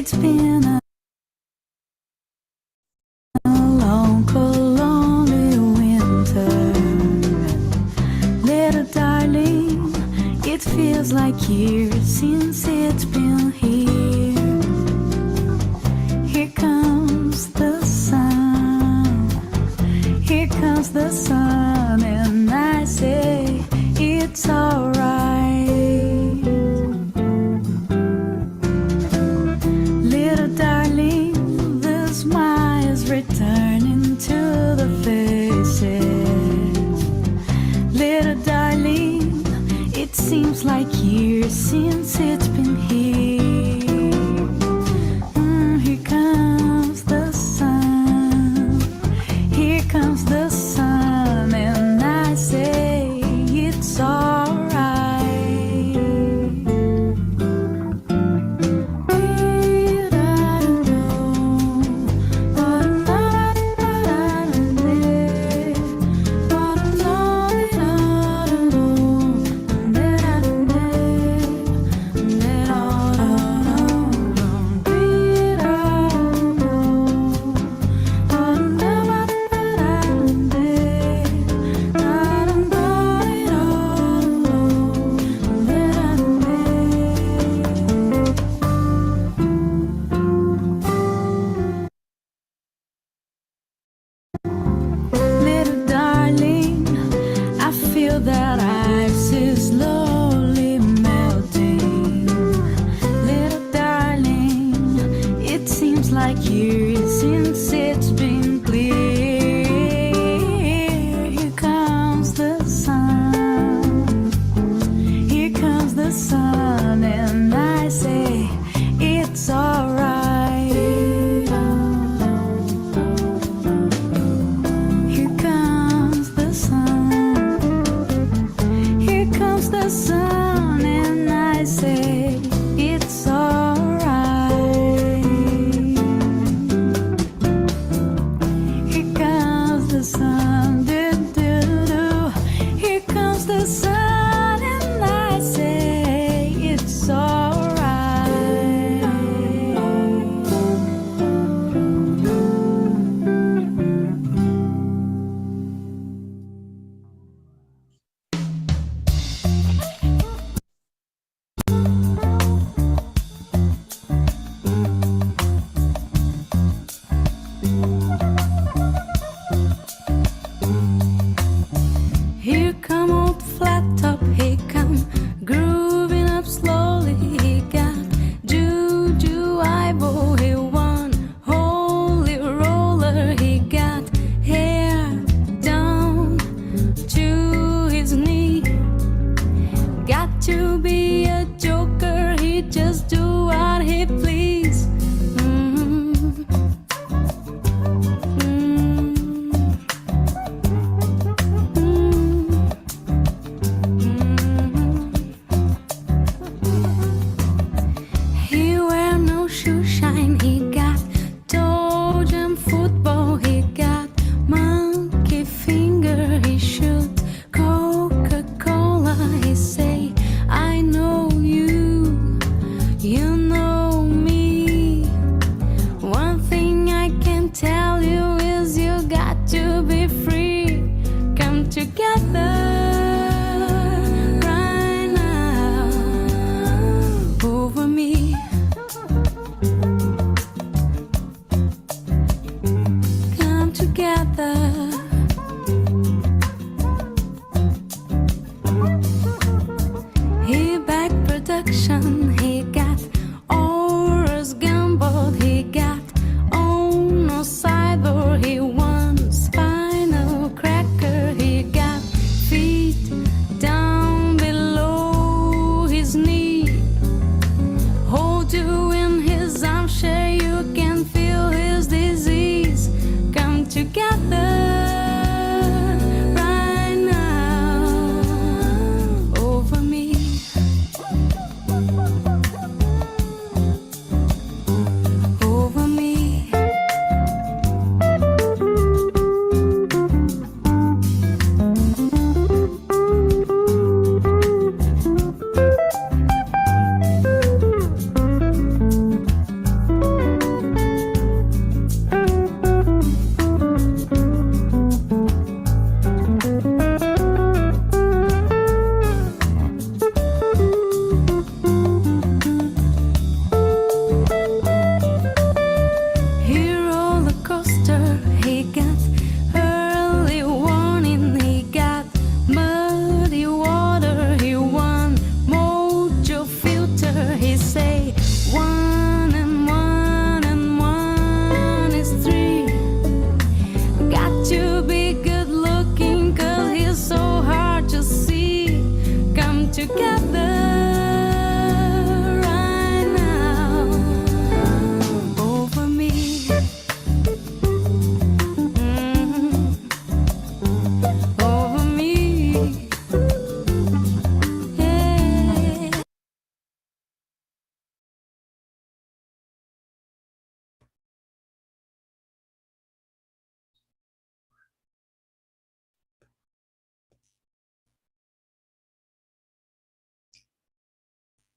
It's been a long, cold, lonely winter. Little darling, it feels like years since it's been here. Here comes the sun. Here comes the sun, and I say it's alright. Little darling, the smile's returning to the faces. Little darling, it seems like years since it's been here. Here comes the sun. Here comes the sun, and I say it's alright. Little darling, I feel that ice is slowly melting. Little darling, it seems like years since it's been clear. Here comes the sun. Here comes the sun, and I say it's alright. Here comes the sun. Here comes the sun, and I say it's alright. Here comes the sun, do do do. Here comes the sun, and I say it's alright.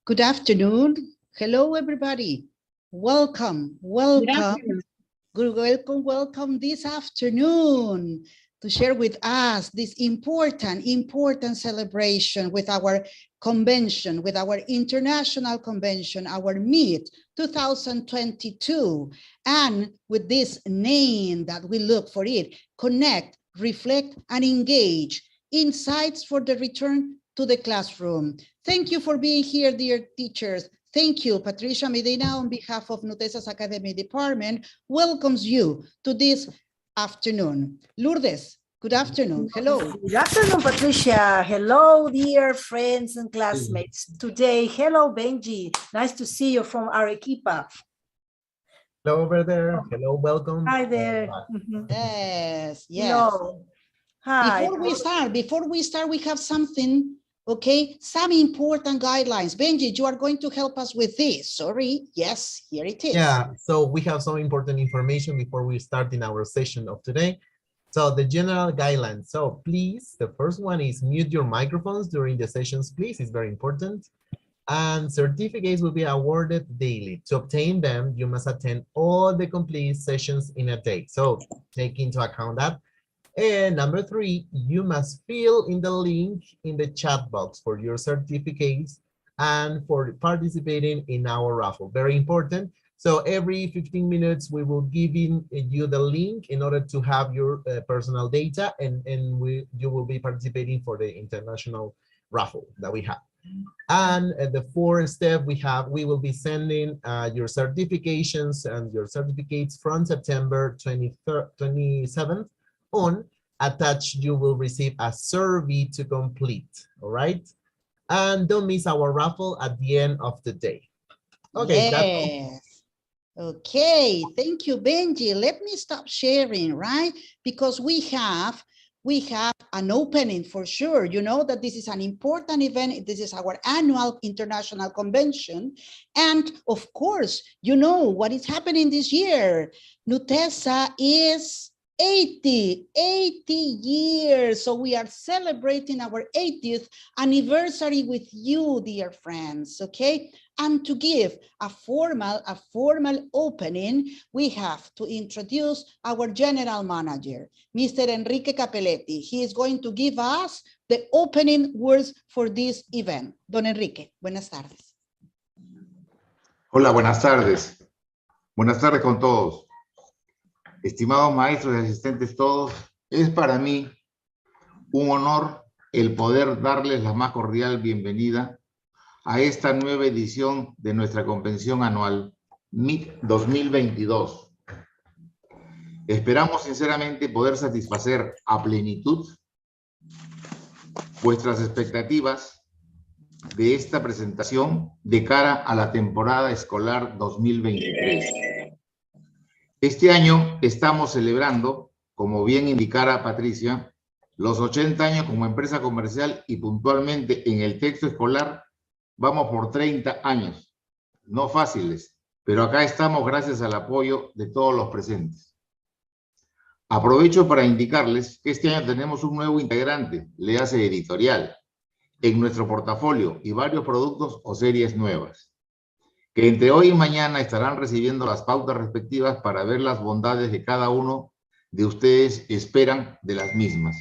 Good afternoon. Hello, everybody. Welcome, welcome. Welcome this afternoon to share with us this important celebration with our convention, with our international convention, our Meet 2022, and with this name that we look for it, connect, reflect, and engage, insights for the return to the classroom. Thank you for being here, dear teachers. Thank you. Patricia Medina, on behalf of Nutesa'S Academy Department, welcomes you to this afternoon. Lourdes, good afternoon. Hello. Good afternoon, Patricia. Hello, dear friends and classmates. Today, hello, Benji. Nice to see you from Arequipa. Hello over there. Hello, welcome. Hi there. Yes, yes. Hello. Hi. Before we start, we have something, okay? Some important guidelines. Benji, you are going to help us with this. Sorry. Yes, here it is. Yeah, so we have some important information before we start in our session of today. So the general guidelines. So please, the first one is mute your microphones during the sessions, please. It's very important. And certificates will be awarded daily. To obtain them, you must attend all the complete sessions in a day. So take into account that. And number 3, you must fill in the link in the chat box for your certificates and for participating in our raffle. Very important. So every 15 minutes, we will give you the link in order to have your personal data, and you will be participating for the international raffle that we have. And the 4th step we will be sending your certifications and your certificates from September 27th on. Attached, you will receive a survey to complete. All right. And don't miss our raffle at the end of the day. Okay. Yes. Okay, thank you, Benji. Let me stop sharing, right? Because we have an opening for sure. You know that this is an important event. This is our annual international convention. And of course, you know what is happening this year. Nutesa is 80 years. So we are celebrating our 80th anniversary with you, dear friends, okay? And to give a formal opening, we have to introduce our general manager, Mr. Enrique Capelletti. He is going to give us the opening words for this event. Don Enrique, buenas tardes. Hola, buenas tardes. Buenas tardes con todos. Estimados maestros y asistentes todos, es para mí un honor el poder darles la más cordial bienvenida a esta nueva edición de nuestra convención anual MIT 2022. Esperamos sinceramente poder satisfacer a plenitud vuestras expectativas de esta presentación de cara a la temporada escolar 2023. Este año estamos celebrando, como bien indicara Patricia, los 80 años como empresa comercial y puntualmente en el texto escolar vamos por 30 años. No fáciles, pero acá estamos gracias al apoyo de todos los presentes. Aprovecho para indicarles que este año tenemos un nuevo integrante, le hace editorial, en nuestro portafolio y varios productos o series nuevas, que entre hoy y mañana estarán recibiendo las pautas respectivas para ver las bondades que cada uno de ustedes esperan de las mismas.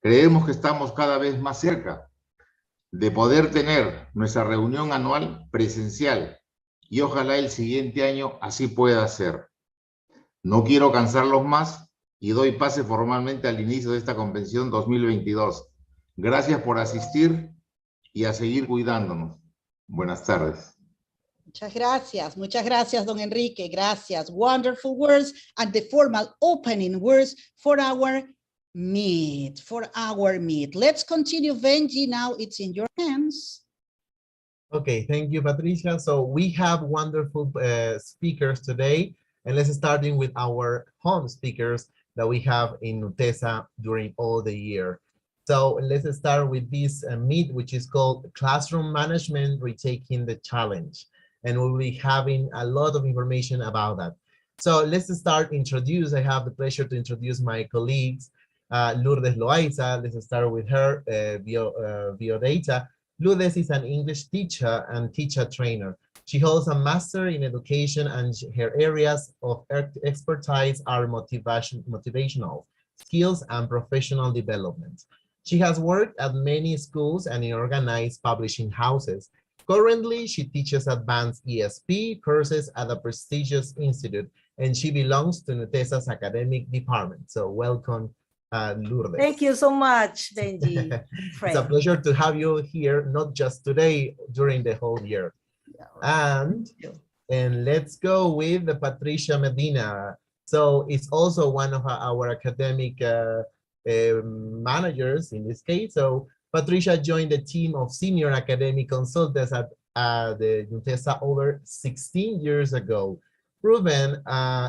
Creemos que estamos cada vez más cerca de poder tener nuestra reunión anual presencial y ojalá el siguiente año así pueda ser. No quiero cansarlos más y doy pase formalmente al inicio de esta convención 2022. Gracias por asistir y a seguir cuidándonos. Buenas tardes. Muchas gracias, Don Enrique. Gracias. Wonderful words and the formal opening words for our meet. Let's continue, Benji. Now it's in your hands. Okay, thank you, Patricia. So we have wonderful speakers today, and let's starting with our home speakers that we have in Nutesa during all the year. So let's start with this meet, which is called Classroom Management Retaking the Challenge. And we'll be having a lot of information about that. So let's start I have the pleasure to introduce my colleagues, Lourdes Loaiza. Let's start with her, biodata. Lourdes is an English teacher and teacher trainer. She holds a master in education and her areas of expertise are motivational, skills, and professional development. She has worked at many schools and in organized publishing houses. Currently, she teaches advanced ESP courses at a prestigious institute, and she belongs to Nutesa'S academic department. So welcome, Lourdes. Thank you so much, Benji. It's a pleasure to have you here, not just today, during the whole year. And let's go with Patricia Medina. So it's also one of our academic managers in this case. So Patricia joined the team of senior academic consultants at the Nutesa over 16 years ago. Proven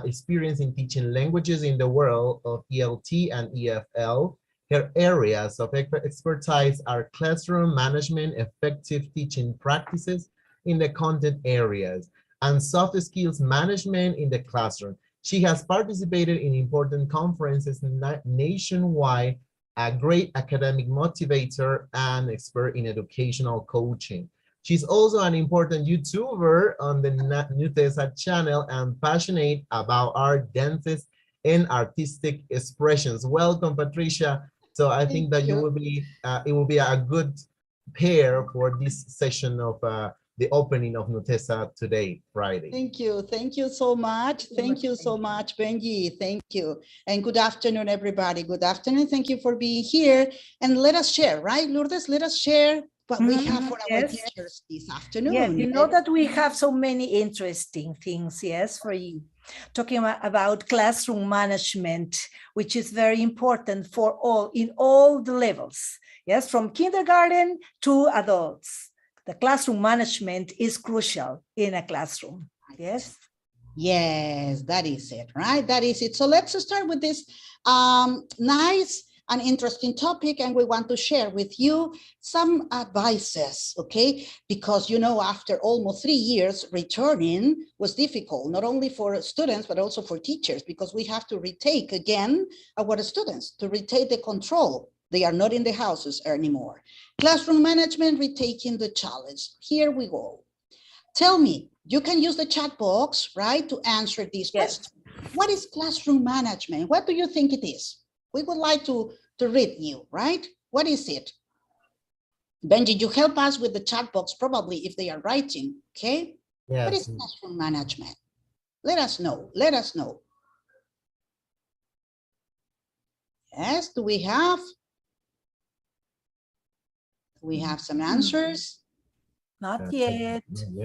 experience in teaching languages in the world of ELT and EFL. Her areas of expertise are classroom management, effective teaching practices in the content areas, and soft skills management in the classroom. She has participated in important conferences nationwide, a great academic motivator and expert in educational coaching. She's also an important YouTuber on the Nutesa channel and passionate about art, dances, and artistic expressions. Welcome, Patricia. So I think that you will be, it will be a good pair for this session of the opening of Nutesa today, Friday. Thank you so much. Thank you so much, Benji. Thank you. And good afternoon, everybody. Good afternoon. Thank you for being here. And let us share, right, Lourdes? Let us share what we have for our teachers this afternoon. Yes, you know that we have so many interesting things, yes, for you. Talking about classroom management, which is very important for all, in all the levels, yes, from kindergarten to adults. The classroom management is crucial in a classroom, yes? Yes, that is it, right? That is it. So let's start with this nice and interesting topic, and we want to share with you some advices, okay? Because, you know, after almost 3 years, returning was difficult, not only for students, but also for teachers, because we have to retake again our students, to retake the control. They are not in the houses anymore. Classroom management, retaking the challenge. Here we go. Tell me, you can use the chat box, right, to answer this question. What is classroom management? What do you think it is? We would like to read you, right? What is it? Benji, you help us with the chat box, probably if they are writing, okay? Yes. What is classroom management? Let us know, let us know. Yes, do we have some answers? Not yet.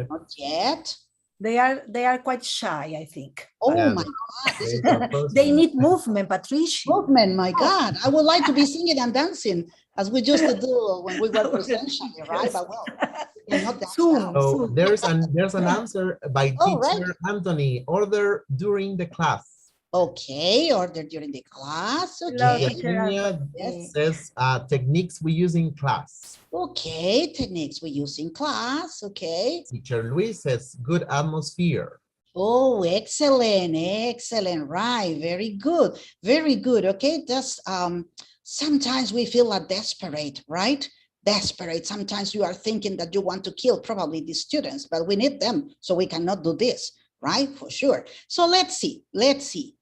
Not yet. They are quite shy, I think. Oh my God. They need movement, Patricia. Movement, my God. I would like to be singing and dancing as we used to do when we were presentially, right? But well, not that so there's an answer by teacher Anthony. Order during the class. Okay, order during the class. Okay. Yes. Says techniques we use in class. Okay, techniques we use in class. Okay. Teacher Luis says good atmosphere. Oh, excellent, excellent. Right, very good, very good. Okay, just sometimes we feel desperate, right? Desperate. Sometimes you are thinking that you want to kill probably the students, but we need them, so we cannot do this, right? For sure. So let's see.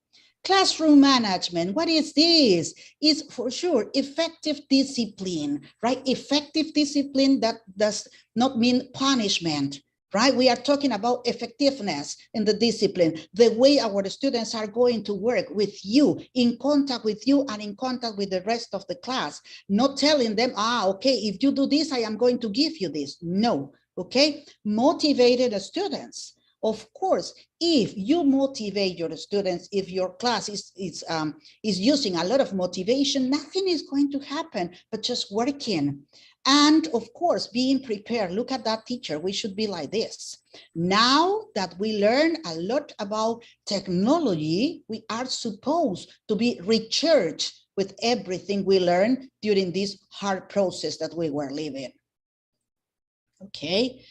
Classroom management, what is this? Is for sure effective discipline, right? Effective discipline that does not mean punishment, right? We are talking about effectiveness in the discipline, the way our students are going to work with you, in contact with you and in contact with the rest of the class, not telling them, okay, if you do this, I am going to give you this. No, okay? Motivated students. Of course, if you motivate your students, if your class is using a lot of motivation, nothing is going to happen, but just working. And of course, being prepared. Look at that teacher. We should be like this. Now that we learn a lot about technology, we are supposed to be recharged with everything we learned during this hard process that we were living. Okay.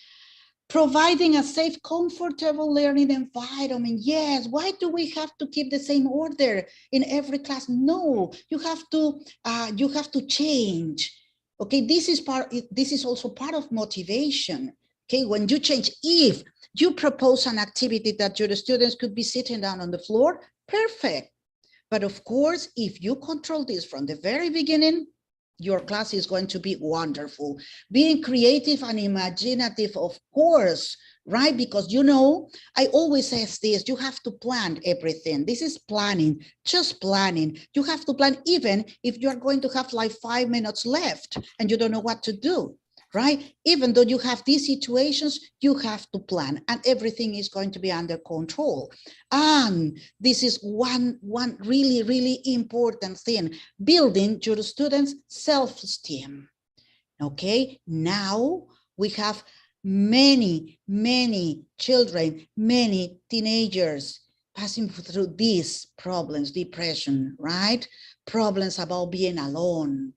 Providing a safe, comfortable learning environment. Yes, why do we have to keep the same order in every class? No, you have to change. Okay, this is also part of motivation. Okay, when you change, if you propose an activity that your students could be sitting down on the floor, perfect. But of course, if you control this from the very beginning, your class is going to be wonderful. Being creative and imaginative, of course, right? Because, you know, I always say this, you have to plan everything. This is planning, just planning. You have to plan even if you are going to have like 5 minutes left and you don't know what to do, right? Even though you have these situations, you have to plan and everything is going to be under control. And this is one really, really important thing, building your students' self-esteem. Okay, now we have many children, many teenagers passing through these problems, depression, right? Problems about being alone,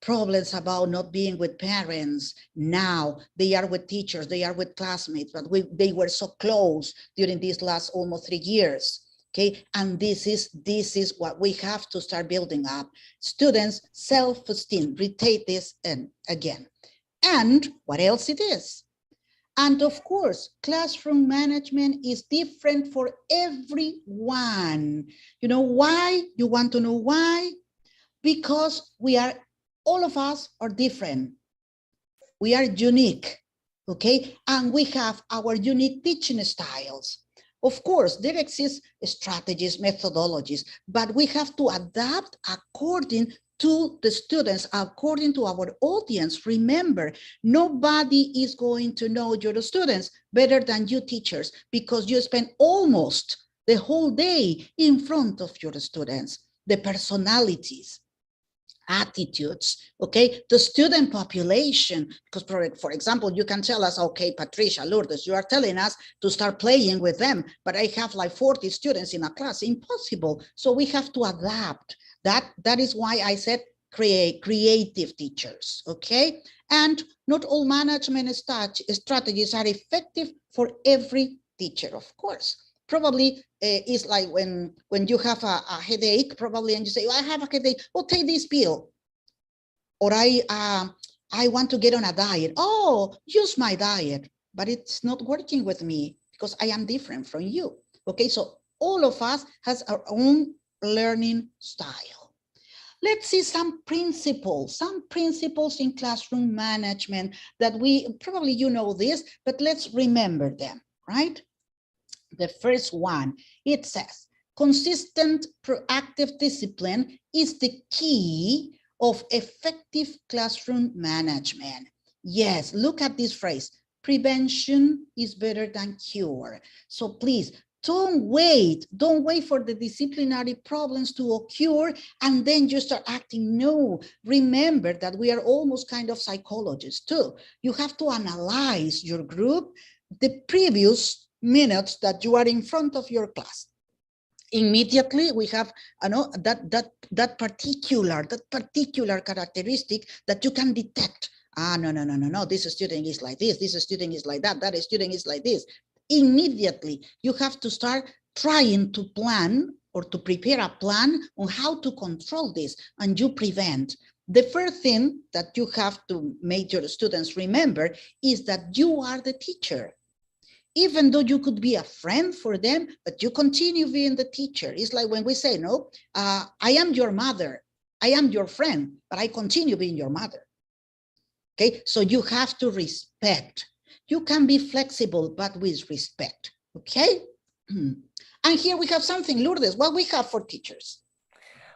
problems about not being with parents. Now they are with teachers, they are with classmates, but they were so close during these last almost 3 years. Okay, and this is what we have to start building up. Students' self-esteem, retain this and again. And what else it is? And of course, classroom management is different for everyone. You know why? You want to know why? Because all of us are different. We are unique, okay? And we have our unique teaching styles. Of course, there exist strategies, methodologies, but we have to adapt according to the students, according to our audience. Remember, nobody is going to know your students better than you teachers because you spend almost the whole day in front of your students, the personalities, attitudes, okay, the student population, because for example, you can tell us, okay, Patricia, Lourdes, you are telling us to start playing with them, but I have like 40 students in a class, impossible. So we have to adapt. That is why I said create creative teachers, okay? And not all management strategies are effective for every teacher, of course. Probably it's like when you have a headache, probably, and you say, oh, I have a headache, oh, take this pill. Or I want to get on a diet. Oh, use my diet, but it's not working with me because I am different from you. Okay, so all of us has our own learning style. Let's see some principles in classroom management that probably you know this, but let's remember them, right? The first one, it says, consistent proactive discipline is the key of effective classroom management. Yes, look at this phrase, prevention is better than cure. So please, don't wait for the disciplinary problems to occur and then you start acting. No, remember that we are almost kind of psychologists too. You have to analyze your group, the previous minutes that you are in front of your class. Immediately we have that particular characteristic that you can detect. No, this student is like this student is like that student is like this. Immediately you have to start trying to plan or to prepare a plan on how to control this and you prevent. The first thing that you have to make your students remember is that you are the teacher. Even though you could be a friend for them, but you continue being the teacher. It's like when we say, no, I am your mother, I am your friend, but I continue being your mother. Okay, so you have to respect. You can be flexible, but with respect, okay? And here we have something, Lourdes, what we have for teachers.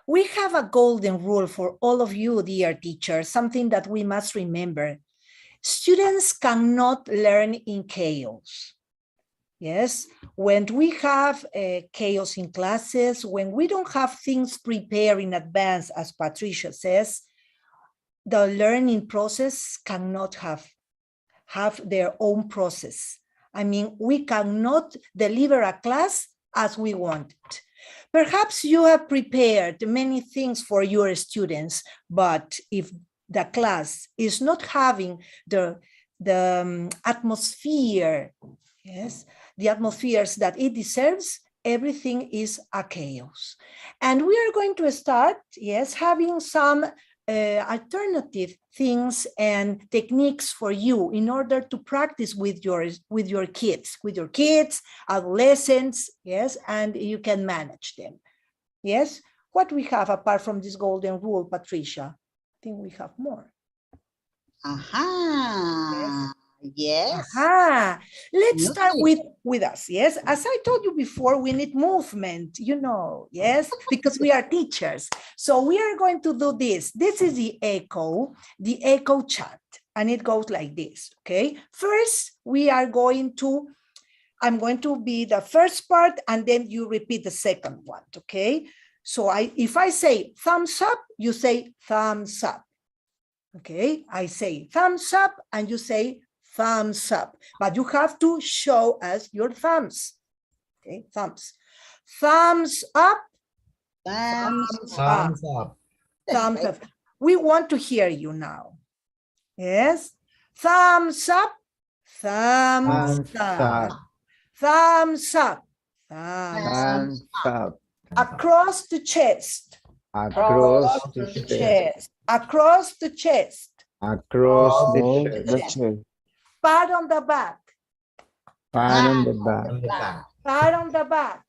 We have a golden rule for all of you, dear teachers, something that we must remember. Students cannot learn in chaos. Yes, when we have chaos in classes, when we don't have things prepared in advance, as Patricia says, the learning process cannot have their own process. I mean, we cannot deliver a class as we want it. Perhaps you have prepared many things for your students, but if the class is not having the atmosphere, yes, the atmospheres that it deserves, everything is a chaos. And we are going to start, yes, having some alternative things and techniques for you in order to practice with your kids, adolescents, yes, and you can manage them. Yes, what we have apart from this golden rule, Patricia? I think we have more. Aha. Yes. Aha. Let's start Music. with us. Yes, as I told you before, we need movement, you know, yes, because we are teachers. So we are going to do this. This is the echo chant, and it goes like this. Okay, first I'm going to be the first part, and then you repeat the second one. Okay, so if I say thumbs up, you say thumbs up. Okay, I say thumbs up and you say thumbs up, but you have to show us your thumbs. Okay, thumbs. Thumbs up. Thumbs up. Thumbs up. Thumbs up. We want to hear you now. Yes. Thumbs up. Thumbs up. Thumbs up. Thumbs up. Across the chest. Across the chest. Across the chest. Across the chest. Pat on the back. Pat on the back. On the back. Pat on the back.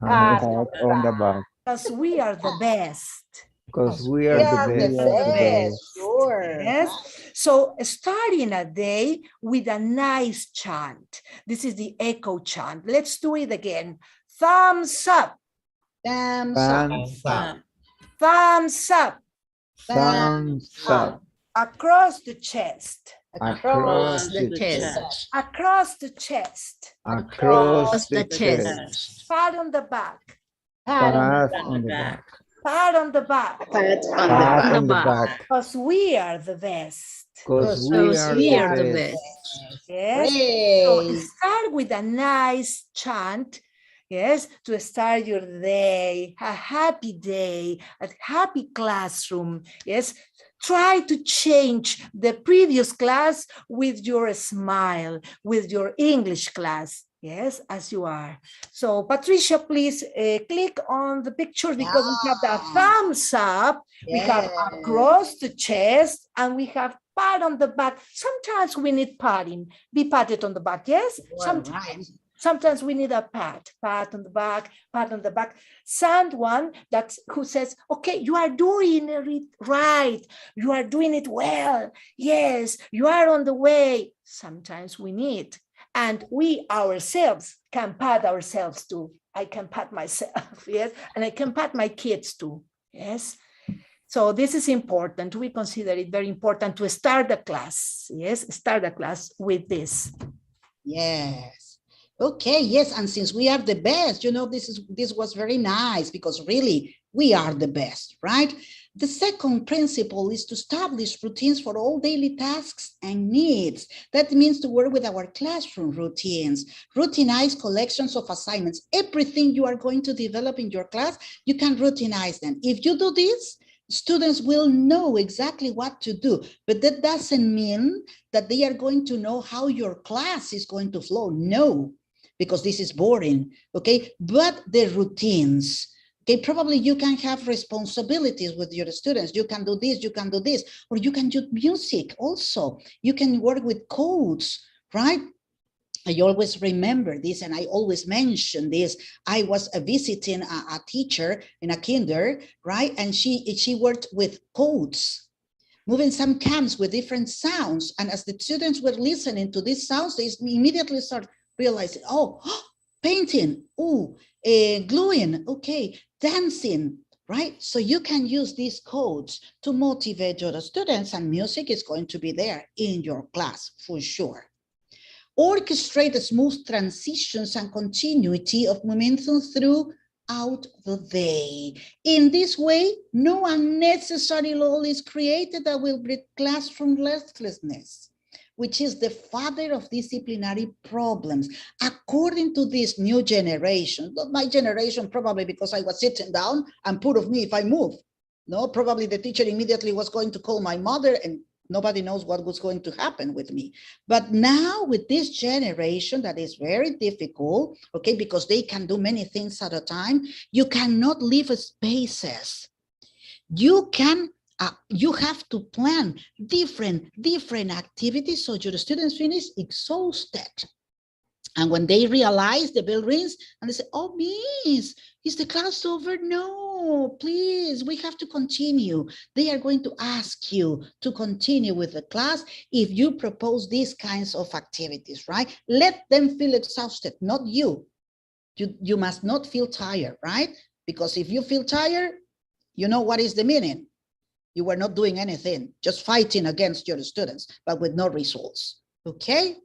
Pat on the back. Because we are the best. Because we are the best. Sure. Yes. So starting a day with a nice chant. This is the echo chant. Let's do it again. Thumbs up. Thumbs up. Thumbs up. Thumbs up. Thumbs up. Across the chest. Across the chest. Across the chest. Across the chest. Pat on the back. Pat on the back. Pat on the back. Pat on the back. Because we are the best. Because we are the best. Yes. So start with a nice chant. Yes, to start your day, a happy day, a happy classroom. Yes, try to change the previous class with your smile, with your English class. Yes, as you are. So Patricia, please click on the picture because we have the thumbs up, we have across the chest, and we have pat on the back. Sometimes we need patting, be patted on the back, yes? Sometimes we need a pat on the back, pat on the back. Someone who says, okay, you are doing it right. You are doing it well. Yes, you are on the way. Sometimes we need. And we ourselves can pat ourselves too. I can pat myself, yes, and I can pat my kids too, yes. So this is important. We consider it very important to start the class, yes, start the class with this. Yes. Okay, yes, and since we are the best, you know, this was very nice because really we are the best, right? The second principle is to establish routines for all daily tasks and needs. That means to work with our classroom routines, routinized collections of assignments. Everything you are going to develop in your class, you can routinize them. If you do this, students will know exactly what to do, but that doesn't mean that they are going to know how your class is going to flow. No, because this is boring, okay? But the routines, okay, probably you can have responsibilities with your students. You can do this, or you can do music also. You can work with codes, right? I always remember this, and I always mention this. I was visiting a teacher in a kinder, right? And she worked with codes, moving some cans with different sounds. And as the students were listening to these sounds, they immediately start realizing, oh, painting, gluing, okay, dancing, right? So you can use these codes to motivate your students, and music is going to be there in your class for sure. Orchestrate the smooth transitions and continuity of momentum throughout the day. In this way, no unnecessary lull is created that will breed classroom restlessness, which is the father of disciplinary problems, according to this new generation. Not my generation, probably because I was sitting down and poor of me if I move. No, probably the teacher immediately was going to call my mother and nobody knows what was going to happen with me. But now with this generation that is very difficult, okay, because they can do many things at a time, you cannot leave spaces. You can you have to plan different activities so your students finish exhausted. And when they realize the bell rings and they say, oh, miss, is the class over? No, please, we have to continue. They are going to ask you to continue with the class if you propose these kinds of activities, right? Let them feel exhausted, not you. You must not feel tired, right? Because if you feel tired, you know what is the meaning. You were not doing anything, just fighting against your students, but with no results, okay?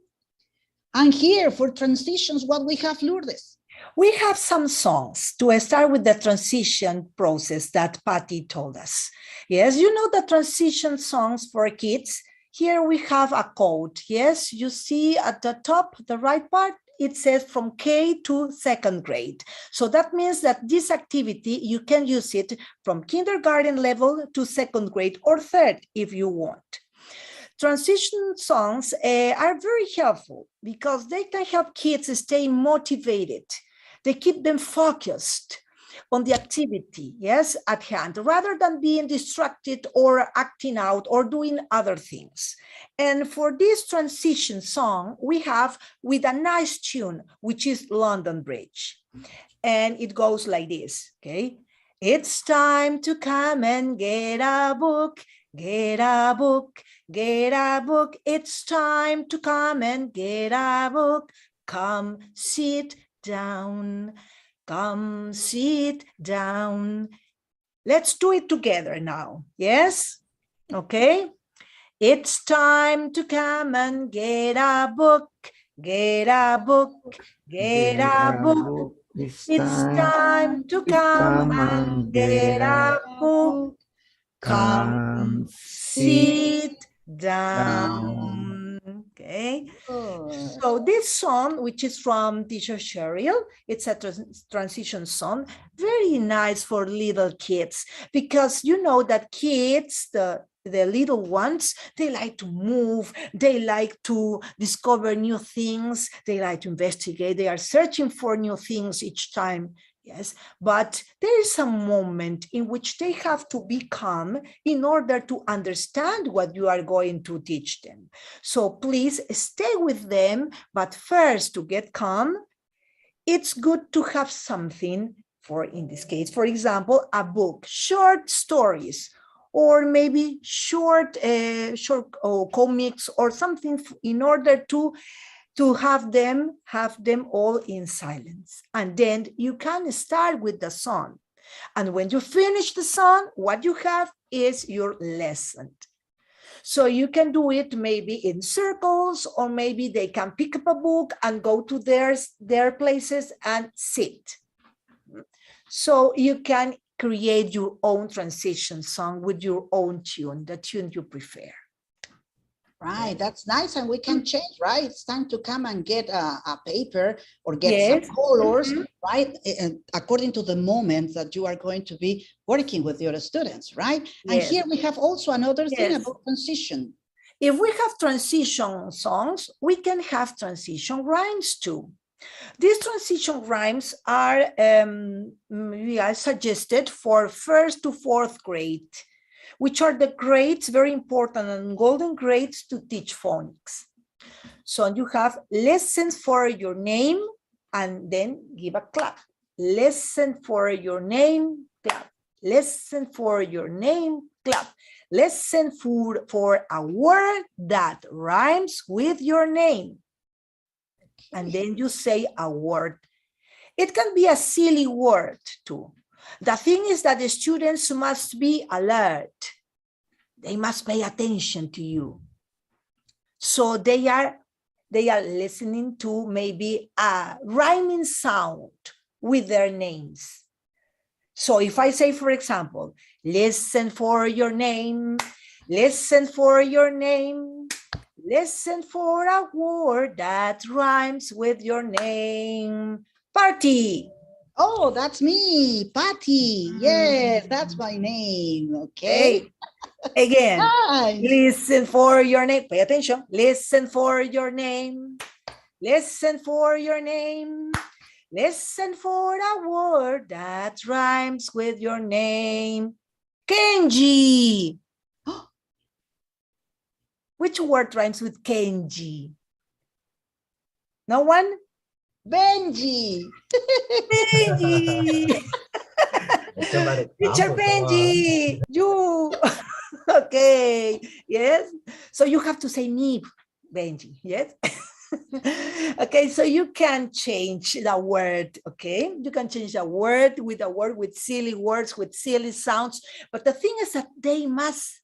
And here for transitions, what we have, Lourdes? We have some songs to start with the transition process that Patty told us. Yes, you know the transition songs for kids. Here we have a code. Yes, you see at the top, the right part, it says from K to 2nd grade. So that means that this activity, you can use it from kindergarten level to 2nd grade or 3rd if you want. Transition songs are very helpful because they can help kids stay motivated. They keep them focused on the activity, yes, at hand, rather than being distracted or acting out or doing other things. And for this transition song, we have with a nice tune, which is London Bridge. And it goes like this, okay? It's time to come and get a book, get a book, get a book. It's time to come and get a book. Come sit down. Come sit down. Let's do it together now. Yes? Okay. It's time to come and get a book. Get a book. Get a book. It's time to come and get a book. Come sit down. Okay. So this song, which is from Teacher Cheryl, it's a transition song, very nice for little kids, because you know that kids, the little ones, they like to move, they like to discover new things, they like to investigate, they are searching for new things each time. Yes, but there is a moment in which they have to be calm in order to understand what you are going to teach them. So please stay with them, but first to get calm, it's good to have something for, in this case, for example, a book, short stories, or maybe short comics or something in order to have them all in silence. And then you can start with the song. And when you finish the song, what you have is your lesson. So you can do it maybe in circles, or maybe they can pick up a book and go to their places and sit. So you can create your own transition song with your own tune, the tune you prefer. Right, that's nice, and we can change, right? It's time to come and get a paper or get some colors, right? According to the moment that you are going to be working with your students, right? And here we have also another thing about transition. If we have transition songs, we can have transition rhymes too. These transition rhymes are suggested for 1st to 4th grade, which are the grades, very important and golden grades to teach phonics. So you have lessons for your name and then give a clap. Lesson for your name, clap. Lesson for your name, clap. Lesson for a word that rhymes with your name. And then you say a word. It can be a silly word too. The thing is that the students must be alert. They must pay attention to you. So they are listening to maybe a rhyming sound with their names. So if I say, for example, listen for your name, listen for your name, listen for a word that rhymes with your name. Party. Oh, that's me, Patty. Yes, that's my name. Okay. Again, Nice. Listen for your name. Pay attention. Listen for your name. Listen for your name. Listen for a word that rhymes with your name. Kenji. Which word rhymes with Kenji? No one? Benji. Benji! Somebody Teacher come, come on. Benji, you. Okay, yes. So you have to say me, Benji, yes? Okay, so you can change the word, okay? You can change the word with silly words, with silly sounds. But the thing is that they must,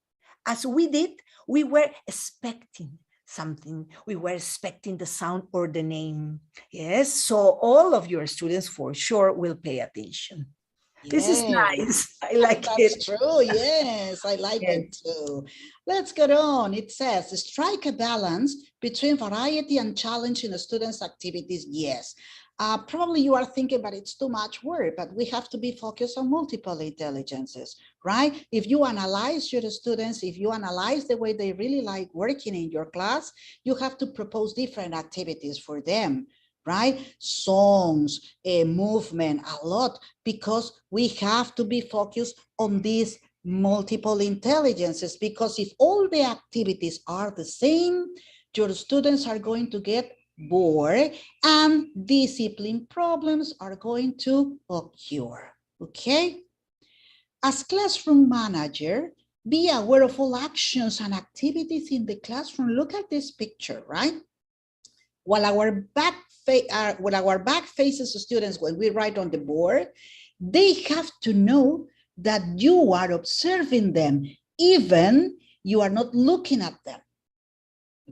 as we did, we were expecting something. We were expecting the sound or the name. Yes, so all of your students for sure will pay attention. This is Yes. nice. I like That's it. true. Yes, I like Yes. it too. Let's get on. It says strike a balance between variety and challenge in the students' activities. Yes. Probably you are thinking, but it's too much work, but we have to be focused on multiple intelligences, right? If you analyze your students, if you analyze the way they really like working in your class, you have to propose different activities for them, right? Songs, movement, a lot, because we have to be focused on these multiple intelligences, because if all the activities are the same, your students are going to get bored and discipline problems are going to occur, okay? As classroom manager, be aware of all actions and activities in the classroom. Look at this picture, right? While our back faces the students, when we write on the board, they have to know that you are observing them, even you are not looking at them.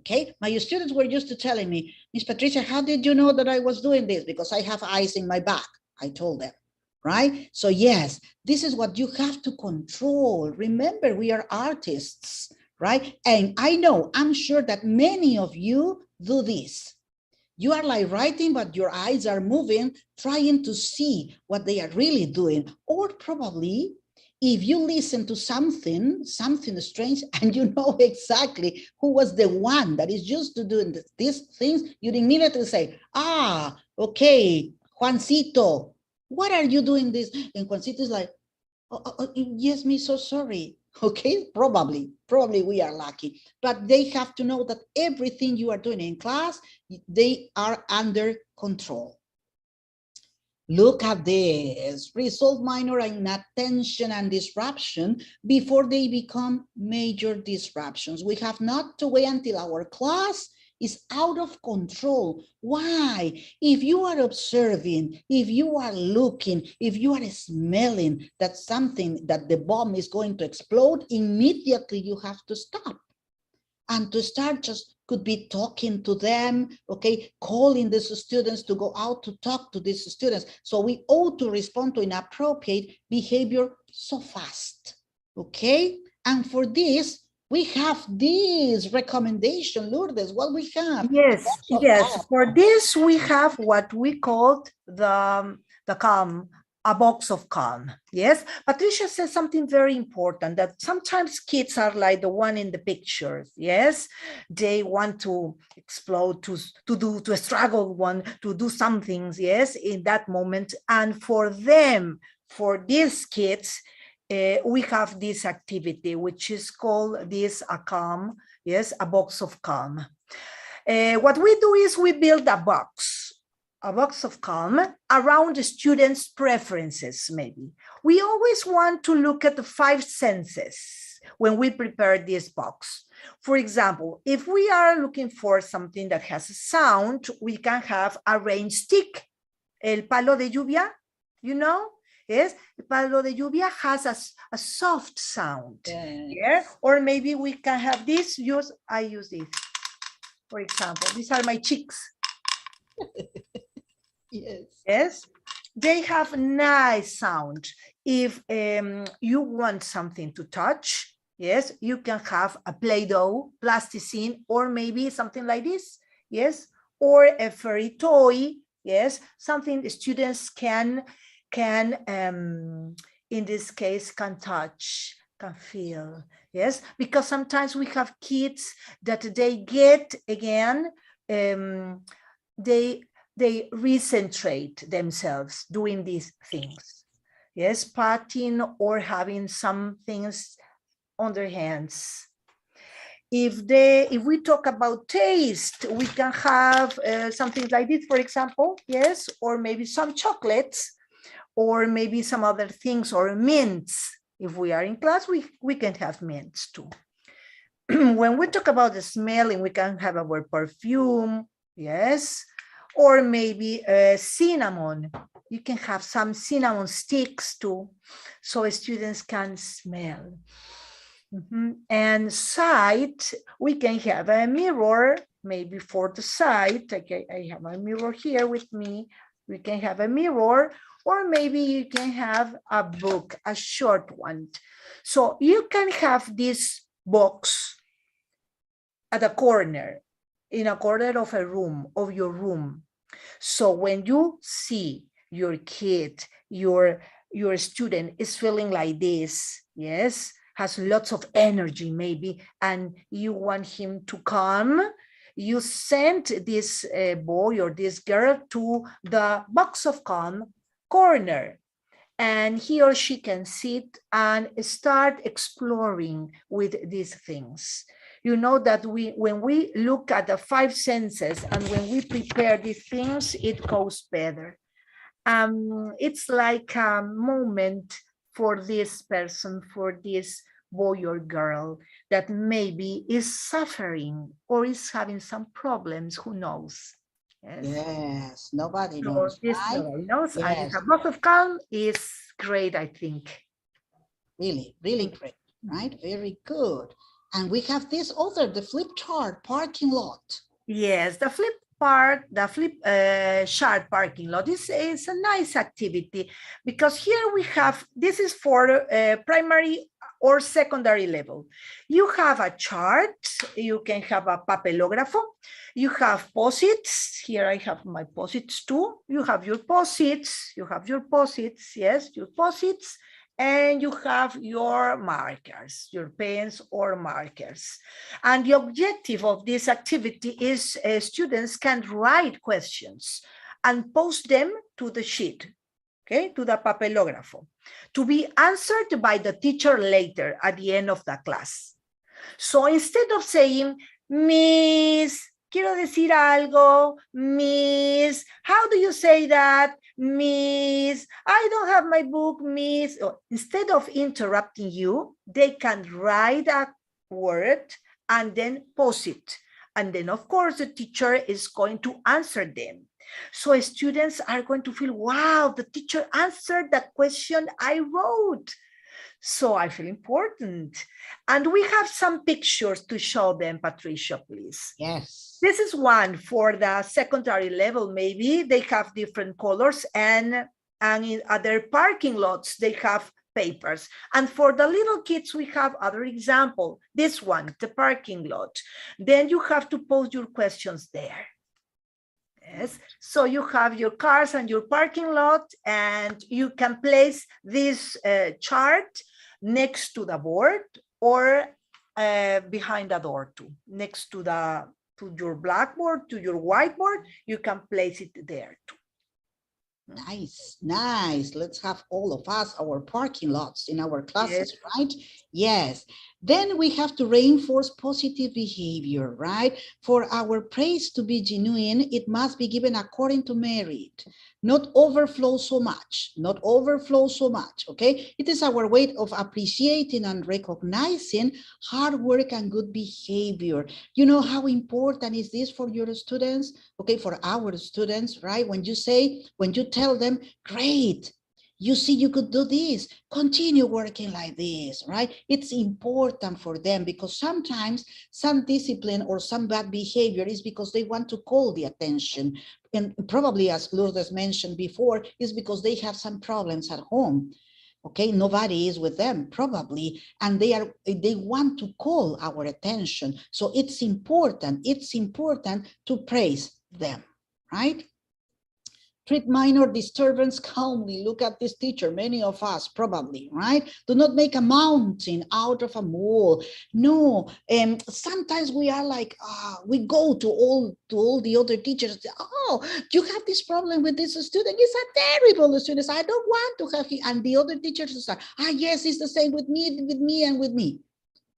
Okay, my students were used to telling me, Miss Patricia, how did you know that I was doing this? Because I have eyes in my back, I told them, right? So yes, this is what you have to control. Remember, we are artists, right? And I know, I'm sure that many of you do this. You are like writing, but your eyes are moving, trying to see what they are really doing. Or probably, if you listen to something strange, and you know exactly who was the one that is used to doing these things, you immediately say, ah, okay, Juancito, what are you doing this? And Juancito is like, yes, me, so sorry. Okay, probably we are lucky, but they have to know that everything you are doing in class, they are under control. Look at this, resolve minor inattention and disruption before they become major disruptions. We have not to wait until our class is out of control. Why? If you are observing, if you are looking, if you are smelling that the bomb is going to explode, immediately you have to stop. And to start, just could be talking to them, okay, calling the students to go out to talk to these students. So we ought to respond to inappropriate behavior so fast, okay? And for this, we have this recommendation, Lourdes, what we have. Yes, yes. For this, we have what we called the calm, a box of calm. Yes, Patricia says something very important, that sometimes kids are like the one in the pictures. Yes, they want to explode, to struggle, to do some things. Yes, in that moment, and for them, for these kids, we have this activity, which is called this a calm. Yes, a box of calm. What we do is we build a box of calm around the students' preferences, maybe. We always want to look at the 5 senses when we prepare this box. For example, if we are looking for something that has a sound, we can have a rain stick. El palo de lluvia, you know? Yes, el palo de lluvia has a soft sound. Yes. Yeah? Or maybe we can have this. I use this. For example, these are my cheeks. Yes. Yes, they have nice sound. If you want something to touch, yes, you can have a Play-Doh, plasticine, or maybe something like this, yes, or a fairy toy, yes, something the students can in this case, can touch, can feel, yes, because sometimes we have kids that they get, again, they recentrate themselves doing these things, yes, patting or having some things on their hands. If we talk about taste, we can have something like this, for example, yes, or maybe some chocolates, or maybe some other things, or mints. If we are in class, we can have mints too. When we talk about the smelling, we can have our perfume, yes, or maybe cinnamon. You can have some cinnamon sticks too, so students can smell. And sight, we can have a mirror, maybe for the sight. Okay, I have a mirror here with me. We can have a mirror, or maybe you can have a book, a short one. So you can have this box at a corner, in a corner of a room, of your room. So when you see your kid, your student is feeling like this, yes, has lots of energy maybe, and you want him to come, you send this boy or this girl to the box of calm corner, and he or she can sit and start exploring with these things. You know that when we look at the five senses and when we prepare these things, it goes better. It's like a moment for this person, for this boy or girl that maybe is suffering or is having some problems, who knows? Yes, nobody So knows, this right? nobody knows, and Yes, a box of calm is great, I think. really, really great, right? Very good. And we have this other, the flip chart, parking lot. Yes, the flip chart parking lot is a nice activity, because here we have, this is for primary or secondary level. You have a chart, you can have a papelógrafo, you have posits. Here I have my posits too. You have your posits, yes, your posits, and you have your markers, your pens or markers. And the objective of this activity is students can write questions and post them to the sheet, okay, to the papelógrafo, to be answered by the teacher later at the end of the class. So instead of saying, Miss, quiero decir algo, Miss, how do you say that? Miss, I don't have my book, Miss. Instead of interrupting you, they can write a word and then post it. And then, of course, the teacher is going to answer them. So students are going to feel, wow, the teacher answered the question I wrote. So I feel important. And we have some pictures to show them, Patricia, please. Yes. This is one for the secondary level, maybe. They have different colors, and in other parking lots, they have papers. And for the little kids, we have other example. This one, the parking lot. Then you have to post your questions there. Yes, so you have your cars and your parking lot, and you can place this chart next to the board or behind the door too, next to your blackboard, to your whiteboard. You can place it there too. Nice, nice. Let's have all of us our parking lots in our classes, yes. Right? Yes. Then we have to reinforce positive behavior, right? For our praise to be genuine, it must be given according to merit, not overflow so much, not overflow so much, okay? It is our way of appreciating and recognizing hard work and good behavior. You know how important is this for your students? Okay, for our students, right? When you tell them, great, you see, you could do this, continue working like this, right? It's important for them, because sometimes some discipline or some bad behavior is because they want to call the attention. And probably, as Lourdes mentioned before, is because they have some problems at home. Okay, nobody is with them probably, and they want to call our attention. So it's important to praise them, right? Treat minor disturbance calmly. Look at this teacher, many of us probably, right? Do not make a mountain out of a mole. No, sometimes we are like, we go to all the other teachers and say, oh, you have this problem with this student. It's a terrible student. I don't want to have him. And the other teachers say, yes, it's the same with me, and with me.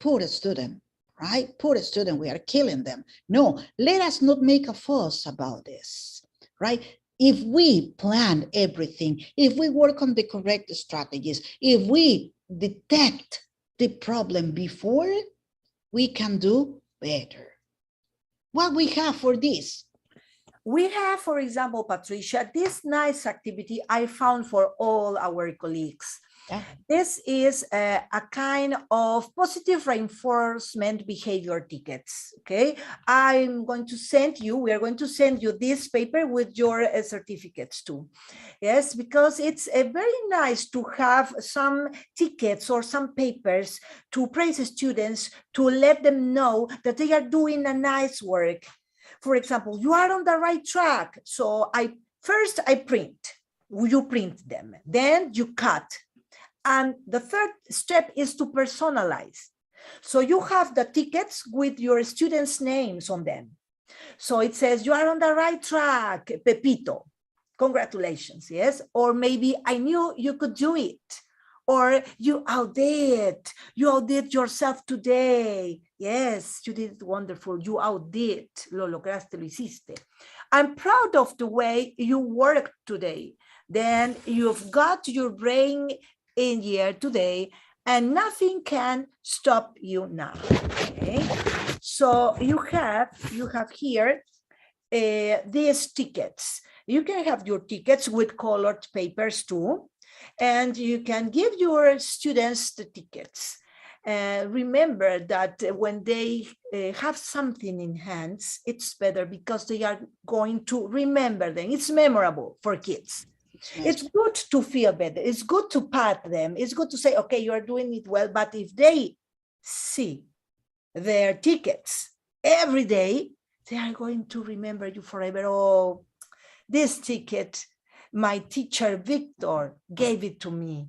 Poor student, right? Poor student, we are killing them. No, let us not make a fuss about this, right? If we plan everything, if we work on the correct strategies, if we detect the problem before, we can do better. What we have for this? We have, for example, Patricia, this nice activity I found for all our colleagues. Yeah. This is a kind of positive reinforcement behavior tickets, okay? I'm going to send you, we are going to send you this paper with your certificates too. Yes, because it's very nice to have some tickets or some papers to praise students, to let them know that they are doing a nice work. For example, you are on the right track. So first I print, you print them, then you cut. And the third step is to personalize. So you have the tickets with your students' names on them. So it says, you are on the right track, Pepito. Congratulations, yes? Or maybe I knew you could do it. Or you outdid yourself today. Yes, you did wonderful. You outdid. Lo lograste, lo hiciste. I'm proud of the way you worked today. Then you've got your brain in here today, and nothing can stop you now. Okay, so you have here these tickets. You can have your tickets with colored papers too, and you can give your students the tickets. Remember that when they have something in hands, it's better because they are going to remember them. It's memorable for kids. It's good to feel better. It's good to pat them. It's good to say, okay, you are doing it well. But if they see their tickets every day, they are going to remember you forever. Oh, this ticket, my teacher Victor gave it to me.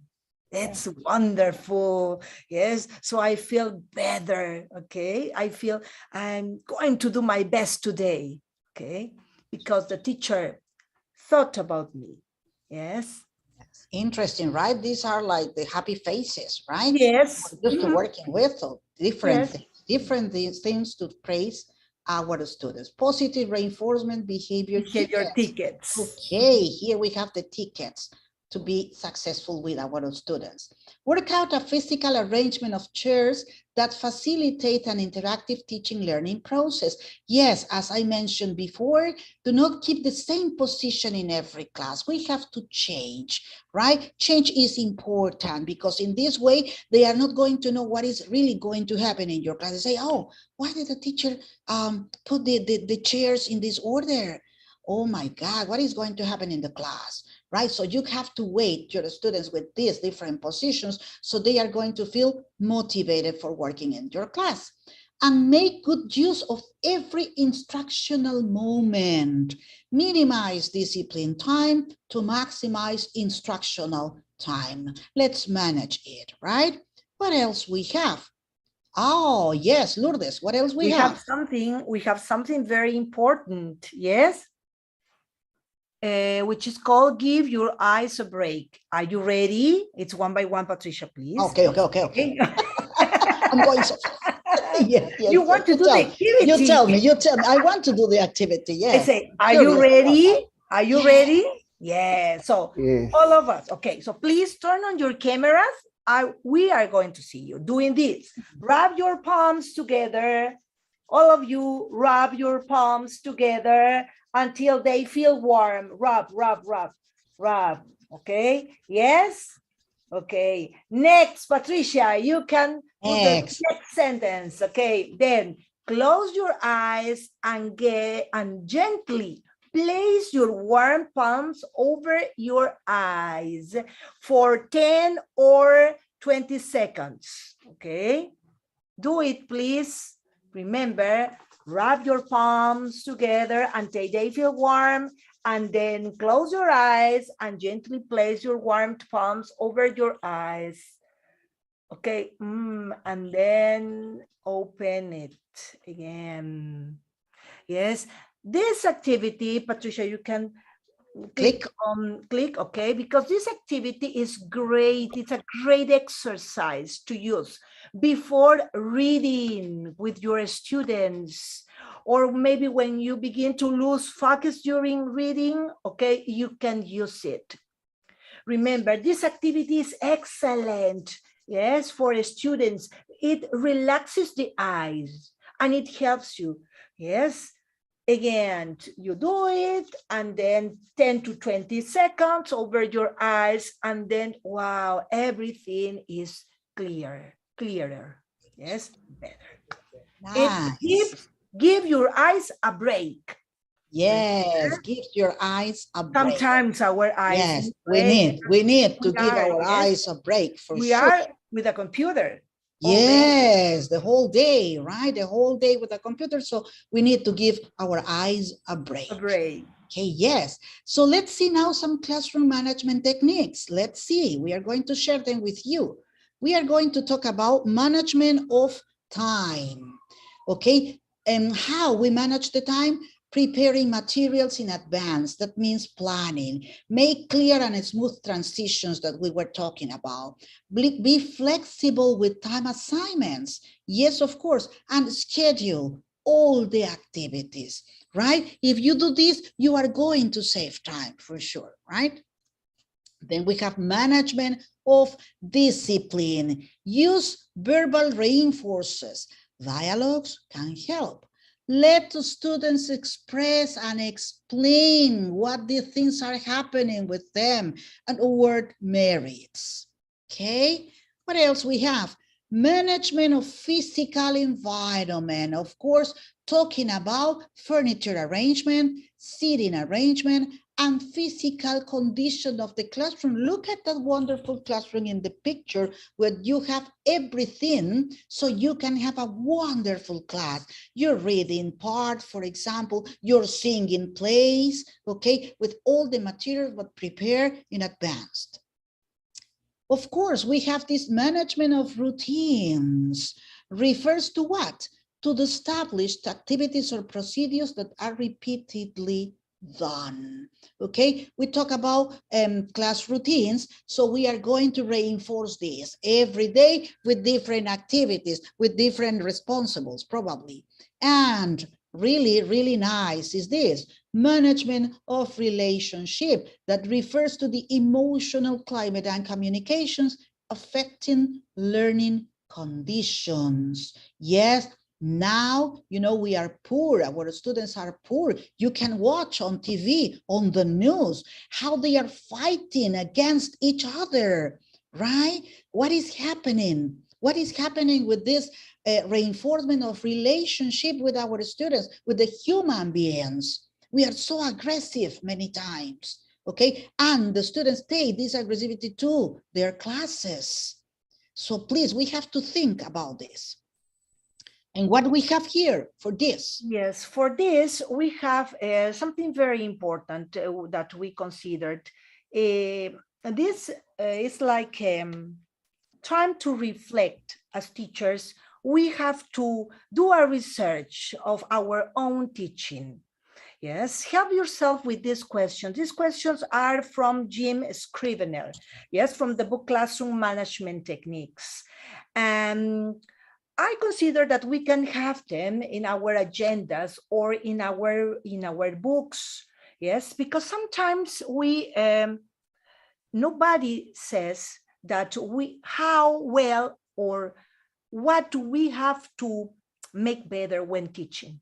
It's wonderful. Yes. So I feel better. Okay. I feel I'm going to do my best today. Okay. Because the teacher thought about me. Yes. Interesting, right? These are like the happy faces, right? Yes. We're just working with so different Yes. things to praise our students. Positive reinforcement behavior tickets. Okay, here we have the tickets to be successful with our students. Work out a physical arrangement of chairs that facilitate an interactive teaching learning process. Yes, as I mentioned before, do not keep the same position in every class. We have to change, right? Change is important because in this way, they are not going to know what is really going to happen in your class. They say, oh, why did the teacher put the chairs in this order? Oh my God, what is going to happen in the class? Right? So you have to weight your students with these different positions so they are going to feel motivated for working in your class. And make good use of every instructional moment. Minimize discipline time to maximize instructional time. Let's manage it, right? What else we have? Oh, yes, Lourdes, what else we have? We have something very important, yes? Which is called Give Your Eyes a Break. Are you ready? It's one by one, Patricia, please. Okay. I'm going so yes, you want to do the activity. You tell me. I want to do the activity, yes. I say, are you ready? Are you ready? Yeah, so all of us. Okay, so please turn on your cameras. We are going to see you doing this. Rub your palms together. All of you rub your palms together until they feel warm. Rub. Okay, yes? Okay, next, Patricia, you can do the next sentence. Okay, then close your eyes and gently place your warm palms over your eyes for 10 or 20 seconds. Okay, do it, please. Remember, rub your palms together until they feel warm, and then close your eyes and gently place your warm palms over your eyes. Okay, and then open it again. Yes, this activity, Patricia, you can Click. Click, okay, because this activity is great. It's a great exercise to use before reading with your students, or maybe when you begin to lose focus during reading, okay, you can use it. Remember, this activity is excellent, yes, for students. It relaxes the eyes and it helps you, yes. Again, you do it and then 10 to 20 seconds over your eyes, and then, wow, everything is clearer, yes, better. Nice. Give your eyes a break. Yes, give your eyes a break. Sometimes our eyes Yes, we need to give our eyes a break for we sure. are with a computer. Yes, the whole day, right? The whole day with a computer. So we need to give our eyes a break. Okay, yes. So let's see now some classroom management techniques. Let's see. We are going to share them with you. We are going to talk about management of time. Okay, and how we manage the time. Preparing materials in advance, that means planning. Make clear and smooth transitions that we were talking about. Be flexible with time assignments. Yes, of course, and schedule all the activities, right? If you do this, you are going to save time for sure, right? Then we have management of discipline. Use verbal reinforcers. Dialogues can help. Let the students express and explain what the things are happening with them and award merits. Okay, what else we have? Management of physical environment. Of course, talking about furniture arrangement, seating arrangement, and physical condition of the classroom. Look at that wonderful classroom in the picture where you have everything so you can have a wonderful class. Your reading part, for example, your singing plays, okay, with all the materials but prepare in advance. Of course, we have this management of routines. Refers to what? To the established activities or procedures that are repeatedly done. Okay, we talk about class routines, so we are going to reinforce this every day with different activities, with different responsibles probably. And really nice is this management of relationship, that refers to the emotional climate and communications affecting learning conditions. Yes, now, you know, we are poor, our students are poor. You can watch on TV, on the news, how they are fighting against each other, right? What is happening? What is happening with this reinforcement of relationship with our students, with the human beings? We are so aggressive many times, okay? And the students take this aggressivity to their classes. So please, we have to think about this. And what do we have here for this? Yes, for this, we have something very important that we considered. This is like time to reflect as teachers. We have to do a research of our own teaching. Yes, help yourself with these questions. These questions are from Jim Scrivener, yes, from the book Classroom Management Techniques. And I consider that we can have them in our agendas or in our books, yes, because sometimes we, nobody says that how well or what do we have to make better when teaching.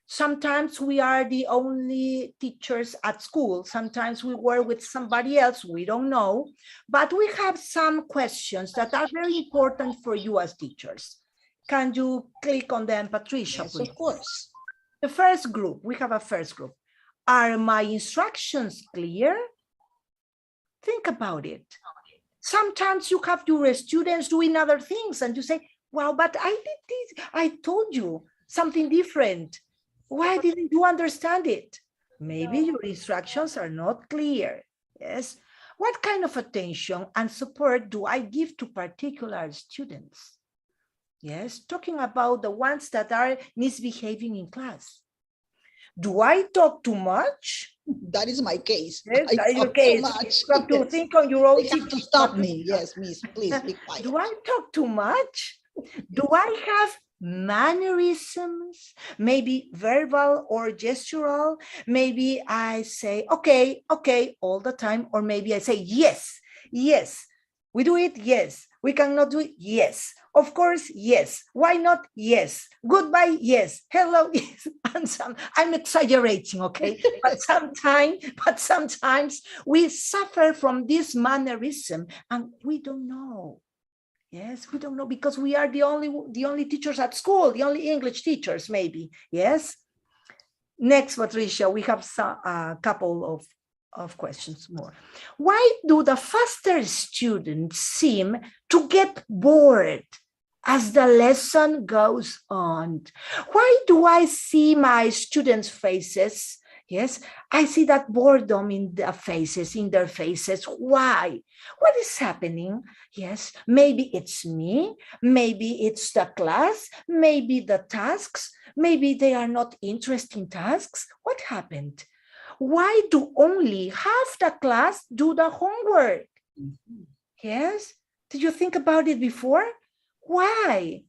Sometimes we are the only teachers at school. Sometimes we work with somebody else, we don't know, but we have some questions that are very important for you as teachers. Can you click on them, Patricia, Yes, please? of course. The first group, we have a first group. Are my instructions clear? Think about it. Sometimes you have your students doing other things and you say, wow, but I did this. I told you something different. Why didn't you understand it? Maybe your instructions are not clear. Yes. What kind of attention and support do I give to particular students? Yes, talking about the ones that are misbehaving in class. Do I talk too much? That is my case. Yes, I that is your talk too case. much. You have to Yes. think on your own. They have to stop me. Yes, miss, please be quiet. Do I talk too much? Do I have mannerisms? Maybe verbal or gestural? Maybe I say, okay, okay, all the time. Or maybe I say, yes, yes. We do it? Yes. We cannot do it? Yes. Of course, yes. Why not? Yes. Goodbye, yes. Hello, yes. And I'm exaggerating, okay? But sometimes we suffer from this mannerism and we don't know. Yes, we don't know because we are the only teachers at school, the only English teachers, maybe. Yes. Next, Patricia, we have a couple of questions more. Why do the faster students seem to get bored as the lesson goes on? Why do I see my students' faces? Yes, I see that boredom in their faces. Why? What is happening? Yes, maybe it's me, maybe it's the class, maybe the tasks, maybe they are not interesting tasks. What happened? Why do only half the class do the homework? Yes, did you think about it before? Why?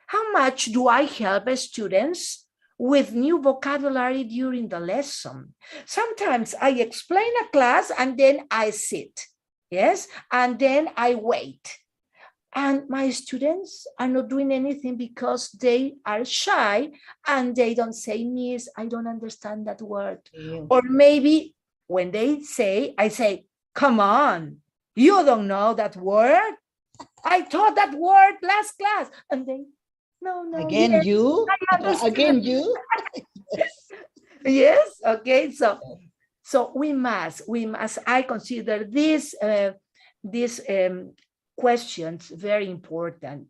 How much do I help students with new vocabulary during the lesson? Sometimes I explain a class and then I sit, yes, and then I wait. And my students are not doing anything because they are shy and they don't say, Miss, I don't understand that word. Or maybe when they say, I say, come on, you don't know that word? I taught that word last class. And they, no, Again, yes, you? I understand. Again, you? Yes, okay, so we must, I consider these questions very important.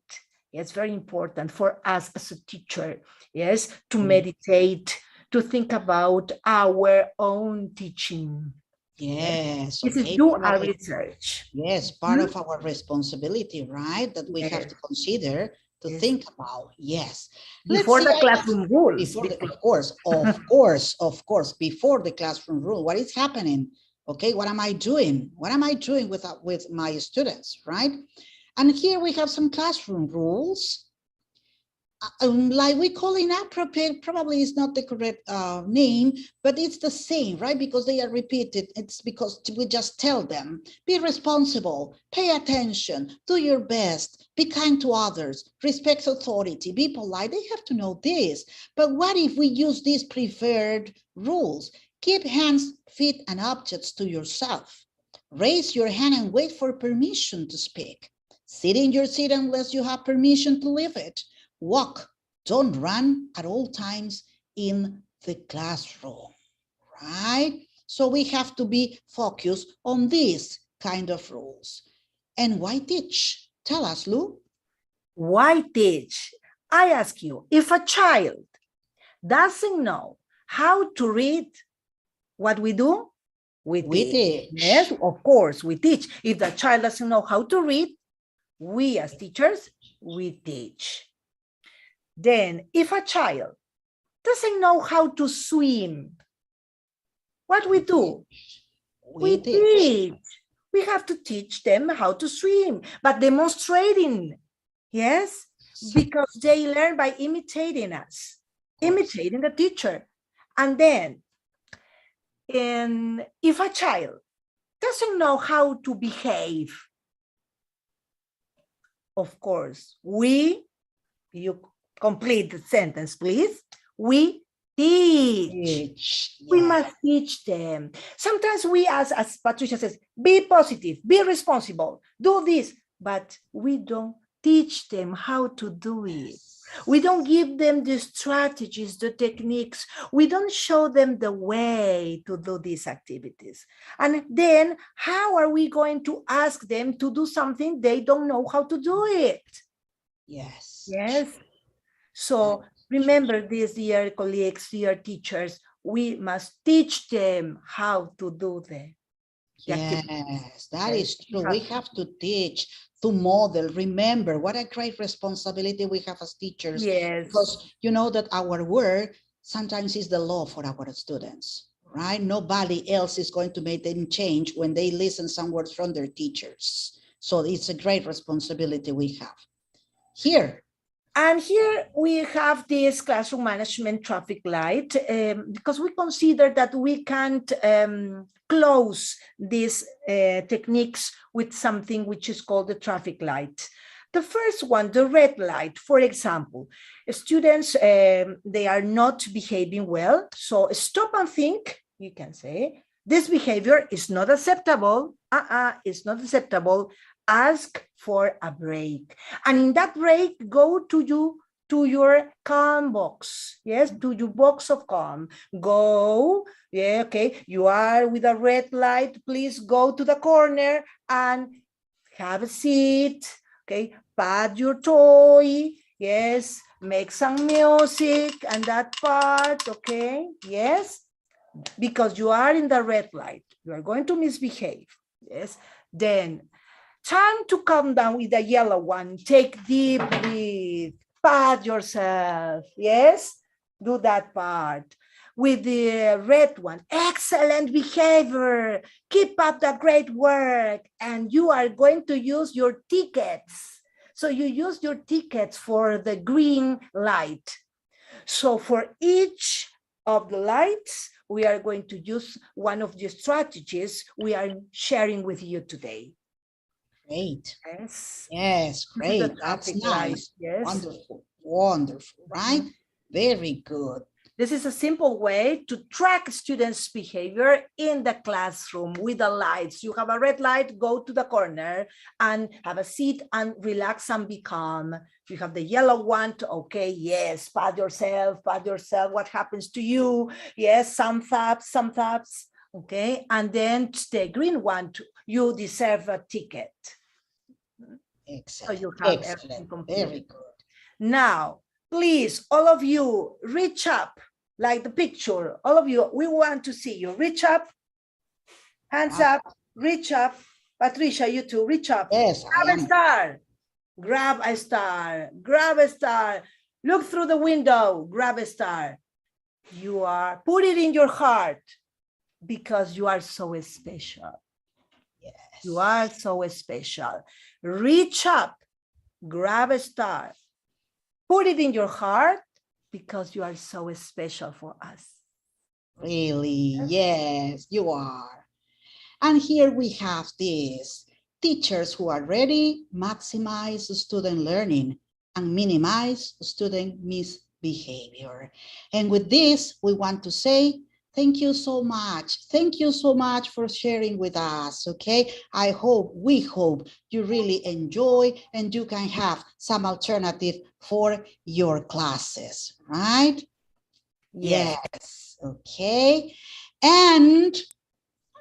It's very important for us as a teacher, yes, to meditate, to think about our own teaching. Yes. This Okay. is do our research. Yes, part of our responsibility, right? That we have to consider, to think about. Yes. Before the classroom rules. Of course, before the classroom rule, what is happening? Okay, what am I doing? What am I doing with my students, right? And here we have some classroom rules. Like we call inappropriate, probably is not the correct name, but it's the same, right? Because they are repeated. It's because we just tell them, be responsible, pay attention, do your best, be kind to others, respect authority, be polite. They have to know this. But what if we use these preferred rules? Keep hands, feet, and objects to yourself. Raise your hand and wait for permission to speak. Sit in your seat unless you have permission to leave it. Walk, don't run at all times in the classroom, right? So we have to be focused on these kind of rules. And why teach? Tell us, Lou. Why teach? I ask you, if a child doesn't know how to read, what we do? We teach. Yes, of course, we teach. If the child doesn't know how to read, we as teachers, we teach. Then, if a child doesn't know how to swim, what we do? We teach. We have to teach them how to swim, but demonstrating, yes, because they learn by imitating us, imitating the teacher. And then, if a child doesn't know how to behave, of course, you complete the sentence, please. We teach. We must teach them. Sometimes we, as Patricia says, be positive, be responsible, do this, but we don't teach them how to do it. We don't give them the strategies, the techniques. We don't show them the way to do these activities. And then how are we going to ask them to do something they don't know how to do it? Yes. Yes. So remember this, dear colleagues, dear teachers, we must teach them how to do the Yes, that is true. We have to teach, to model. Remember, what a great responsibility we have as teachers. Yes. Because you know that our work sometimes it's the law for our students, right? Nobody else is going to make them change when they listen some words from their teachers. So it's a great responsibility we have. Here. And here we have this classroom management traffic light because we consider that we can't close these techniques with something which is called the traffic light. The first one, the red light, for example, students, they are not behaving well. So stop and think, you can say, this behavior is not acceptable. It's not acceptable. Ask for a break. And in that break, go to your calm box. Yes, to your box of calm. Go, yeah, okay. You are with a red light. Please go to the corner and have a seat. Okay, pat your toy. Yes, make some music and that part. Okay, yes, because you are in the red light. You are going to misbehave. Yes, then time to calm down with the yellow one. Take deep breath, pat yourself. Yes, do that part. With the red one, excellent behavior. Keep up the great work. And you are going to use your tickets. So you use your tickets for the green light. So for each of the lights, we are going to use one of the strategies we are sharing with you today. Great. Yes. Yes, great. That's nice. Yes. Wonderful. Wonderful, right? Very good. This is a simple way to track students' behavior in the classroom with the lights. You have a red light, go to the corner and have a seat and relax and be calm. You have the yellow one, okay, yes, pat yourself, what happens to you? Yes, some taps, okay? And then the green one, you deserve a ticket. Excellent, So you have excellent, very good. Now, please, all of you, reach up, like the picture. All of you, we want to see you. Reach up, hands up, reach up. Patricia, you too, reach up. Yes, Grab a star. Grab a star. Grab a star. Look through the window. Grab a star. You are, put it in your heart because you are so special. Yes. You are so special. Reach up, grab a star. Put it in your heart because you are so special for us. Really, yes, you are. And here we have this. Teachers who are ready, maximize student learning and minimize student misbehavior. And with this, we want to say, thank you so much. Thank you so much for sharing with us, okay? We hope you really enjoy and you can have some alternative for your classes, right? Yes, okay. And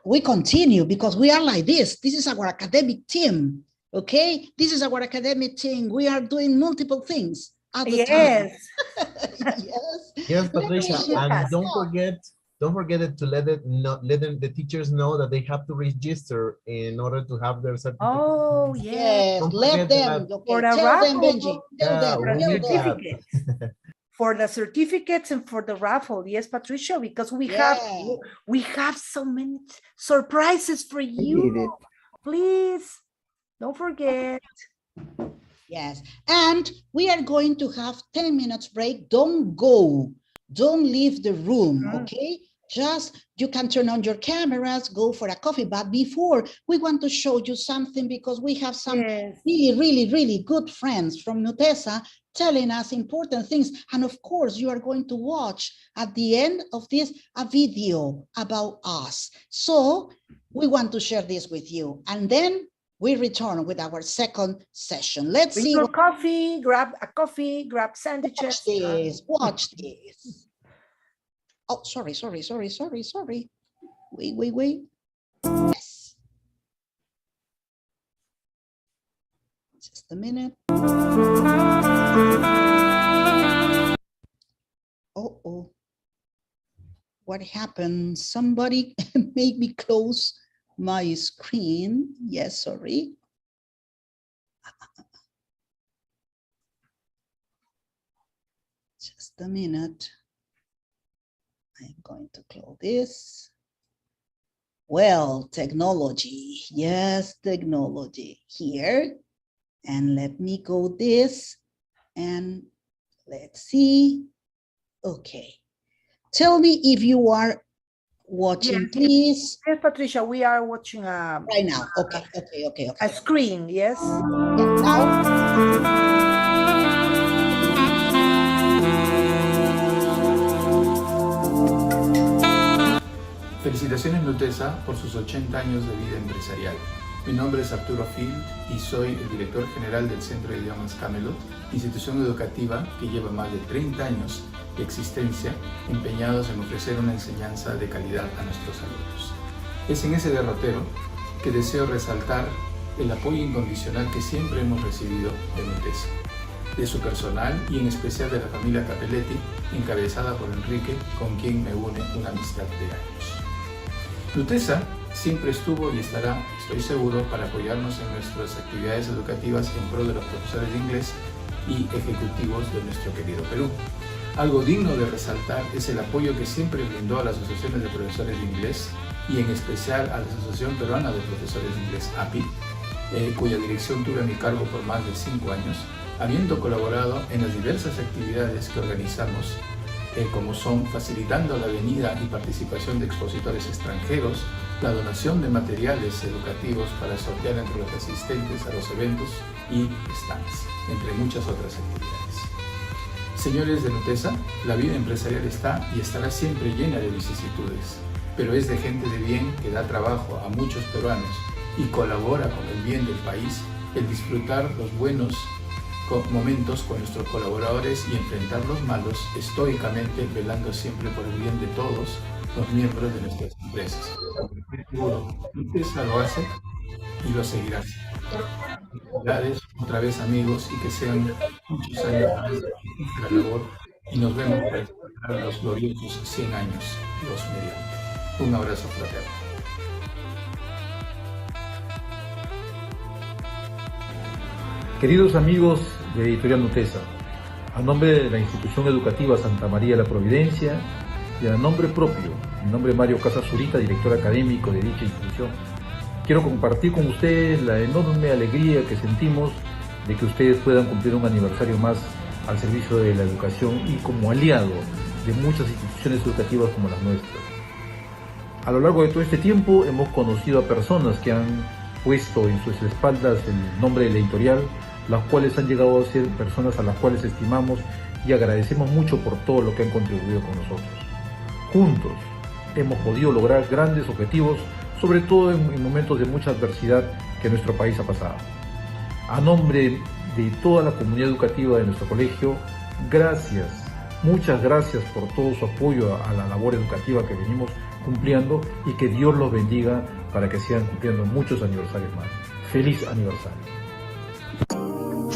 we continue because we are like this. This is our academic team, okay? This is our academic team. We are doing multiple things at the time. Yes, Patricia, and don't forget to let the teachers know that they have to register in order to have their certificate. Oh, yes. Let them, okay, tell them, Benji. Tell them. For the certificates and for the raffle, yes, Patricia, because we have so many surprises for you. Please, don't forget. Yes, and we are going to have 10 minutes break. Don't go, don't leave the room, okay? Just, you can turn on your cameras, go for a coffee, but before, we want to show you something because we have some really good friends from Nutesa telling us important things. And of course, you are going to watch at the end of this a video about us. So we want to share this with you. And then we return with our second session. Let's see. Coffee, grab a coffee, grab sandwiches. Watch this. Oh, sorry. Wait. Yes. Just a minute. Oh. What happened? Somebody made me close my screen. Yes, sorry. Just a minute. I'm going to close this. Well, technology. Yes, technology here. And let me go this and let's see. Okay. Tell me if you are watching, Yes. please. Yes, Patricia, we are watching Right now. Okay. a screen, yes? Now. Felicitaciones Nutesa por sus 80 años de vida empresarial. Mi nombre es Arturo Field y soy el director general del Centro de Idiomas Camelot, institución educativa que lleva más de 30 años de existencia empeñados en ofrecer una enseñanza de calidad a nuestros alumnos. Es en ese derrotero que deseo resaltar el apoyo incondicional que siempre hemos recibido de Nutesa, de su personal y en especial de la familia Capelletti, encabezada por Enrique, con quien me une una amistad de años. Nutesa siempre estuvo y estará, estoy seguro, para apoyarnos en nuestras actividades educativas en pro de los profesores de inglés y ejecutivos de nuestro querido Perú. Algo digno de resaltar es el apoyo que siempre brindó a las asociaciones de profesores de inglés y en especial a la Asociación Peruana de Profesores de Inglés, API, cuya dirección tuve a mi cargo por más de 5 años, habiendo colaborado en las diversas actividades que organizamos, como son facilitando la venida y participación de expositores extranjeros, la donación de materiales educativos para sortear entre los asistentes a los eventos y stands, entre muchas otras actividades. Señores de Nutesa, la vida empresarial está y estará siempre llena de vicisitudes, pero es de gente de bien que da trabajo a muchos peruanos y colabora con el bien del país el disfrutar los buenos momentos con nuestros colaboradores y enfrentar los malos estoicamente, velando siempre por el bien de todos los miembros de nuestras empresas. Seguro, Nutesa lo hace y lo seguirá haciendo. Felicidades, otra vez amigos, y que sean muchos años más de nuestra labor y nos vemos para celebrar los gloriosos 100 años, los mediante. Un abrazo fraterno. Queridos amigos de Editorial Nutesa, a nombre de la Institución Educativa Santa María de la Providencia y a nombre propio, mi nombre es Mario Casas Zurita, director académico de dicha institución, quiero compartir con ustedes la enorme alegría que sentimos de que ustedes puedan cumplir un aniversario más al servicio de la educación y como aliado de muchas instituciones educativas como las nuestras. A lo largo de todo este tiempo hemos conocido a personas que han puesto en sus espaldas el nombre de la editorial, las cuales han llegado a ser personas a las cuales estimamos y agradecemos mucho por todo lo que han contribuido con nosotros. Juntos hemos podido lograr grandes objetivos, sobre todo en momentos de mucha adversidad que nuestro país ha pasado. A nombre de toda la comunidad educativa de nuestro colegio, gracias, muchas gracias por todo su apoyo a la labor educativa que venimos cumpliendo y que Dios los bendiga para que sigan cumpliendo muchos aniversarios más. ¡Feliz aniversario!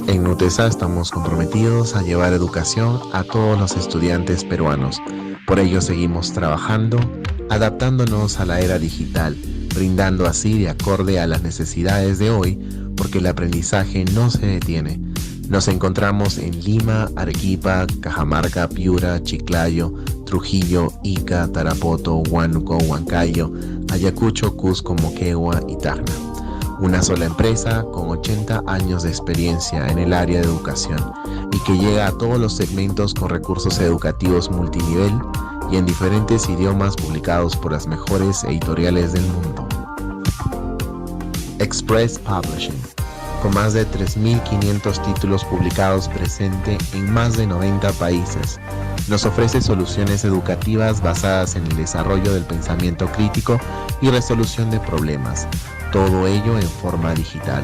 En Nutesa estamos comprometidos a llevar educación a todos los estudiantes peruanos. Por ello seguimos trabajando, adaptándonos a la era digital, brindando así de acorde a las necesidades de hoy, porque el aprendizaje no se detiene. Nos encontramos en Lima, Arequipa, Cajamarca, Piura, Chiclayo, Trujillo, Ica, Tarapoto, Huánuco, Huancayo, Ayacucho, Cusco, Moquegua y Tacna. Una sola empresa con 80 años de experiencia en el área de educación y que llega a todos los segmentos con recursos educativos multinivel y en diferentes idiomas publicados por las mejores editoriales del mundo. Express Publishing, con más de 3.500 títulos publicados presente en más de 90 países, nos ofrece soluciones educativas basadas en el desarrollo del pensamiento crítico y resolución de problemas, todo ello en forma digital,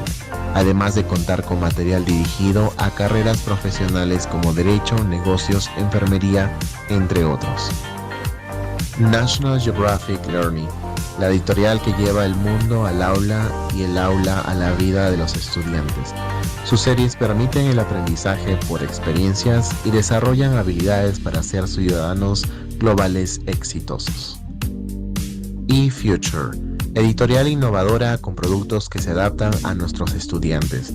además de contar con material dirigido a carreras profesionales como Derecho, Negocios, Enfermería, entre otros. National Geographic Learning, la editorial que lleva el mundo al aula y el aula a la vida de los estudiantes. Sus series permiten el aprendizaje por experiencias y desarrollan habilidades para ser ciudadanos globales exitosos. eFuture, editorial innovadora con productos que se adaptan a nuestros estudiantes,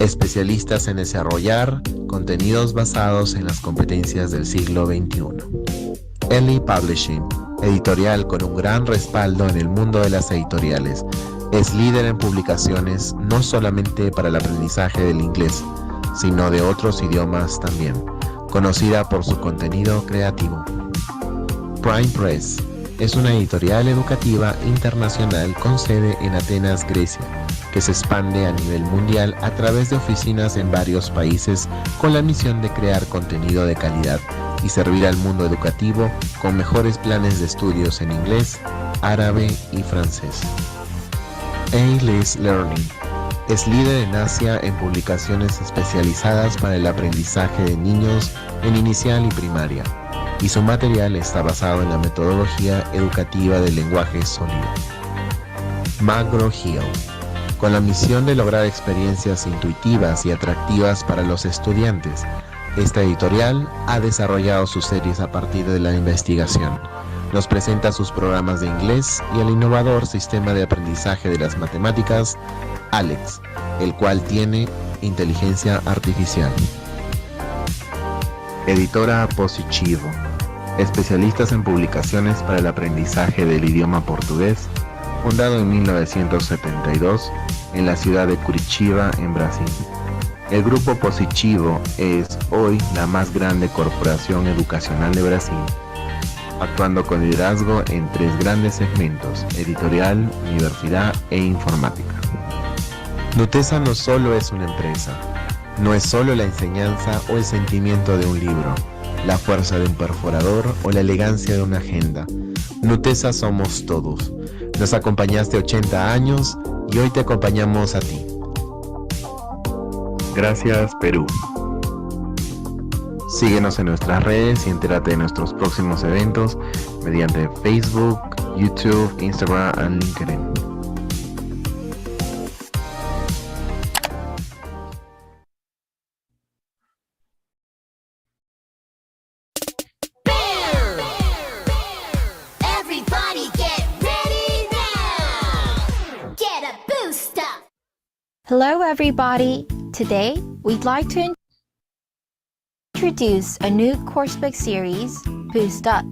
especialistas en desarrollar contenidos basados en las competencias del siglo XXI. Ellie Publishing, editorial con un gran respaldo en el mundo de las editoriales. Es líder en publicaciones no solamente para el aprendizaje del inglés, sino de otros idiomas también, conocida por su contenido creativo. Prime Press es una editorial educativa internacional con sede en Atenas, Grecia, que se expande a nivel mundial a través de oficinas en varios países con la misión de crear contenido de calidad y servir al mundo educativo con mejores planes de estudios en inglés, árabe y francés. A-List Learning es líder en Asia en publicaciones especializadas para el aprendizaje de niños en inicial y primaria, y su material está basado en la metodología educativa del lenguaje sólido. McGraw-Hill, con la misión de lograr experiencias intuitivas y atractivas para los estudiantes, esta editorial ha desarrollado sus series a partir de la investigación. Nos presenta sus programas de inglés y el innovador sistema de aprendizaje de las matemáticas, Alex, el cual tiene inteligencia artificial. Editora Positivo, especialistas en publicaciones para el aprendizaje del idioma portugués, fundado en 1972 en la ciudad de Curitiba, en Brasil. El grupo Positivo es hoy la más grande corporación educacional de Brasil, actuando con liderazgo en 3 grandes segmentos: editorial, universidad e informática. Nutesa no solo es una empresa, no es solo la enseñanza o el sentimiento de un libro, la fuerza de un perforador o la elegancia de una agenda. Nutesa somos todos. Nos acompañaste 80 años y hoy te acompañamos a ti. Gracias, Perú. Síguenos en nuestras redes y entérate de nuestros próximos eventos mediante Facebook, YouTube, Instagram y LinkedIn. Everybody get ready now! Get a boost up! Hello everybody! Today, we'd like to introduce a new coursebook series, Boost Up.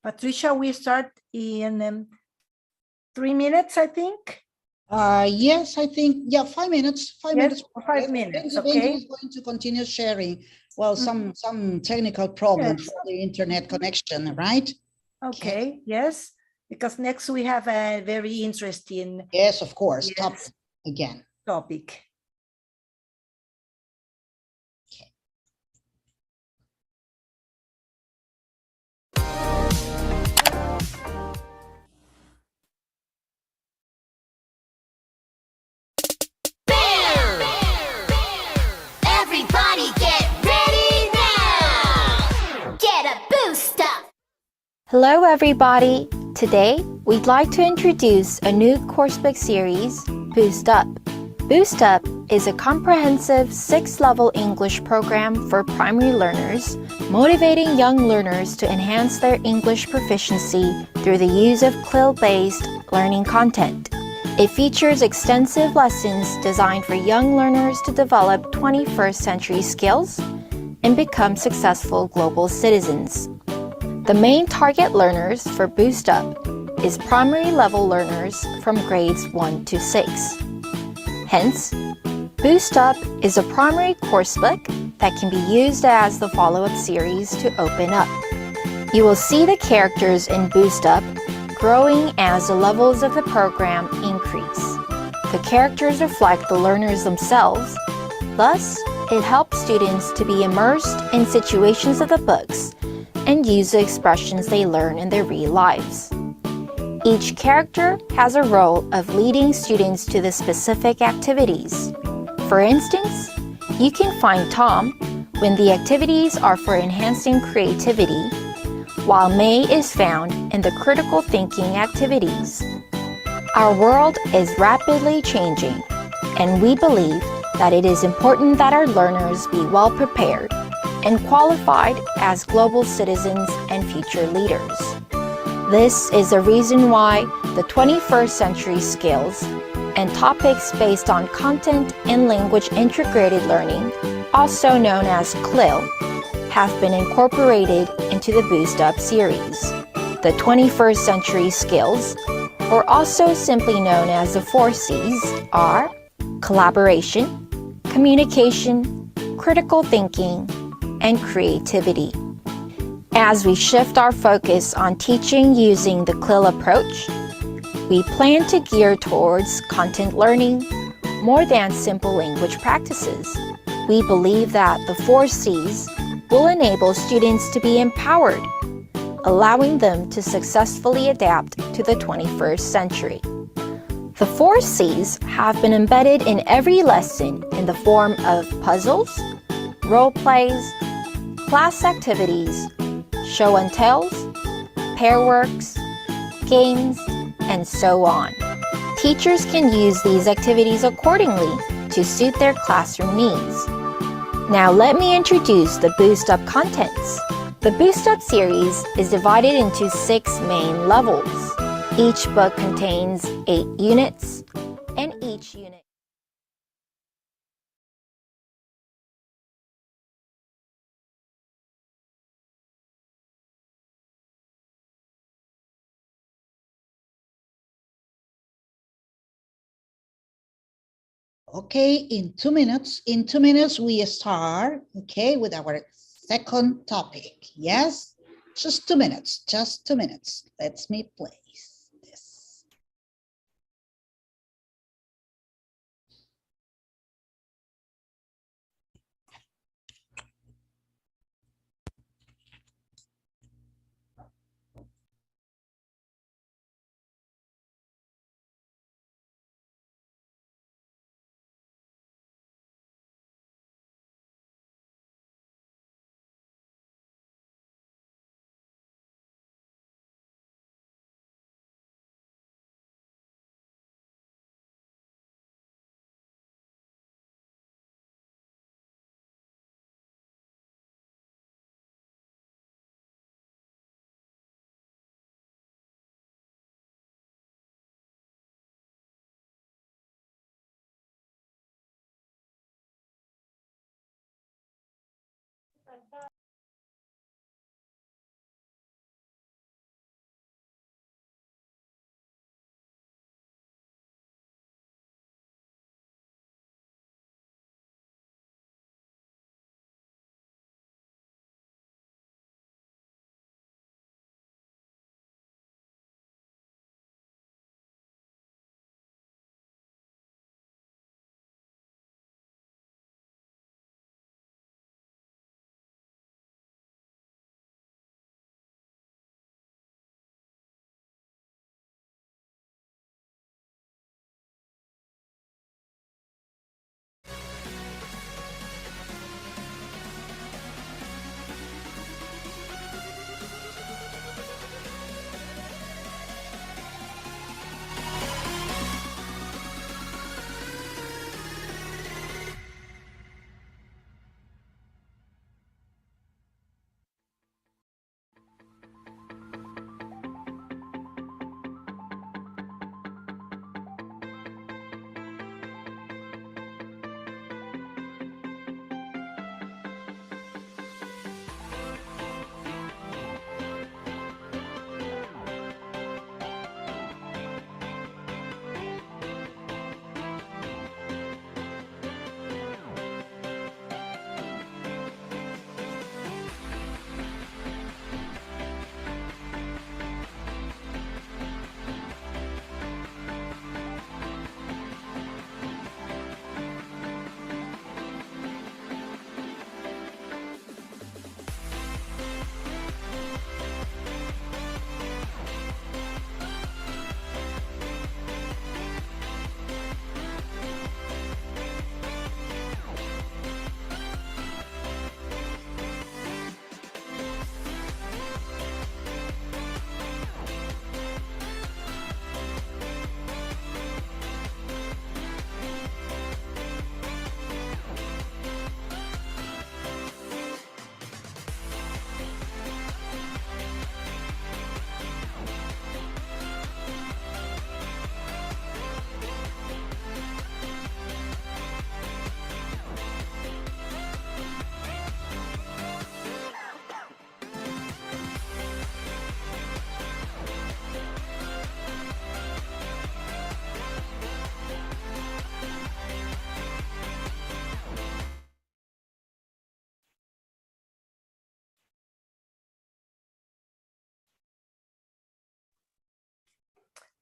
Patricia, we start in 3 minutes, I think. Yes, I think, yeah, 5 minutes, 5 Yes, minutes. 5 minutes, Benji okay. is going to continue sharing. Well, some technical problems Yes. for the internet connection, right? Okay, yes, because next we have a very interesting Yes, of course, Yes. top again. topic. Hello everybody! Today, we'd like to introduce a new coursebook series, Boost Up. Boost Up is a comprehensive 6-level English program for primary learners, motivating young learners to enhance their English proficiency through the use of CLIL-based learning content. It features extensive lessons designed for young learners to develop 21st century skills and become successful global citizens. The main target learners for Boost Up is primary level learners from grades 1 to 6. Hence, Boost Up is a primary coursebook that can be used as the follow-up series to open up. You will see the characters in Boost Up growing as the levels of the program increase. The characters reflect the learners themselves, thus it helps students to be immersed in situations of the books and use the expressions they learn in their real lives. Each character has a role of leading students to the specific activities. For instance, you can find Tom when the activities are for enhancing creativity, while May is found in the critical thinking activities. Our world is rapidly changing, and we believe that it is important that our learners be well prepared and qualified as global citizens and future leaders. This is the reason why the 21st century skills and topics based on content and language integrated learning, also known as CLIL, have been incorporated into the Boost Up series. The 21st century skills, or also simply known as the 4 C's, are collaboration, communication, critical thinking, and creativity. As we shift our focus on teaching using the CLIL approach, we plan to gear towards content learning more than simple language practices. We believe that the 4 C's will enable students to be empowered, allowing them to successfully adapt to the 21st century. The 4 C's have been embedded in every lesson in the form of puzzles, role plays, class activities, show and tells, pair works, games, and so on. Teachers can use these activities accordingly to suit their classroom needs. Now let me introduce the Boost Up contents. The Boost Up series is divided into 6 main levels. Each book contains 8 units, and each unit Okay, in 2 minutes, we start, okay, with our second topic. Yes, just 2 minutes, just 2 minutes. Let me place this.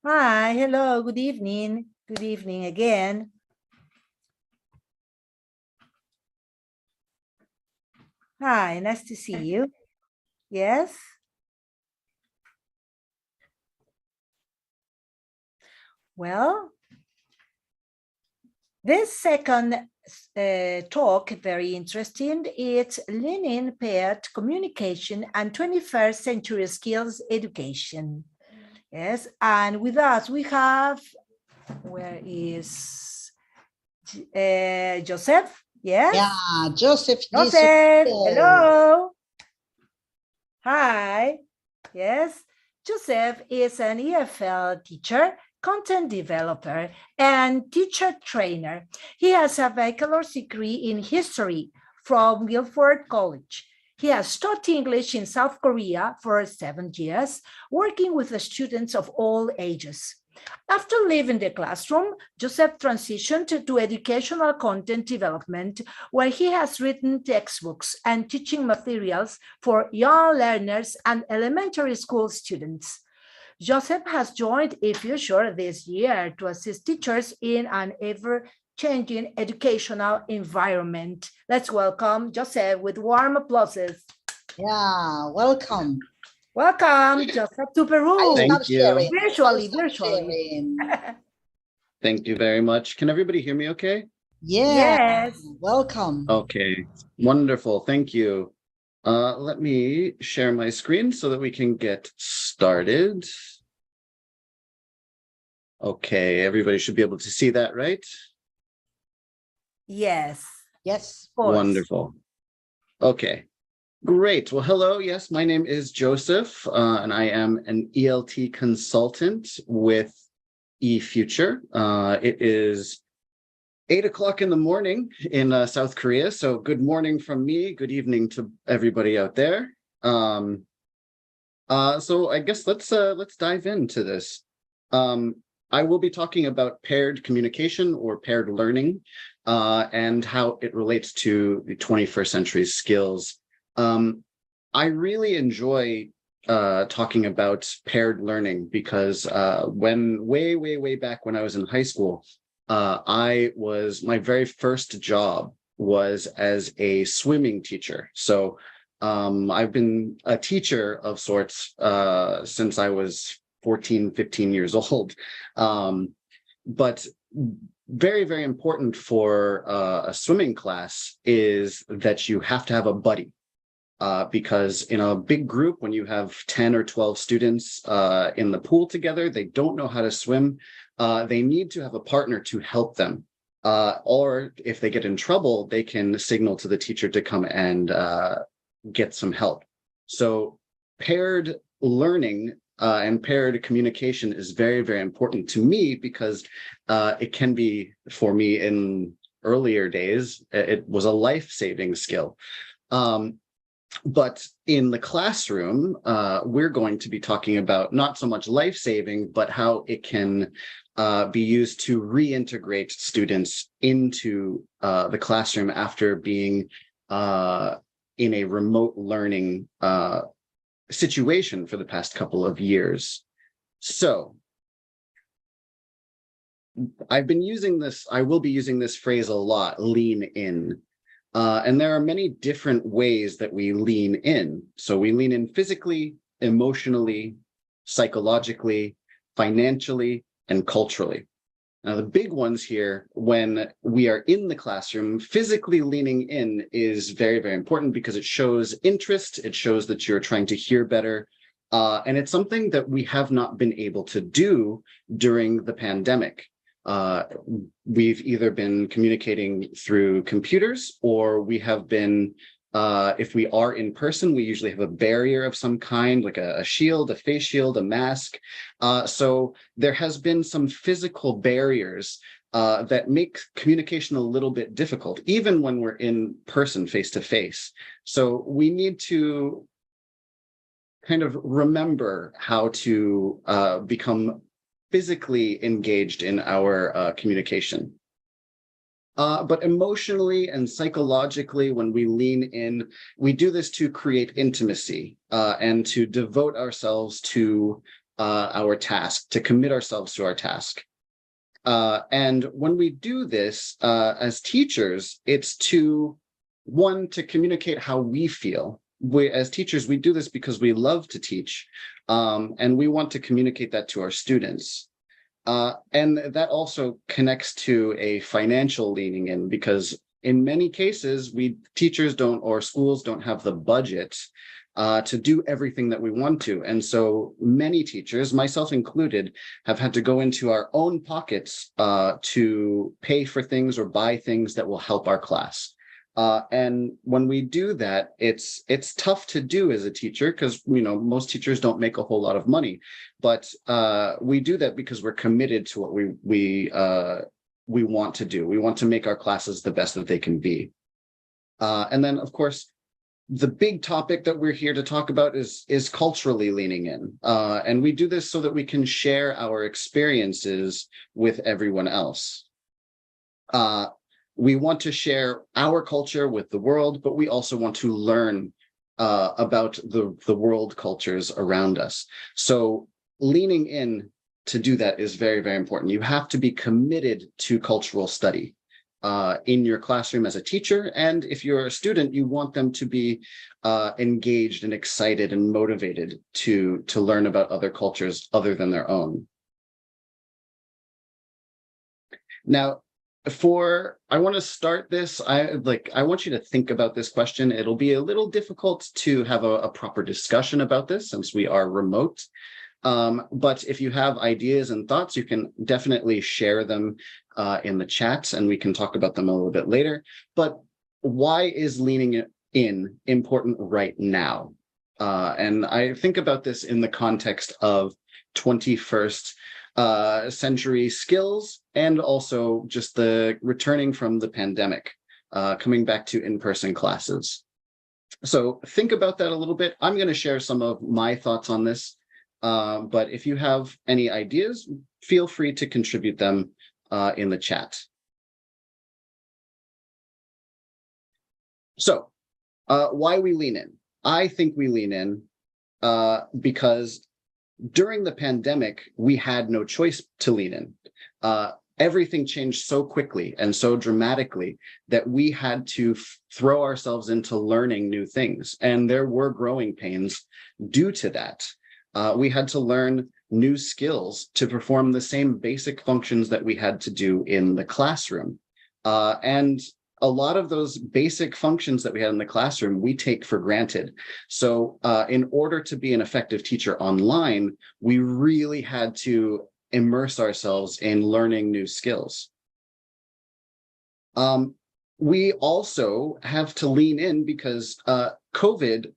Hi, hello, good evening. Good evening again. Hi, nice to see you. Yes? Well, this second talk, very interesting. It's Learning Paired Communication and 21st Century Skills Education. Yes, and with us we have, where is Joseph? Yes? Yeah, Joseph. Joseph, hello. Hi. Yes, Joseph is an EFL teacher, content developer, and teacher trainer. He has a bachelor's degree in history from Guilford College. He has taught English in South Korea for 7 years, working with the students of all ages. After leaving the classroom, Joseph transitioned to educational content development, where he has written textbooks and teaching materials for young learners and elementary school students. Joseph has joined eFuture this year to assist teachers in an ever-changing educational environment. Let's welcome Joseph with warm applauses. Yeah, welcome. Welcome, Joseph, to Peru. Thank you. Virtually. Thank you very much. Can everybody hear me okay? Yeah, Yes. welcome. Okay, wonderful. Thank you. Let me share my screen so that we can get started. Okay, everybody should be able to see that, right? Yes. Yes. Of course. Wonderful. Okay, great. Well, hello. Yes, my name is Joseph, and I am an ELT consultant with eFuture. It is 8 o'clock in the morning in South Korea. So good morning from me. Good evening to everybody out there. So I guess let's dive into this. I will be talking about paired communication or paired learning, and how it relates to the 21st century skills. I really enjoy talking about paired learning because when way back when I was in high school, my very first job was as a swimming teacher. So I've been a teacher of sorts since I was 14, 15 years old. But very important for a swimming class is that you have to have a buddy. Because in a big group, when you have 10 or 12 students in the pool together, they don't know how to swim. They need to have a partner to help them. Or if they get in trouble, they can signal to the teacher to come and get some help. So paired learning and paired communication is very important to me because it can be, for me in earlier days, it was a life-saving skill. But in the classroom, we're going to be talking about not so much life-saving, but how it can be used to reintegrate students into the classroom after being in a remote learning situation for the past couple of years. So I will be using this phrase a lot, lean in. And there are many different ways that we lean in. So we lean in physically, emotionally, psychologically, financially, and culturally. Now, the big ones here, when we are in the classroom, physically leaning in is very important because it shows interest. It shows that you're trying to hear better. And it's something that we have not been able to do during the pandemic. We've either been communicating through computers, or we have been, if we are in person, we usually have a barrier of some kind, like a shield, a face shield, a mask. So there has been some physical barriers that make communication a little bit difficult, even when we're in person, face to face. So we need to kind of remember how to become physically engaged in our communication. But emotionally and psychologically, when we lean in, we do this to create intimacy and to devote ourselves to our task, to commit ourselves to our task. And when we do this as teachers, it's to communicate how we feel. As teachers, we do this because we love to teach, and we want to communicate that to our students. And that also connects to a financial leaning in, because in many cases, teachers don't, or schools don't have the budget to do everything that we want to. And so many teachers, myself included, have had to go into our own pockets to pay for things or buy things that will help our class. And when we do that, it's tough to do as a teacher, because most teachers don't make a whole lot of money, but we do that because we're committed to what we want to do. We want to make our classes the best that they can be. And then, of course, the big topic that we're here to talk about is culturally leaning in. And we do this so that we can share our experiences with everyone else. We want to share our culture with the world, but we also want to learn about the world cultures around us. So leaning in to do that is very, very important. You have to be committed to cultural study in your classroom as a teacher. And if you're a student, you want them to be engaged and excited and motivated to learn about other cultures other than their own. Now, I want to start this, I want you to think about this question. It'll be a little difficult to have a proper discussion about this since we are remote. But if you have ideas and thoughts, you can definitely share them in the chat, and we can talk about them a little bit later. But why is leaning in important right now? And I think about this in the context of 21st century skills, and also just the returning from the pandemic, coming back to in-person classes. So think about that a little bit. I'm going to share some of my thoughts on this. But if you have any ideas, feel free to contribute them in the chat. So why we lean in? I think we lean in because during the pandemic, we had no choice to lean in. Everything changed so quickly and so dramatically that we had to throw ourselves into learning new things. And there were growing pains due to that. We had to learn new skills to perform the same basic functions that we had to do in the classroom. And a lot of those basic functions that we had in the classroom, we take for granted. So in order to be an effective teacher online, we really had to immerse ourselves in learning new skills. We also have to lean in because COVID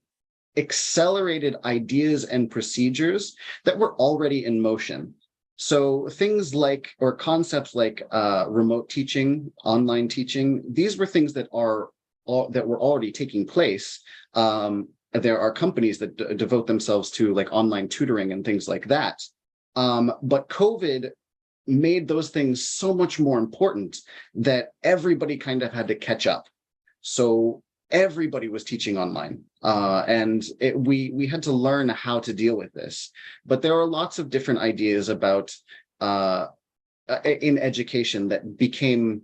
accelerated ideas and procedures that were already in motion. So things like, or concepts like remote teaching, online teaching, these were things that were already taking place. There are companies that devote themselves to like online tutoring and things like that. But COVID made those things so much more important that everybody kind of had to catch up. So everybody was teaching online, and we had to learn how to deal with this. But there are lots of different ideas about in education that became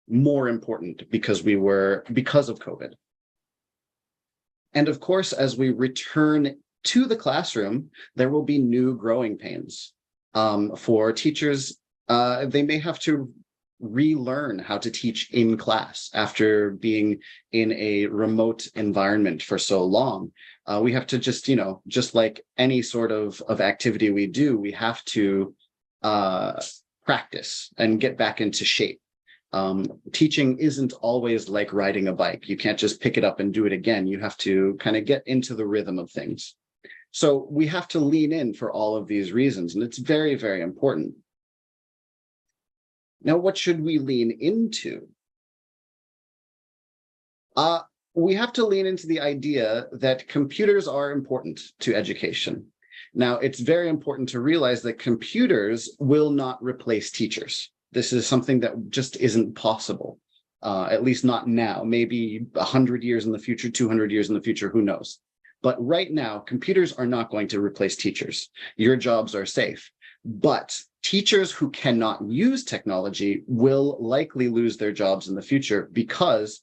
more important because of COVID. And of course, as we return to the classroom, there will be new growing pains. For teachers, they may have to relearn how to teach in class after being in a remote environment for so long. We have to just like any sort of activity we do, we have to practice and get back into shape. Teaching isn't always like riding a bike. You can't just pick it up and do it again. You have to kind of get into the rhythm of things. So we have to lean in for all of these reasons, and it's very, very important. Now, what should we lean into? We have to lean into the idea that computers are important to education. Now, it's very important to realize that computers will not replace teachers. This is something that just isn't possible, at least not now. Maybe 100 years in the future, 200 years in the future, who knows? But right now, computers are not going to replace teachers. Your jobs are safe. But teachers who cannot use technology will likely lose their jobs in the future because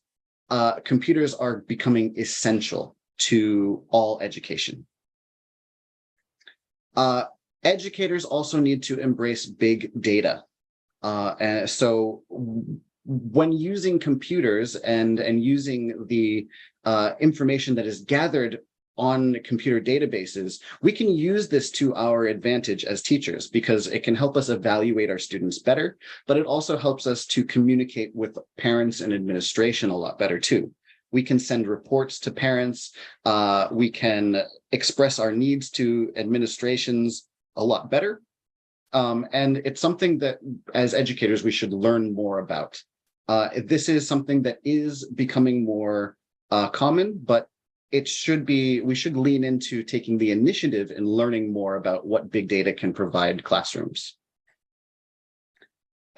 computers are becoming essential to all education. Educators also need to embrace big data. And so when using computers and using the information that is gathered on computer databases, we can use this to our advantage as teachers because it can help us evaluate our students better, but it also helps us to communicate with parents and administration a lot better too. We can send reports to parents, we can express our needs to administrations a lot better. And it's something that as educators, we should learn more about. This is something that is becoming more common, but we should lean into taking the initiative and learning more about what big data can provide classrooms.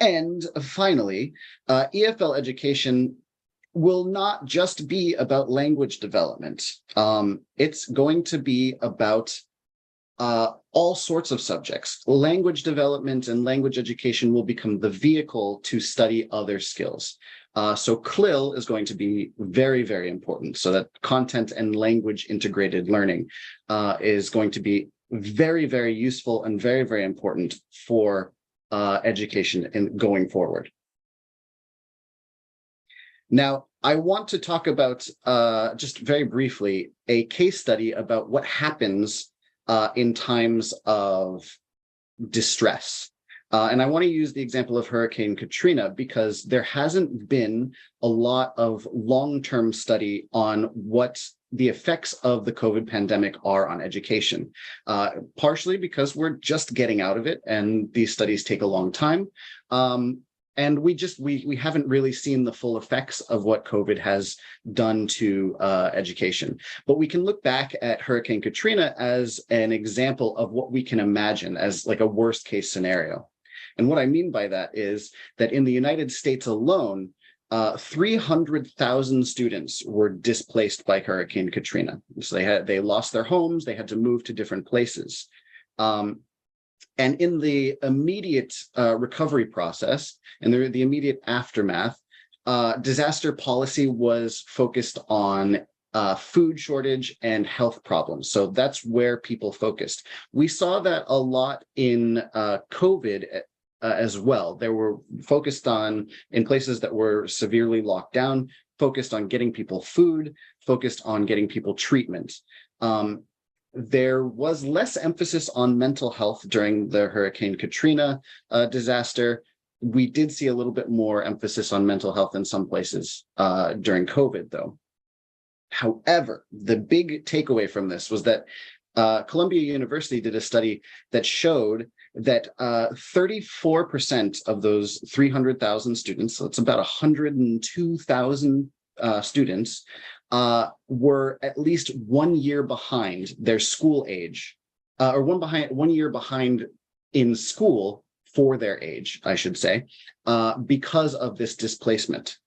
And finally, EFL education will not just be about language development. It's going to be about all sorts of subjects. Language development and language education will become the vehicle to study other skills. So CLIL is going to be very, very important. So that content and language integrated learning is going to be very, very useful and very, very important for education in going forward. Now, I want to talk about, just very briefly, a case study about what happens in times of distress. And I want to use the example of Hurricane Katrina because there hasn't been a lot of long-term study on what the effects of the COVID pandemic are on education, partially because we're just getting out of it and these studies take a long time. And we haven't really seen the full effects of what COVID has done to education. But we can look back at Hurricane Katrina as an example of what we can imagine as like a worst case scenario. And what I mean by that is that in the United States alone, 300,000 students were displaced by Hurricane Katrina. So they lost their homes, they had to move to different places. And in the immediate recovery process and the immediate aftermath, disaster policy was focused on food shortage and health problems. So that's where people focused. We saw that a lot in COVID as well. They were focused on, in places that were severely locked down, focused on getting people food, focused on getting people treatment. There was less emphasis on mental health during the Hurricane Katrina disaster. We did see a little bit more emphasis on mental health in some places during COVID, though. However, the big takeaway from this was that Columbia University did a study that showed that 34% of those 300,000 students, so it's about 102,000 students, were at least 1 year behind their school age, or 1 year behind in school for their age, I should say, because of this displacement.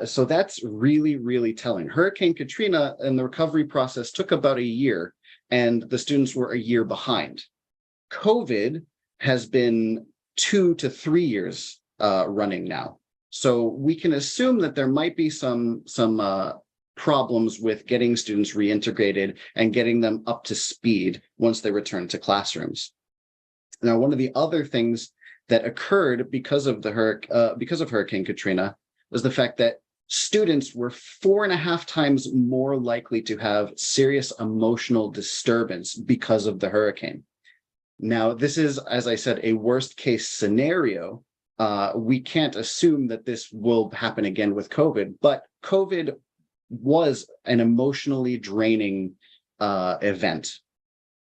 So that's really, really telling. Hurricane Katrina and the recovery process took about a year, and the students were a year behind. COVID has been 2 to 3 years running now. So we can assume that there might be some problems with getting students reintegrated and getting them up to speed once they return to classrooms. Now, one of the other things that occurred because of Hurricane Katrina was the fact that students were 4.5 times more likely to have serious emotional disturbance because of the hurricane. Now, this is, as I said, a worst case scenario. We can't assume that this will happen again with COVID, but COVID was an emotionally draining event.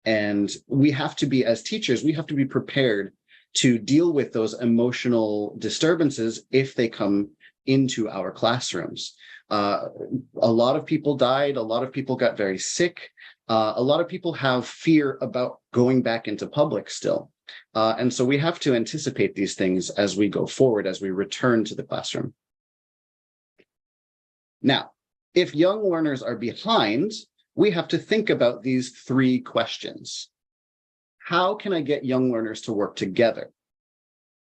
And we have to be, as teachers, we have to be prepared to deal with those emotional disturbances if they come into our classrooms. A lot of people died, a lot of people got very sick, a lot of people have fear about going back into public still. And so we have to anticipate these things as we go forward, as we return to the classroom. Now, if young learners are behind, we have to think about these three questions. How can I get young learners to work together?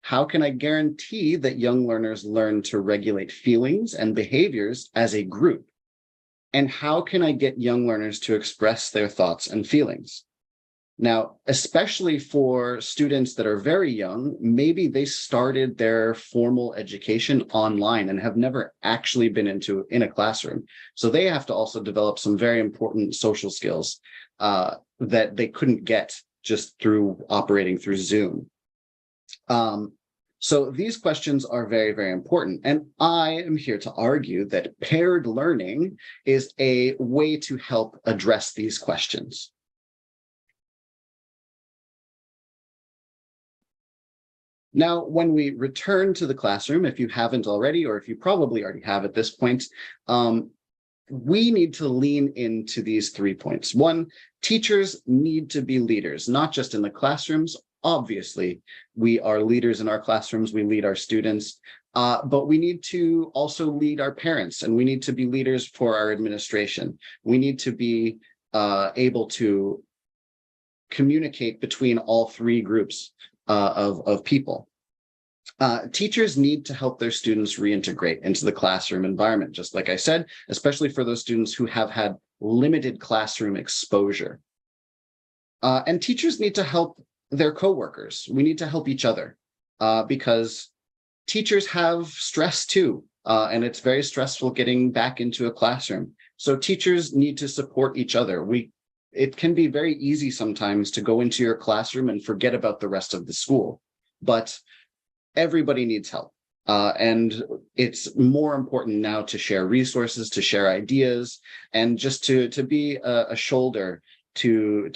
How can I guarantee that young learners learn to regulate feelings and behaviors as a group? And how can I get young learners to express their thoughts and feelings? Now, especially for students that are very young, maybe they started their formal education online and have never actually been in a classroom. So they have to also develop some very important social skills that they couldn't get just through operating through Zoom. So these questions are very, very important. And I am here to argue that paired learning is a way to help address these questions. Now, when we return to the classroom, if you haven't already, or if you probably already have at this point, we need to lean into these 3 points. One, teachers need to be leaders, not just in the classrooms. Obviously, we are leaders in our classrooms, we lead our students, but we need to also lead our parents, and we need to be leaders for our administration. We need to be able to communicate between all 3 groups of people. Teachers need to help their students reintegrate into the classroom environment, just like I said, especially for those students who have had limited classroom exposure. And teachers need to help their coworkers. We need to help each other because teachers have stress too, and it's very stressful getting back into a classroom. So teachers need to support each other. It can be very easy sometimes to go into your classroom and forget about the rest of the school, but everybody needs help. And it's more important now to share resources, to share ideas, and just to be a shoulder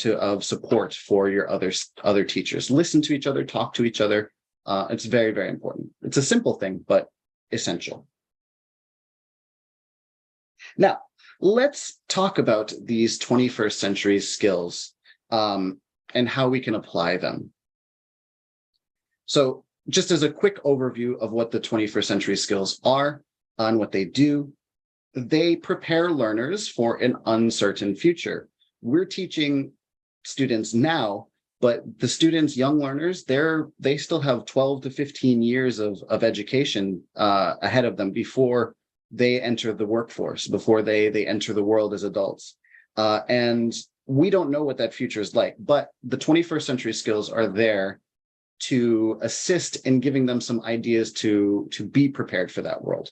of support for your other teachers. Listen to each other, talk to each other. It's very, very important. It's a simple thing, but essential. Now, let's talk about these 21st century skills and how we can apply them. So just as a quick overview of what the 21st century skills are and what they do, they prepare learners for an uncertain future. We're teaching students now, but the students, young learners, they still have 12 to 15 years of education ahead of them before they enter the workforce, before they enter the world as adults. And we don't know what that future is like, but the 21st century skills are there to assist in giving them some ideas to be prepared for that world.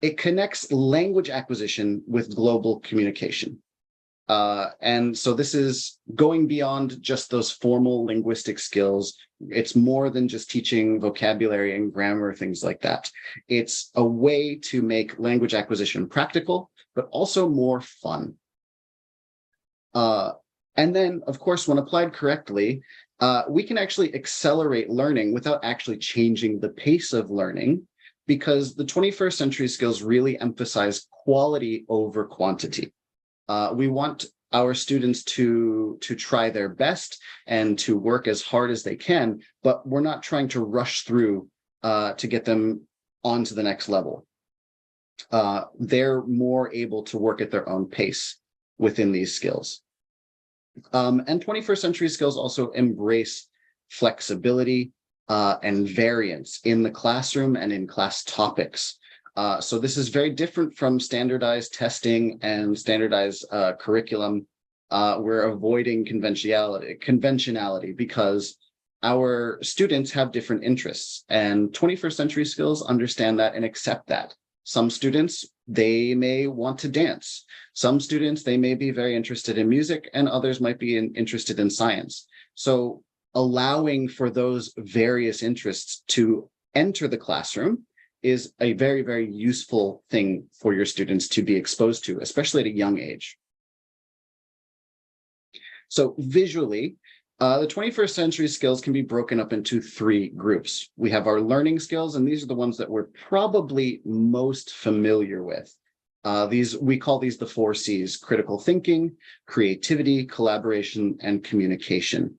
It connects language acquisition with global communication. And so this is going beyond just those formal linguistic skills. It's more than just teaching vocabulary and grammar, things like that. It's a way to make language acquisition practical, but also more fun. And then, of course, when applied correctly, we can actually accelerate learning without actually changing the pace of learning, because the 21st century skills really emphasize quality over quantity. We want our students to try their best and to work as hard as they can, but we're not trying to rush through to get them onto the next level. They're more able to work at their own pace within these skills. And 21st century skills also embrace flexibility and variance in the classroom and in class topics. So this is very different from standardized testing and standardized curriculum. We're avoiding conventionality because our students have different interests, and 21st century skills understand that and accept that. Some students, they may want to dance. Some students, they may be very interested in music, and others might be interested in science. So allowing for those various interests to enter the classroom is a very, very useful thing for your students to be exposed to, especially at a young age. So visually, the 21st century skills can be broken up into 3 groups. We have our learning skills, and these are the ones that we're probably most familiar with. We call these the 4 C's: critical thinking, creativity, collaboration, and communication.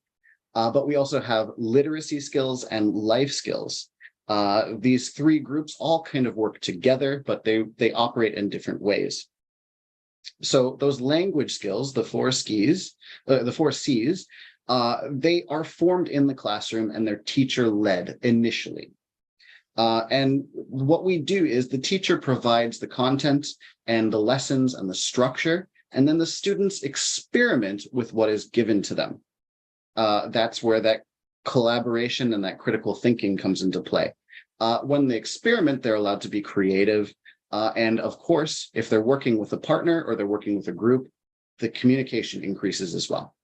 But we also have literacy skills and life skills. These 3 groups all kind of work together, but they operate in different ways. So those language skills, the four C's, they are formed in the classroom and they're teacher-led initially. And what we do is the teacher provides the content and the lessons and the structure, and then the students experiment with what is given to them. That's where that collaboration and that critical thinking comes into play. When they experiment, they're allowed to be creative. And of course, if they're working with a partner or they're working with a group, the communication increases as well.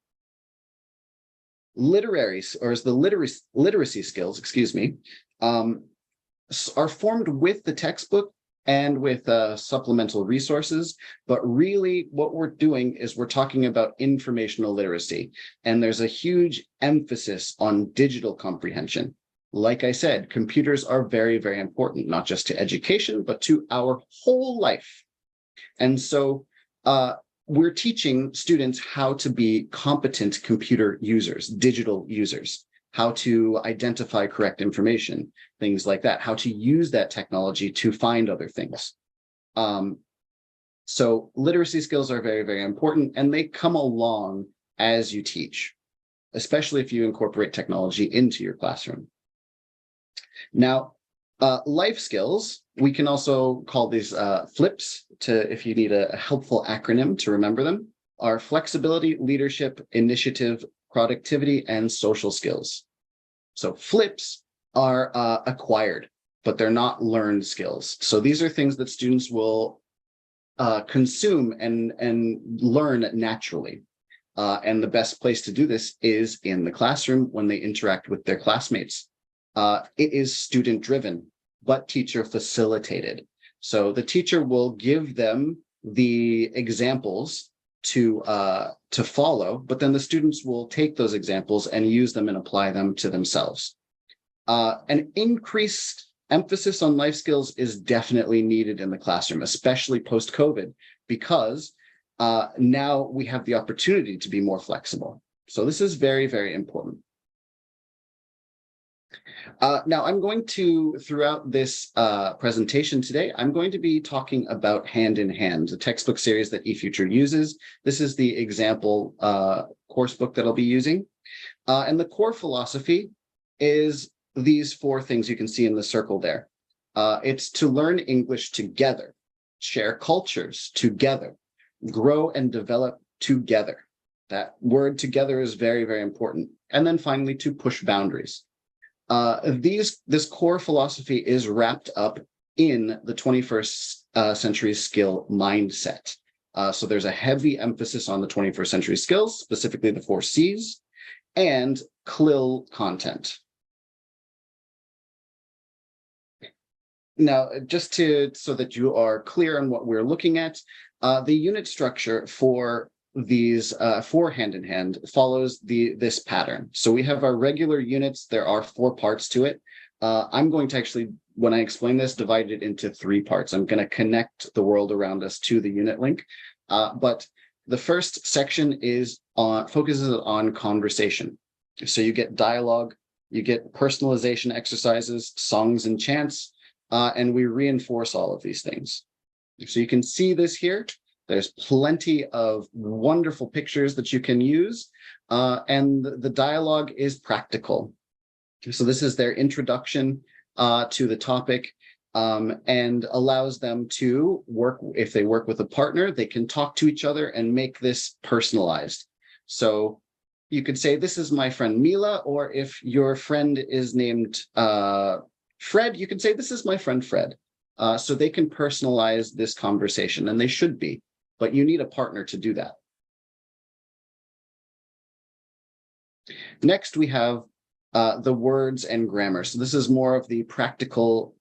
Literacy skills, excuse me, are formed with the textbook and with supplemental resources, but really what we're doing is we're talking about informational literacy, and there's a huge emphasis on digital comprehension. Like I said, computers are very, very important, not just to education, but to our whole life. And so we're teaching students how to be competent computer users, digital users, how to identify correct information, things like that, how to use that technology to find other things. So literacy skills are very, very important, and they come along as you teach, especially if you incorporate technology into your classroom. Now, life skills, we can also call these FLIPS, if you need a helpful acronym to remember them, are flexibility, leadership, initiative, productivity, and social skills. So FLIPS are acquired, but they're not learned skills. So these are things that students will consume and learn naturally. And the best place to do this is in the classroom when they interact with their classmates. It is student driven, but teacher facilitated. So the teacher will give them the examples to follow, but then the students will take those examples and use them and apply them to themselves. An increased emphasis on life skills is definitely needed in the classroom, especially post-COVID, because now we have the opportunity to be more flexible. So this is very, very important. Now I'm going to, throughout this presentation today, I'm going to be talking about Hand in Hand, a textbook series that eFuture uses. This is the example course book that I'll be using. And the core philosophy is these four things you can see in the circle there. It's to learn English together, share cultures together, grow and develop together. That word together is very, very important. And then finally, to push boundaries. This core philosophy is wrapped up in the 21st century skill mindset. So there's a heavy emphasis on the 21st century skills, specifically the 4 C's, and CLIL content. Now, just so that you are clear on what we're looking at, the unit structure for these for Hand in Hand follows this pattern. So we have our regular units. There are 4 parts to it. I'm going to actually, when I explain this, divide it into 3 parts. I'm going to connect the world around us to the unit link. But the first section focuses on conversation. So you get dialogue, you get personalization exercises, songs and chants, and we reinforce all of these things. So you can see this here. There's plenty of wonderful pictures that you can use, and the dialogue is practical. So this is their introduction to the topic, and allows them to work. If they work with a partner, they can talk to each other and make this personalized. So you could say, this is my friend Mila, or if your friend is named Fred, you can say, this is my friend Fred. So they can personalize this conversation, and they should be. But you need a partner to do that. Next, we have the words and grammar. So this is more of the practical,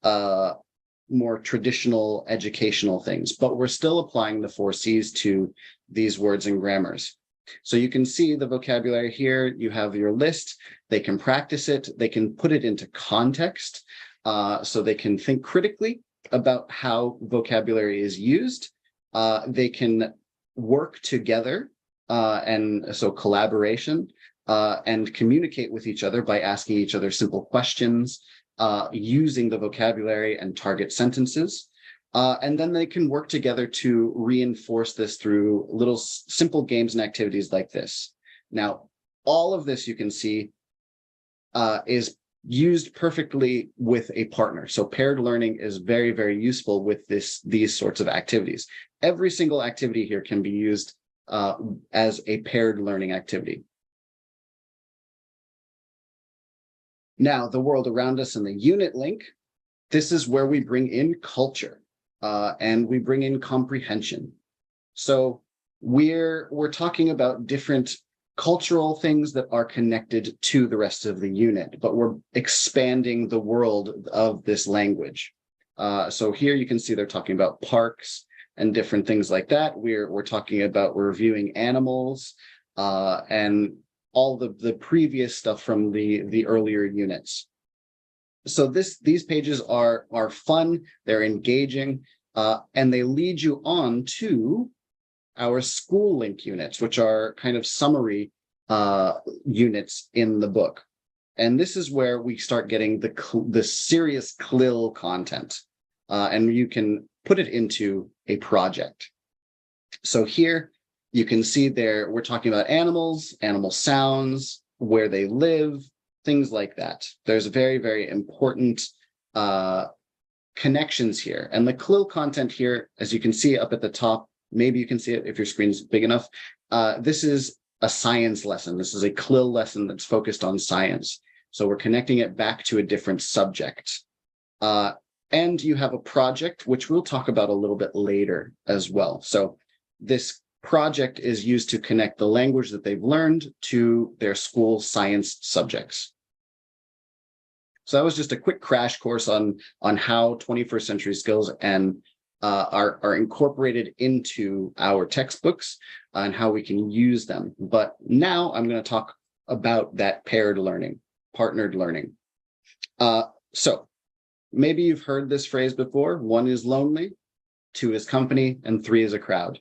more traditional educational things, but we're still applying the 4 C's to these words and grammars. So you can see the vocabulary here. You have your list. They can practice it. They can put it into context, so they can think critically about how vocabulary is used. They can work together, and so collaboration, and communicate with each other by asking each other simple questions, using the vocabulary and target sentences. And then they can work together to reinforce this through little simple games and activities like this. Now, all of this you can see is used perfectly with a partner. So paired learning is very, very useful with these sorts of activities. Every single activity here can be used as a paired learning activity. Now, the world around us and the unit link, this is where we bring in culture and we bring in comprehension. So we're talking about different cultural things that are connected to the rest of the unit, but we're expanding the world of this language. So here you can see they're talking about parks and different things like that. We're talking about reviewing animals and all the previous stuff from the earlier units. So these pages are fun, they're engaging, and they lead you on to our school link units, which are kind of summary units in the book. And this is where we start getting the serious CLIL content, and you can put it into a project. So here you can see there, we're talking about animals, animal sounds, where they live, things like that. There's very, very important connections here. And the CLIL content here, as you can see up at the top, maybe you can see it if your screen's big enough. This is a science lesson. This is a CLIL lesson that's focused on science. So we're connecting it back to a different subject. And you have a project, which we'll talk about a little bit later as well. So this project is used to connect the language that they've learned to their school science subjects. So that was just a quick crash course on how 21st century skills and are incorporated into our textbooks and how we can use them. But now I'm going to talk about that paired learning, partnered learning. So maybe you've heard this phrase before: 1 is lonely, 2 is company, and 3 is a crowd.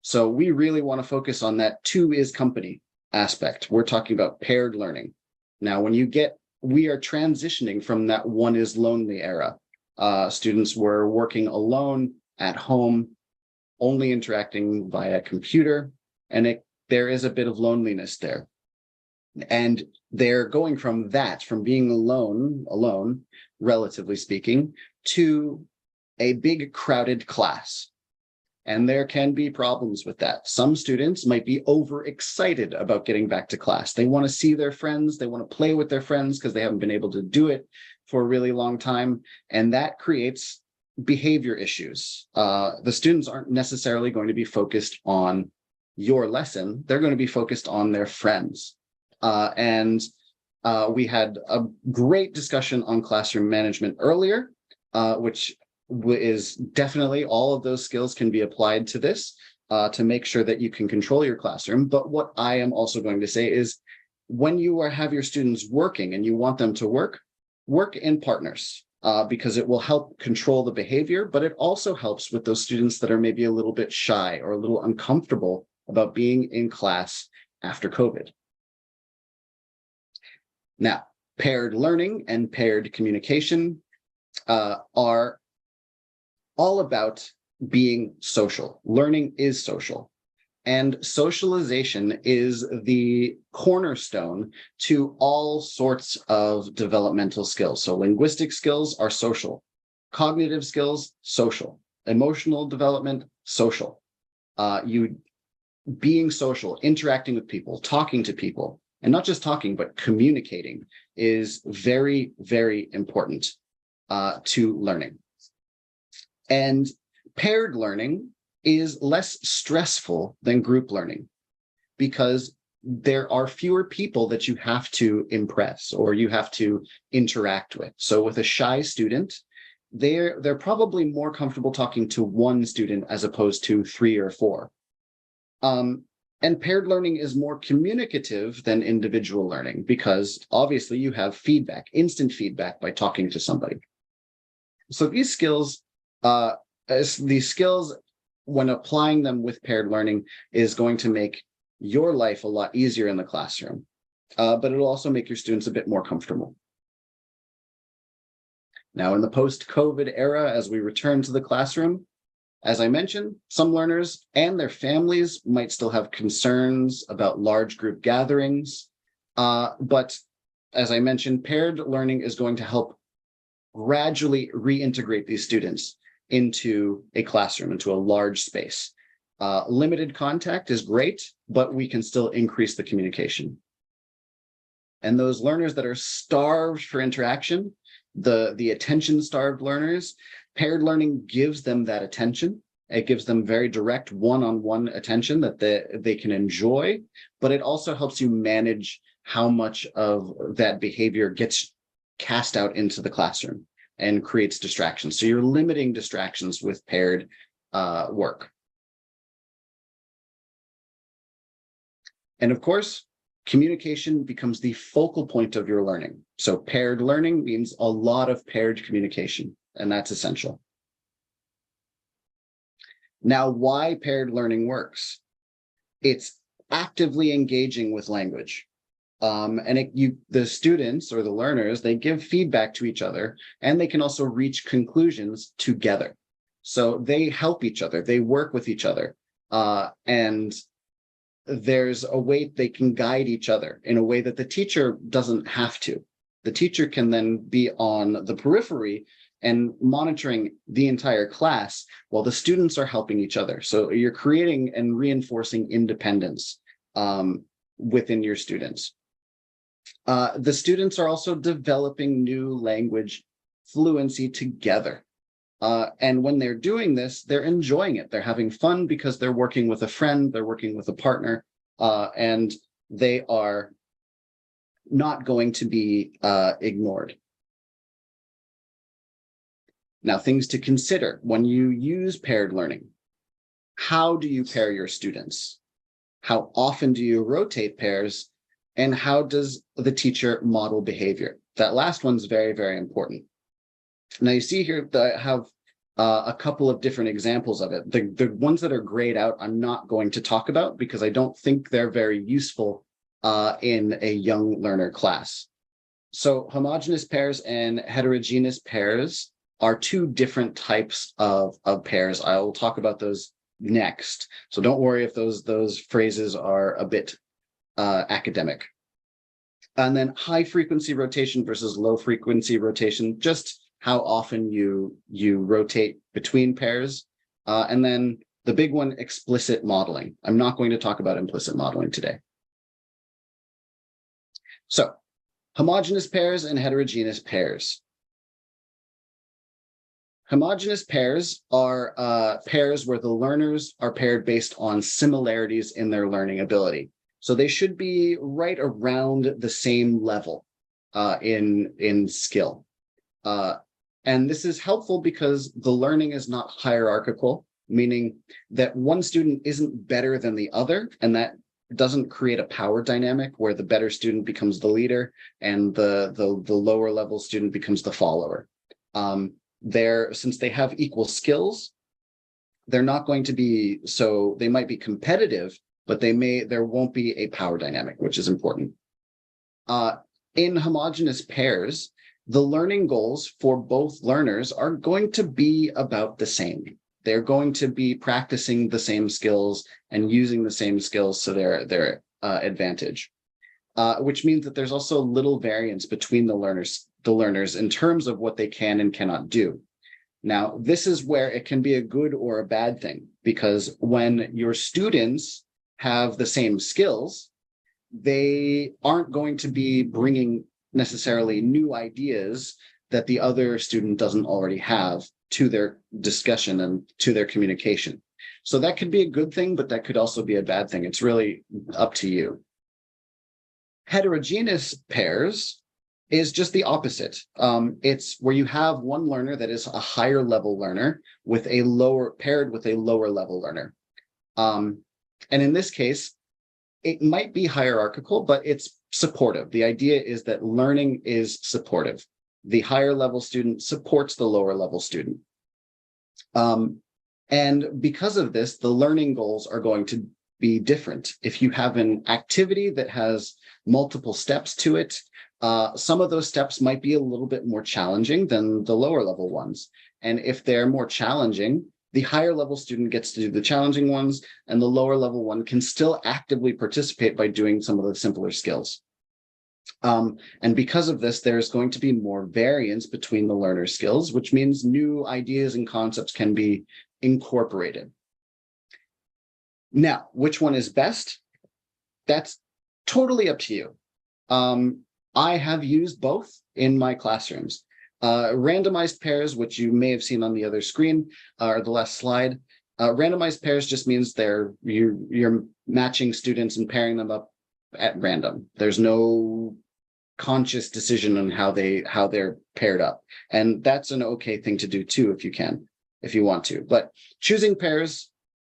So we really want to focus on that 2 is company aspect. We're talking about paired learning. Now, we are transitioning from that 1 is lonely era. Students were working alone at home, only interacting via computer, and there is a bit of loneliness there. And they're going from being alone, relatively speaking, to a big crowded class. And there can be problems with that. Some students might be overexcited about getting back to class. They want to see their friends. They want to play with their friends because they haven't been able to do it for a really long time. And that creates behavior issues. The students aren't necessarily going to be focused on your lesson. They're going to be focused on their friends. We had a great discussion on classroom management earlier, which is definitely all of those skills can be applied to this to make sure that you can control your classroom. But what I am also going to say is when you have your students working and you want them to work in partners because it will help control the behavior, but it also helps with those students that are maybe a little bit shy or a little uncomfortable about being in class after COVID. Now, paired learning and paired communication are all about being social. Learning is social. And socialization is the cornerstone to all sorts of developmental skills. So linguistic skills are social. Cognitive skills, social. Emotional development, social. Being social, interacting with people, talking to people, and not just talking, but communicating is very, very important to learning. And paired learning is less stressful than group learning because there are fewer people that you have to impress or you have to interact with. So with a shy student, they're probably more comfortable talking to one student as opposed to 3 or 4. And paired learning is more communicative than individual learning because obviously you have feedback, instant feedback by talking to somebody. So these skills, when applying them with paired learning, is going to make your life a lot easier in the classroom, but it'll also make your students a bit more comfortable. Now, in the post-COVID era, as we return to the classroom, as I mentioned, some learners and their families might still have concerns about large group gatherings, but as I mentioned, paired learning is going to help gradually reintegrate these students into a classroom, into a large space. Limited contact is great, but we can still increase the communication. And those learners that are starved for interaction, the attention-starved learners, paired learning gives them that attention. It gives them very direct one-on-one attention that they can enjoy, but it also helps you manage how much of that behavior gets cast out into the classroom and creates distractions. So you're limiting distractions with paired work. And of course, communication becomes the focal point of your learning. So paired learning means a lot of paired communication, and that's essential. Now, why paired learning works? It's actively engaging with language. The students or the learners, they give feedback to each other, and they can also reach conclusions together. So they help each other, they work with each other, and there's a way they can guide each other in a way that the teacher doesn't have to. The teacher can then be on the periphery and monitoring the entire class while the students are helping each other. So you're creating and reinforcing independence within your students. The students are also developing new language fluency together. And when they're doing this, they're enjoying it. They're having fun because they're working with a friend, they're working with a partner, and they are not going to be ignored. Now, things to consider when you use paired learning. How do you pair your students? How often do you rotate pairs? And how does the teacher model behavior? That last one's very, very important. Now you see here that I have a couple of different examples of it. The ones that are grayed out, I'm not going to talk about because I don't think they're very useful in a young learner class. So homogeneous pairs and heterogeneous pairs are two different types of pairs. I will talk about those next. So don't worry if those phrases are a bit academic. And then high frequency rotation versus low frequency rotation, just how often you rotate between pairs. And then the big one, explicit modeling. I'm not going to talk about implicit modeling today. So homogeneous pairs and heterogeneous pairs. Homogeneous pairs are pairs where the learners are paired based on similarities in their learning ability. So they should be right around the same level in skill. And this is helpful because the learning is not hierarchical, meaning that one student isn't better than the other, and that doesn't create a power dynamic where the better student becomes the leader and the lower level student becomes the follower. Since they have equal skills, they're not going to be, so they might be competitive, but there won't be a power dynamic, which is important. In homogeneous pairs, the learning goals for both learners are going to be about the same. They're going to be practicing the same skills and using the same skills to their advantage, which means that there's also little variance between the learners in terms of what they can and cannot do. Now, this is where it can be a good or a bad thing, because when your students have the same skills, they aren't going to be bringing necessarily new ideas that the other student doesn't already have to their discussion and to their communication. So that could be a good thing, but that could also be a bad thing. It's really up to you. Heterogeneous pairs is just the opposite. It's where you have one learner that is a higher level learner paired with a lower level learner. And in this case, it might be hierarchical, but it's supportive. The idea is that learning is supportive. The higher level student supports the lower level student. And because of this, the learning goals are going to be different. If you have an activity that has multiple steps to it, Some of those steps might be a little bit more challenging than the lower level ones. And if they're more challenging, the higher level student gets to do the challenging ones, and the lower level one can still actively participate by doing some of the simpler skills. And because of this, there's going to be more variance between the learner skills, which means new ideas and concepts can be incorporated. Now, which one is best? That's totally up to you. I have used both in my classrooms. Randomized pairs, which you may have seen on the other screen, or the last slide. Randomized pairs just means you're matching students and pairing them up at random. There's no conscious decision on how they're paired up, and that's an okay thing to do too if you want to. But choosing pairs,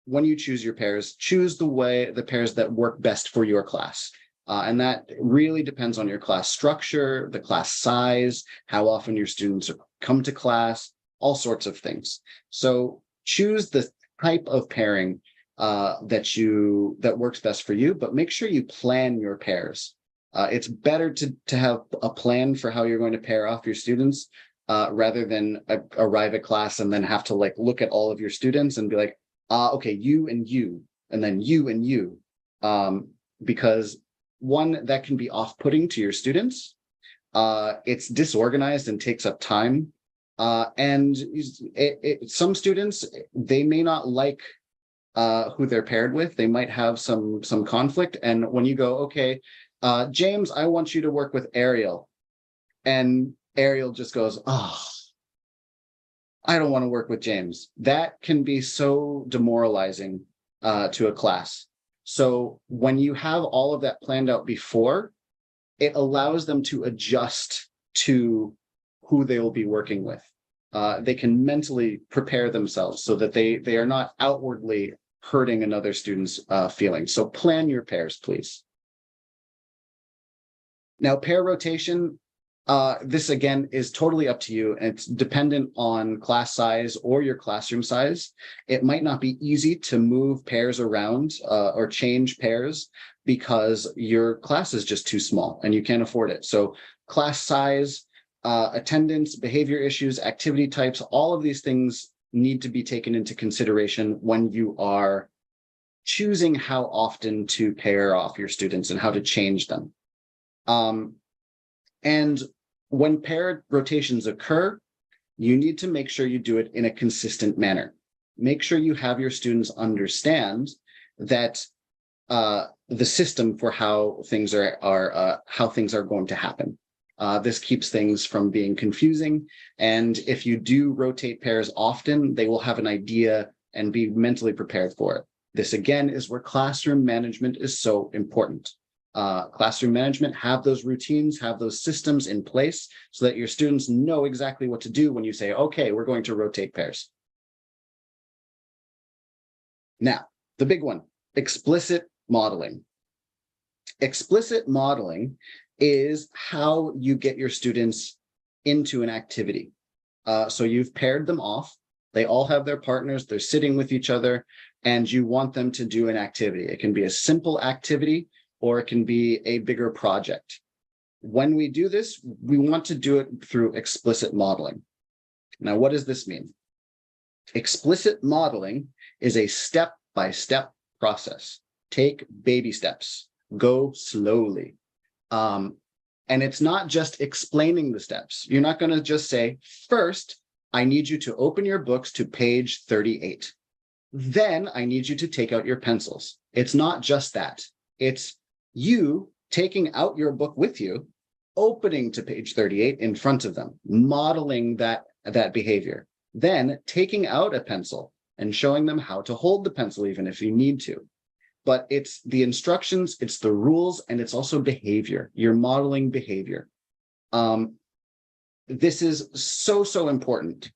when you choose your pairs, choose the pairs that work best for your class. And that really depends on your class structure, the class size, how often your students come to class, all sorts of things. So choose the type of pairing that works best for you, but make sure you plan your pairs. It's better to have a plan for how you're going to pair off your students rather than arrive at class and then have to look at all of your students and be like, okay, you and you, and then you and you, because one, that can be off-putting to your students. It's disorganized and takes up time. And some students, they may not like who they're paired with. They might have some conflict. And when you go, okay, James, I want you to work with Ariel. And Ariel just goes, oh, I don't want to work with James. That can be so demoralizing to a class. So when you have all of that planned out before, it allows them to adjust to who they will be working with. They can mentally prepare themselves so that they are not outwardly hurting another student's feelings. So plan your pairs, please. Now, pair rotation, this again is totally up to you, and it's dependent on class size or your classroom size. It might not be easy to move pairs around or change pairs because your class is just too small and you can't afford it. So class size, attendance, behavior issues, activity types, all of these things need to be taken into consideration when you are choosing how often to pair off your students and how to change them. And when paired rotations occur, you need to make sure you do it in a consistent manner. Make sure you have your students understand that the system for how things are going to happen. This keeps things from being confusing. And if you do rotate pairs often, they will have an idea and be mentally prepared for it. This again is where classroom management is so important. Classroom management, have those routines, have those systems in place so that your students know exactly what to do when you say, okay, we're going to rotate pairs. Now, the big one, explicit modeling. Explicit modeling is how you get your students into an activity. So you've paired them off. They all have their partners. They're sitting with each other, and you want them to do an activity. It can be a simple activity, or it can be a bigger project. When we do this, we want to do it through explicit modeling. Now, what does this mean? Explicit modeling is a step-by-step process. Take baby steps, go slowly. And it's not just explaining the steps. You're not going to just say, first, I need you to open your books to page 38. Then I need you to take out your pencils. It's not just that. It's you taking out your book with you, opening to page 38 in front of them, modeling that behavior, then taking out a pencil and showing them how to hold the pencil even if you need to. But it's the instructions, it's the rules, and it's also behavior. You're modeling behavior. This is so important,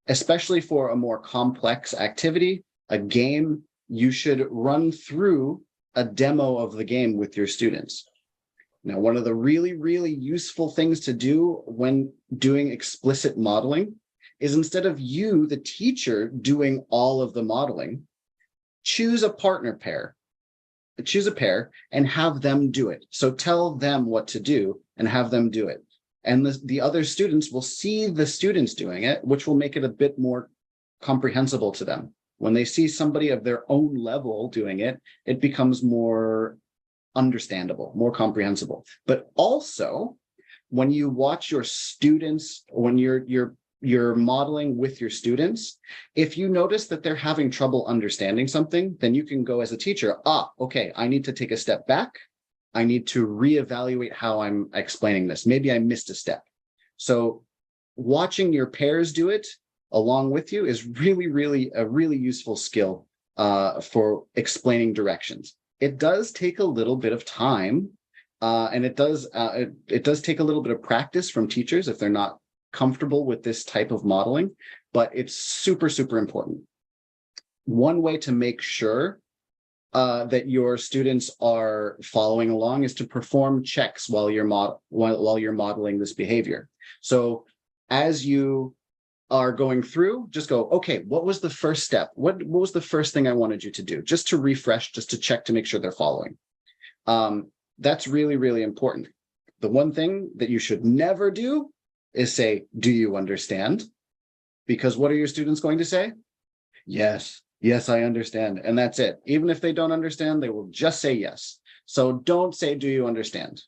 especially for a more complex activity, a game. You should run through a demo of the game with your students. Now, one of the really useful things to do when doing explicit modeling is, instead of you, the teacher, doing all of the modeling, choose a partner pair. choose a pair and have them do it. So tell them what to do and have them do it. And the other students will see the students doing it, which will make it a bit more comprehensible to them. When they see somebody of their own level doing it, it becomes more understandable, more comprehensible. But also, when you watch your students, when you're modeling with your students, if you notice that they're having trouble understanding something, then you can go as a teacher, okay, I need to take a step back. I need to reevaluate how I'm explaining this. Maybe I missed a step. So watching your pairs do it along with you is really a really useful skill for explaining directions. It does take a little bit of time, and it does take a little bit of practice from teachers if they're not comfortable with this type of modeling, but it's super important. One way to make sure that your students are following along is to perform checks while you're modeling this behavior. So as you are going through, just go, okay, what was the first step? What was the first thing I wanted you to do? Just to refresh, just to check to make sure they're following. That's really important. The one thing that you should never do is say, do you understand? Because what are your students going to say? Yes, I understand. And that's it. Even if they don't understand, they will just say yes. So don't say, do you understand?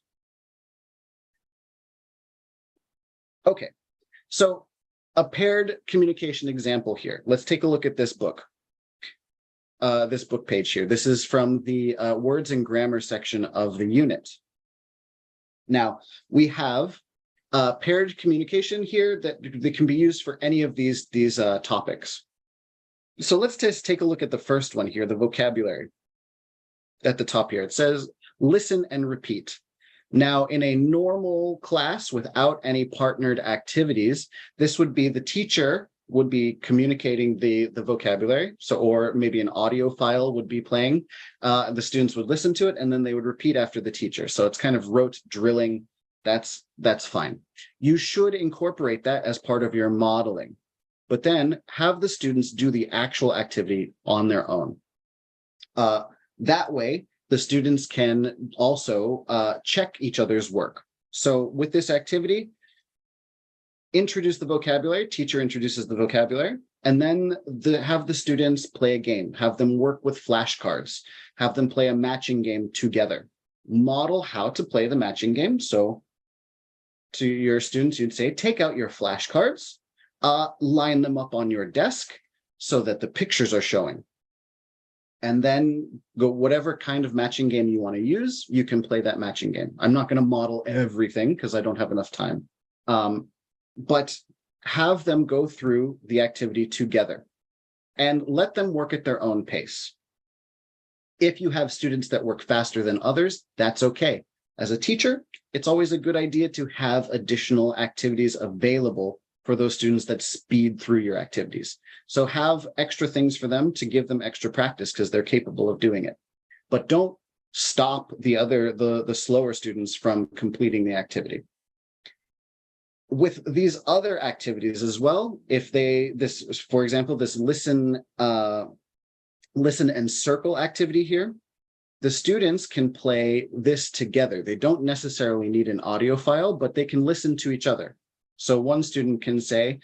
Okay, so a paired communication example here. Let's take a look at this book page here. This is from the words and grammar section of the unit. Now, we have paired communication here that can be used for any of these topics. So let's just take a look at the first one here, the vocabulary at the top here. It says, listen and repeat. Now, in a normal class without any partnered activities, this would be the teacher would be communicating the vocabulary. So, or maybe an audio file would be playing. The students would listen to it and then they would repeat after the teacher. So it's kind of rote drilling. That's fine. You should incorporate that as part of your modeling, but then have the students do the actual activity on their own. That way, the students can also check each other's work. So with this activity, introduce the vocabulary, teacher introduces the vocabulary, and then have the students play a game, have them work with flashcards, have them play a matching game together. Model how to play the matching game. So to your students, you'd say, take out your flashcards, line them up on your desk so that the pictures are showing. And then go whatever kind of matching game you want to use, you can play that matching game. I'm not going to model everything because I don't have enough time. But have them go through the activity together and let them work at their own pace. If you have students that work faster than others, that's okay. As a teacher, it's always a good idea to have additional activities available for those students that speed through your activities. So have extra things for them to give them extra practice because they're capable of doing it. But don't stop the slower students from completing the activity. With these other activities as well, if for example, this listen and circle activity here, the students can play this together. They don't necessarily need an audio file, but they can listen to each other. So one student can say,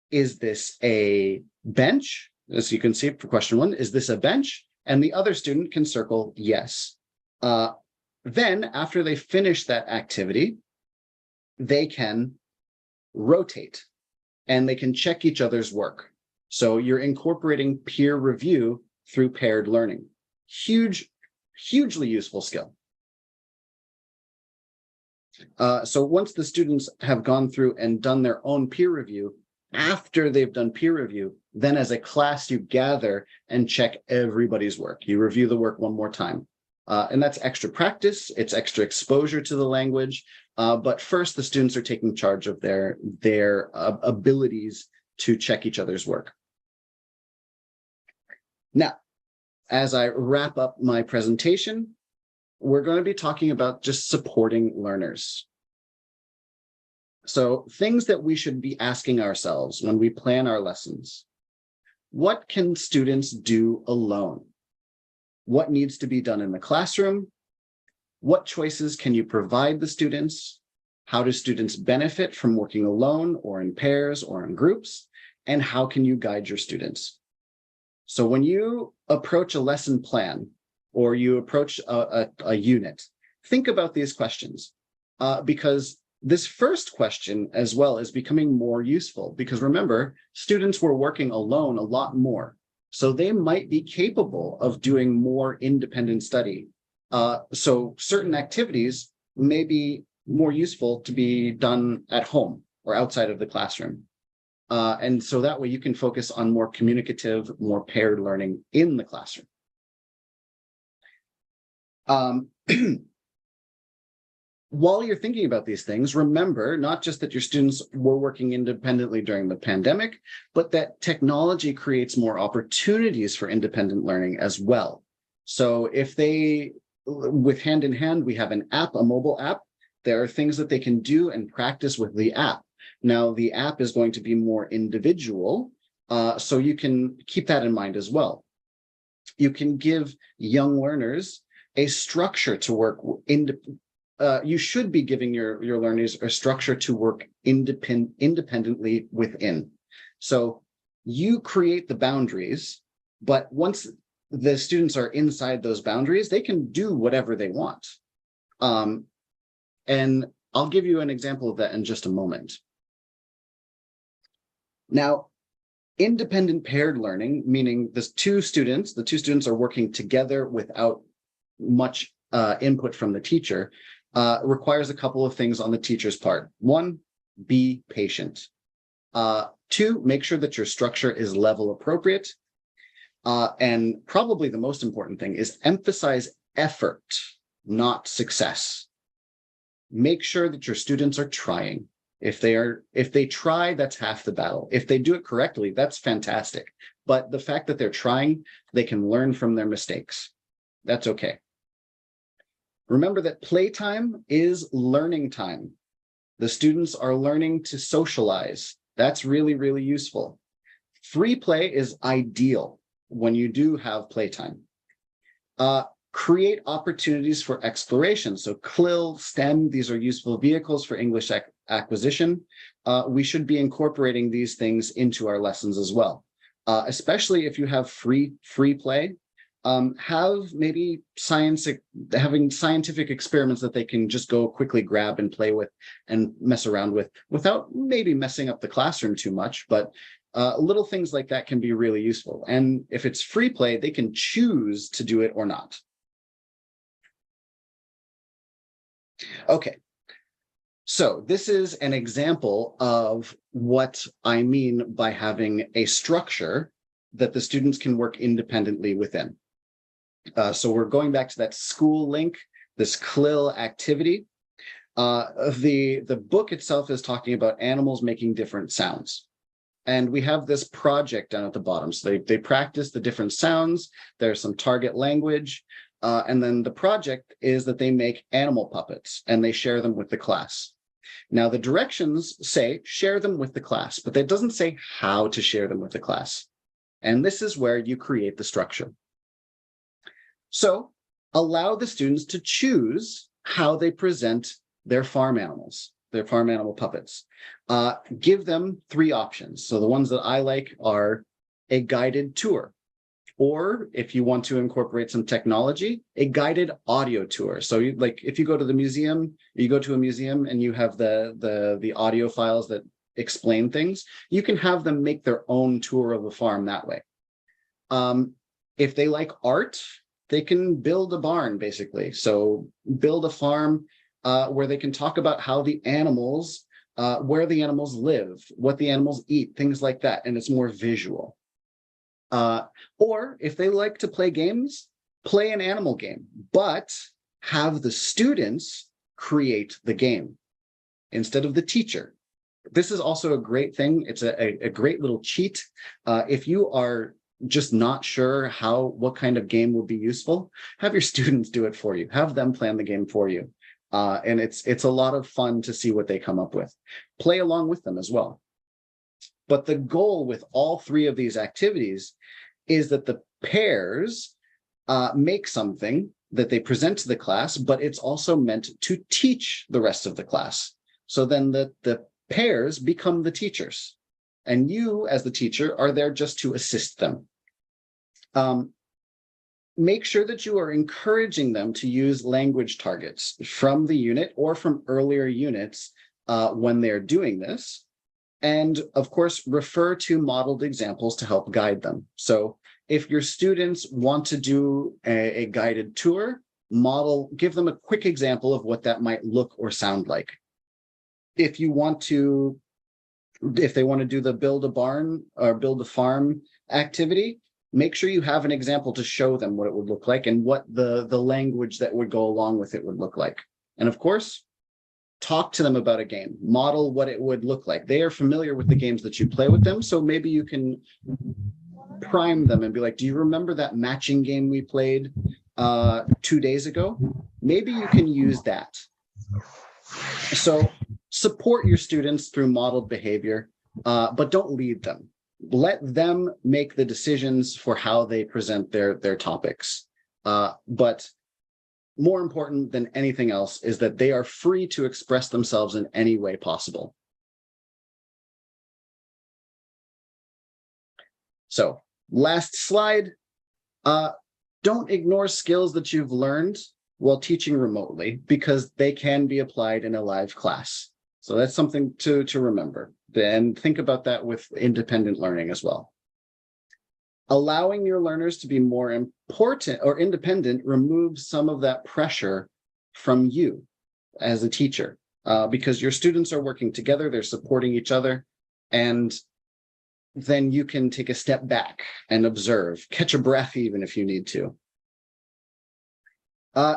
is this a bench? As you can see for question one, is this a bench? And the other student can circle yes. Then after they finish that activity, they can rotate and they can check each other's work. So you're incorporating peer review through paired learning. Hugely useful skill. So once the students have gone through and done their own peer review, after they've done peer review, then as a class, you gather and check everybody's work. You review the work one more time. And that's extra practice. It's extra exposure to the language. But first, the students are taking charge of their abilities to check each other's work. Now, as I wrap up my presentation, we're going to be talking about just supporting learners. So things that we should be asking ourselves when we plan our lessons. What can students do alone? what needs to be done in the classroom, what choices can you provide the students, how do students benefit from working alone or in pairs or in groups, and how can you guide your students? So when you approach a lesson plan or you approach a unit, think about these questions because this first question as well is becoming more useful because remember, students were working alone a lot more. So they might be capable of doing more independent study. So certain activities may be more useful to be done at home or outside of the classroom. And so that way you can focus on more communicative, more paired learning in the classroom. While you're thinking about these things, remember not just that your students were working independently during the pandemic, but that technology creates more opportunities for independent learning as well. So if they, with Hand in Hand, we have an app, a mobile app, there are things that they can do and practice with the app. Now, the app is going to be more individual, so you can keep that in mind as well. You can give young learners a structure to work you should be giving your learners a structure to work independently within. So you create the boundaries, but once the students are inside those boundaries, they can do whatever they want. And I'll give you an example of that in just a moment. Now, independent paired learning, meaning the two students are working together without much input from the teacher, requires a couple of things on the teacher's part. One, be patient. Two, make sure that your structure is level appropriate. And probably the most important thing is emphasize effort, not success. Make sure that your students are trying. If they try, that's half the battle. If they do it correctly, that's fantastic. But the fact that they're trying, they can learn from their mistakes. That's okay. Remember that playtime is learning time. The students are learning to socialize. That's really, really useful. Free play is ideal when you do have playtime. Create opportunities for exploration. So CLIL, STEM, these are useful vehicles for English acquisition. We should be incorporating these things into our lessons as well, especially if you have free play. Have maybe having scientific experiments that they can just go quickly grab and play with and mess around with without maybe messing up the classroom too much, but little things like that can be really useful. And if it's free play, they can choose to do it or not. Okay, so this is an example of what I mean by having a structure that the students can work independently within. So we're going back to that school link, this CLIL activity. The book itself is talking about animals making different sounds. And we have this project down at the bottom. So they practice the different sounds. There's some target language. And then the project is that they make animal puppets and they share them with the class. Now the directions say share them with the class, but that doesn't say how to share them with the class. And this is where you create the structure. So allow the students to choose how they present their farm animals, their farm animal puppets. Give them 3 options. So the ones that I like are a guided tour, or if you want to incorporate some technology, a guided audio tour. So if you go to the museum, you go to a museum and you have the audio files that explain things, you can have them make their own tour of the farm that way. If they like art, they can build a barn, basically. So build a farm where they can talk about how the animals, where the animals live, what the animals eat, things like that. And it's more visual. Or if they like to play games, play an animal game, but have the students create the game instead of the teacher. This is also a great thing. It's a great little cheat. If you are just not sure what kind of game will be useful, have your students do it for you. Have them plan the game for you. And it's a lot of fun to see what they come up with. Play along with them as well. But the goal with all 3 of these activities is that the pairs make something that they present to the class, but it's also meant to teach the rest of the class. So then the pairs become the teachers, and you as the teacher are there just to assist them. Make sure that you are encouraging them to use language targets from the unit or from earlier units when they're doing this. And of course, refer to modeled examples to help guide them. So if your students want to do a guided tour, give them a quick example of what that might look or sound like. If they want to do the build a barn or build a farm activity, make sure you have an example to show them what it would look like and what the language that would go along with it would look like. And of course, talk to them about a game, model what it would look like. They are familiar with the games that you play with them, so maybe you can prime them and be like, do you remember that matching game we played 2 days ago? Maybe you can use that. So support your students through modeled behavior, but don't lead them. Let them make the decisions for how they present their topics. But more important than anything else is that they are free to express themselves in any way possible. So, last slide. Don't ignore skills that you've learned while teaching remotely, because they can be applied in a live class. So that's something to remember. And think about that with independent learning as well. Allowing your learners to be more important or independent removes some of that pressure from you as a teacher, because your students are working together, they're supporting each other, and then you can take a step back and observe, catch a breath even if you need to.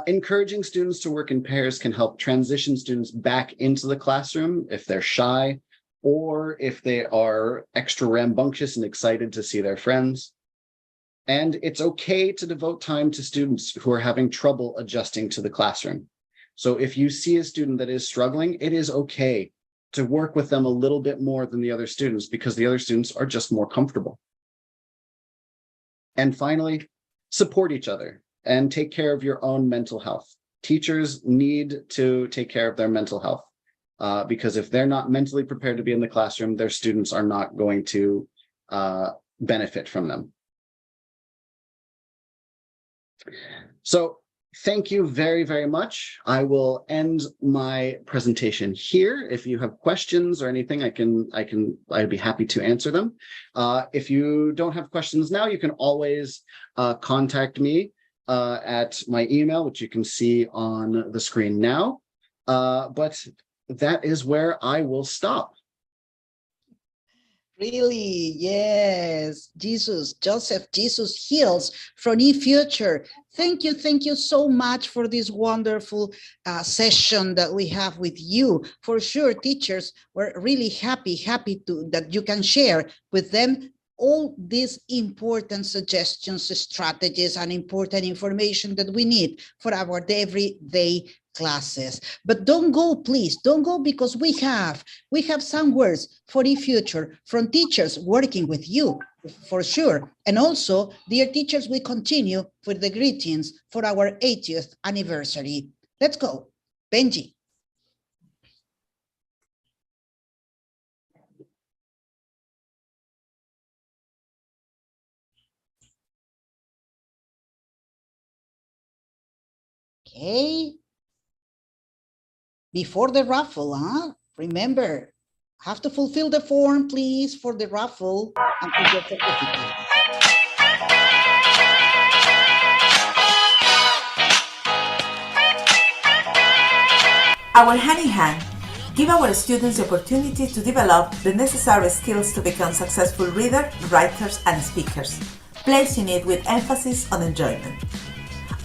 Encouraging students to work in pairs can help transition students back into the classroom if they're shy, or if they are extra rambunctious and excited to see their friends. And it's okay to devote time to students who are having trouble adjusting to the classroom. So if you see a student that is struggling, it is okay to work with them a little bit more than the other students, because the other students are just more comfortable. And finally, support each other and take care of your own mental health. Teachers need to take care of their mental health, because if they're not mentally prepared to be in the classroom, their students are not going to benefit from them. So thank you very, very much. I will end my presentation here. If you have questions or anything, I'd be happy to answer them. If you don't have questions now, you can always contact me at my email, which you can see on the screen now. But that is where I will stop. Really, yes. Joseph Jesus Hills from eFuture. Thank you so much for this wonderful session that we have with you. For sure, teachers, we're really happy that you can share with them all these important suggestions, strategies, and important information that we need for our everyday classes. But don't go, please, don't go, because we have some words for the future from teachers working with you, for sure. And also, dear teachers, we continue with the greetings for our 80th anniversary. Let's go. Benji. Okay. Before the raffle, remember, have to fulfill the form, please, for the raffle and for your certificate. Our hand in hand give our students the opportunity to develop the necessary skills to become successful readers, writers, and speakers, placing it with emphasis on enjoyment.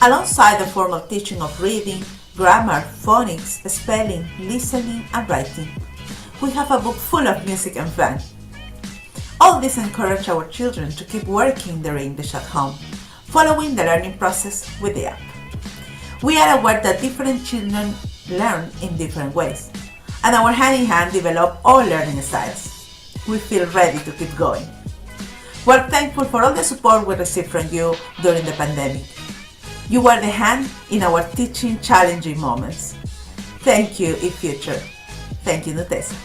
Alongside the formal teaching of reading, grammar, phonics, spelling, listening, and writing, we have a book full of music and fun. All this encourages our children to keep working their English at home, following the learning process with the app. We are aware that different children learn in different ways, and our hand-in-hand develop all learning styles. We feel ready to keep going. We're thankful for all the support we received from you during the pandemic. You are the hand in our teaching challenging moments. Thank you, eFuture. Thank you, Nutesa.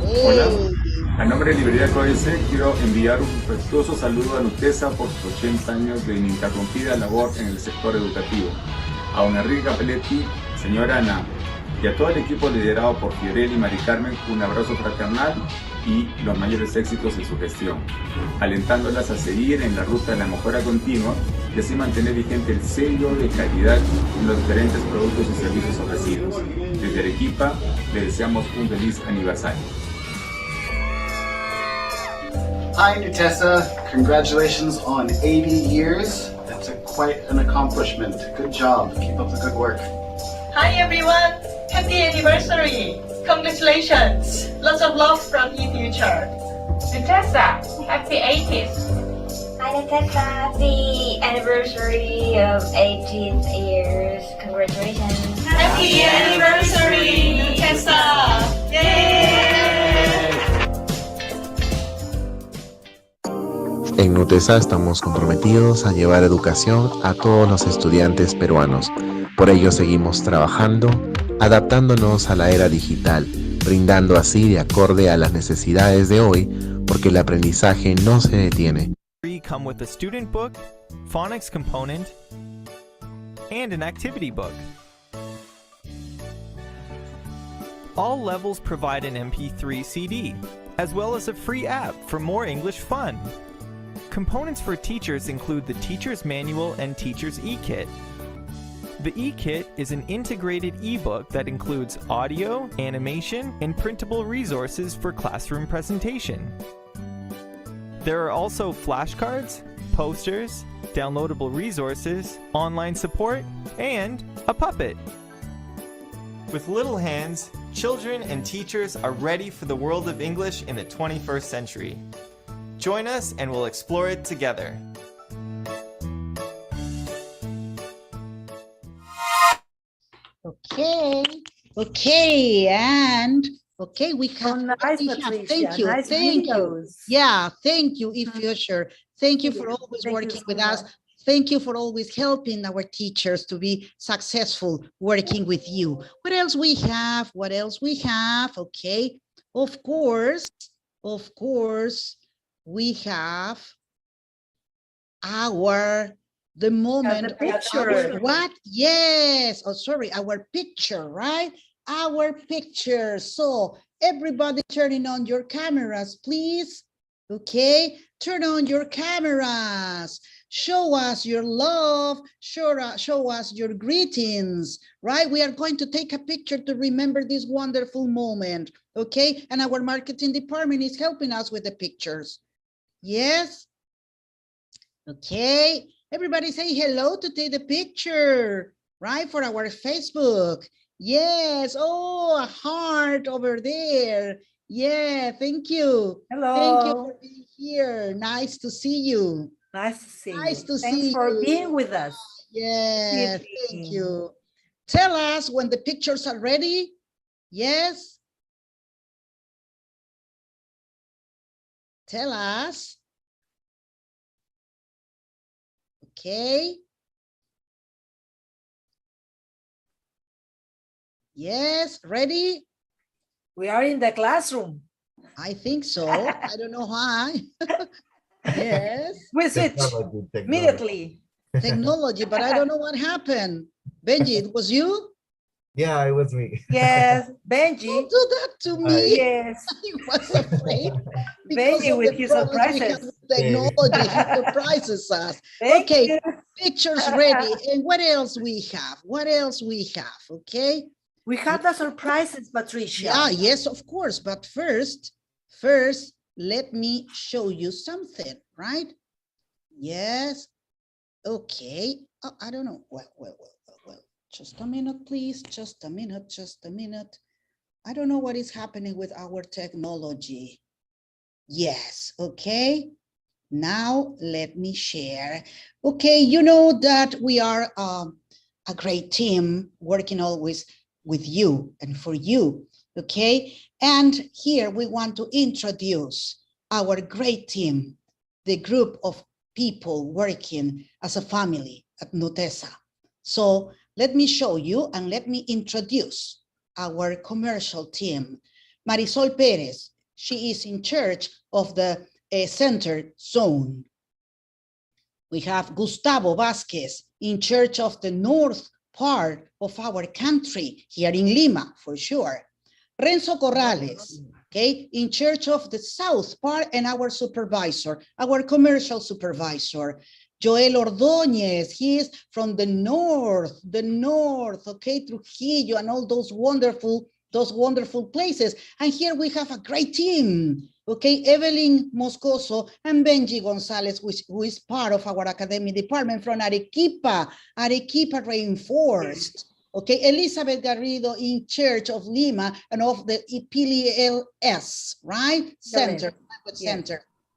Hola, Hey. a nombre de Librería Códice quiero enviar un respetuoso saludo a Nutesa por sus 80 años de ininterrumpida labor en el sector educativo. A don Enrique Capelletti, señora Ana, y a todo el equipo liderado por Fiorelli y Mari Carmen, un abrazo fraternal y los mayores éxitos en su gestión, alentándolas a seguir en la ruta de la mejora continua y así mantener vigente el sello de calidad en los diferentes productos y servicios ofrecidos. Desde Arequipa, le deseamos un feliz aniversario. Hi, Nutesa. Congratulations on 80 years. That's quite an accomplishment. Good job. Keep up the good work. Hi, everyone. Happy anniversary. Congratulations. Lots of love from eFuture. Nutesa, happy 80th. Hi, Nutesa. Happy anniversary of 18 years. Congratulations. Happy anniversary, Nutesa. Yay! En Nutesa estamos comprometidos a llevar educación a todos los estudiantes peruanos. Por ello seguimos trabajando, adaptándonos a la era digital, brindando así de acorde a las necesidades de hoy, porque el aprendizaje no se detiene. Come with a student book, phonics component, and an activity book. All levels provide an MP3 CD, as well as a free app for more English fun. Components for teachers include the Teacher's Manual and Teacher's eKit. The eKit is an integrated ebook that includes audio, animation, and printable resources for classroom presentation. There are also flashcards, posters, downloadable resources, online support, and a puppet. With little hands, children and teachers are ready for the world of English in the 21st century. Join us and we'll explore it together. Okay, and we have, nice, thank you, nice thank videos. you. Yeah, thank you, eFuture. Thank you for always working with us. Thank you for always helping our teachers to be successful working with you. What else we have? What else we have? Okay, of course, we have the moment the picture. of our, what? Yes. Oh, sorry, our picture, right? Our picture. So everybody turning on your cameras, please. Okay, turn on your cameras. Show us your love. Show us your greetings, right? We are going to take a picture to remember this wonderful moment. Okay, and our marketing department is helping us with the pictures. Yes. Okay, everybody say hello to take the picture, right? For our Facebook. Yes. Oh, a heart over there. Yeah, thank you. Hello. Thank you for being here. Nice to see you. Nice to see Nice you. to Thanks see for you. being with us. Yes, thank you. Tell us when the pictures are ready. Yes. Tell us. Okay. Yes, ready? We are in the classroom. I think so. I don't know why. Yes. We switch immediately. Technology, but I don't know what happened. Benji, it was you? Yeah, it was me. Yes, Benji. Don't do that to me. Yes. I was afraid. Benji with his surprises. Technology, he surprises us. Thank Okay, you. pictures ready. And what else we have? What else we have? Okay. We have the surprises, Patricia. Yeah, yes, of course. But first, let me show you something, right? Yes. Okay. Oh, I don't know. Well. Just a minute, please. Just a minute. I don't know what is happening with our technology. Yes. Okay. Now let me share. Okay. You know that we are a great team working always with you and for you. Okay. And here we want to introduce our great team, the group of people working as a family at Nutesa. So let me show you and let me introduce our commercial team. Marisol Perez, she is in charge of the center zone. We have Gustavo Vasquez in charge of the north part of our country, here in Lima, for sure. Renzo Corrales, okay, in charge of the south part, and our supervisor, our commercial supervisor. Joel Ordóñez, he is from the north, okay, Trujillo and all those wonderful places. And here we have a great team, okay, Evelyn Moscoso and Benji Gonzalez, who is part of our academic department from Arequipa Reinforced. Okay, Elizabeth Garrido in charge of Lima and of the PLS, right? Center.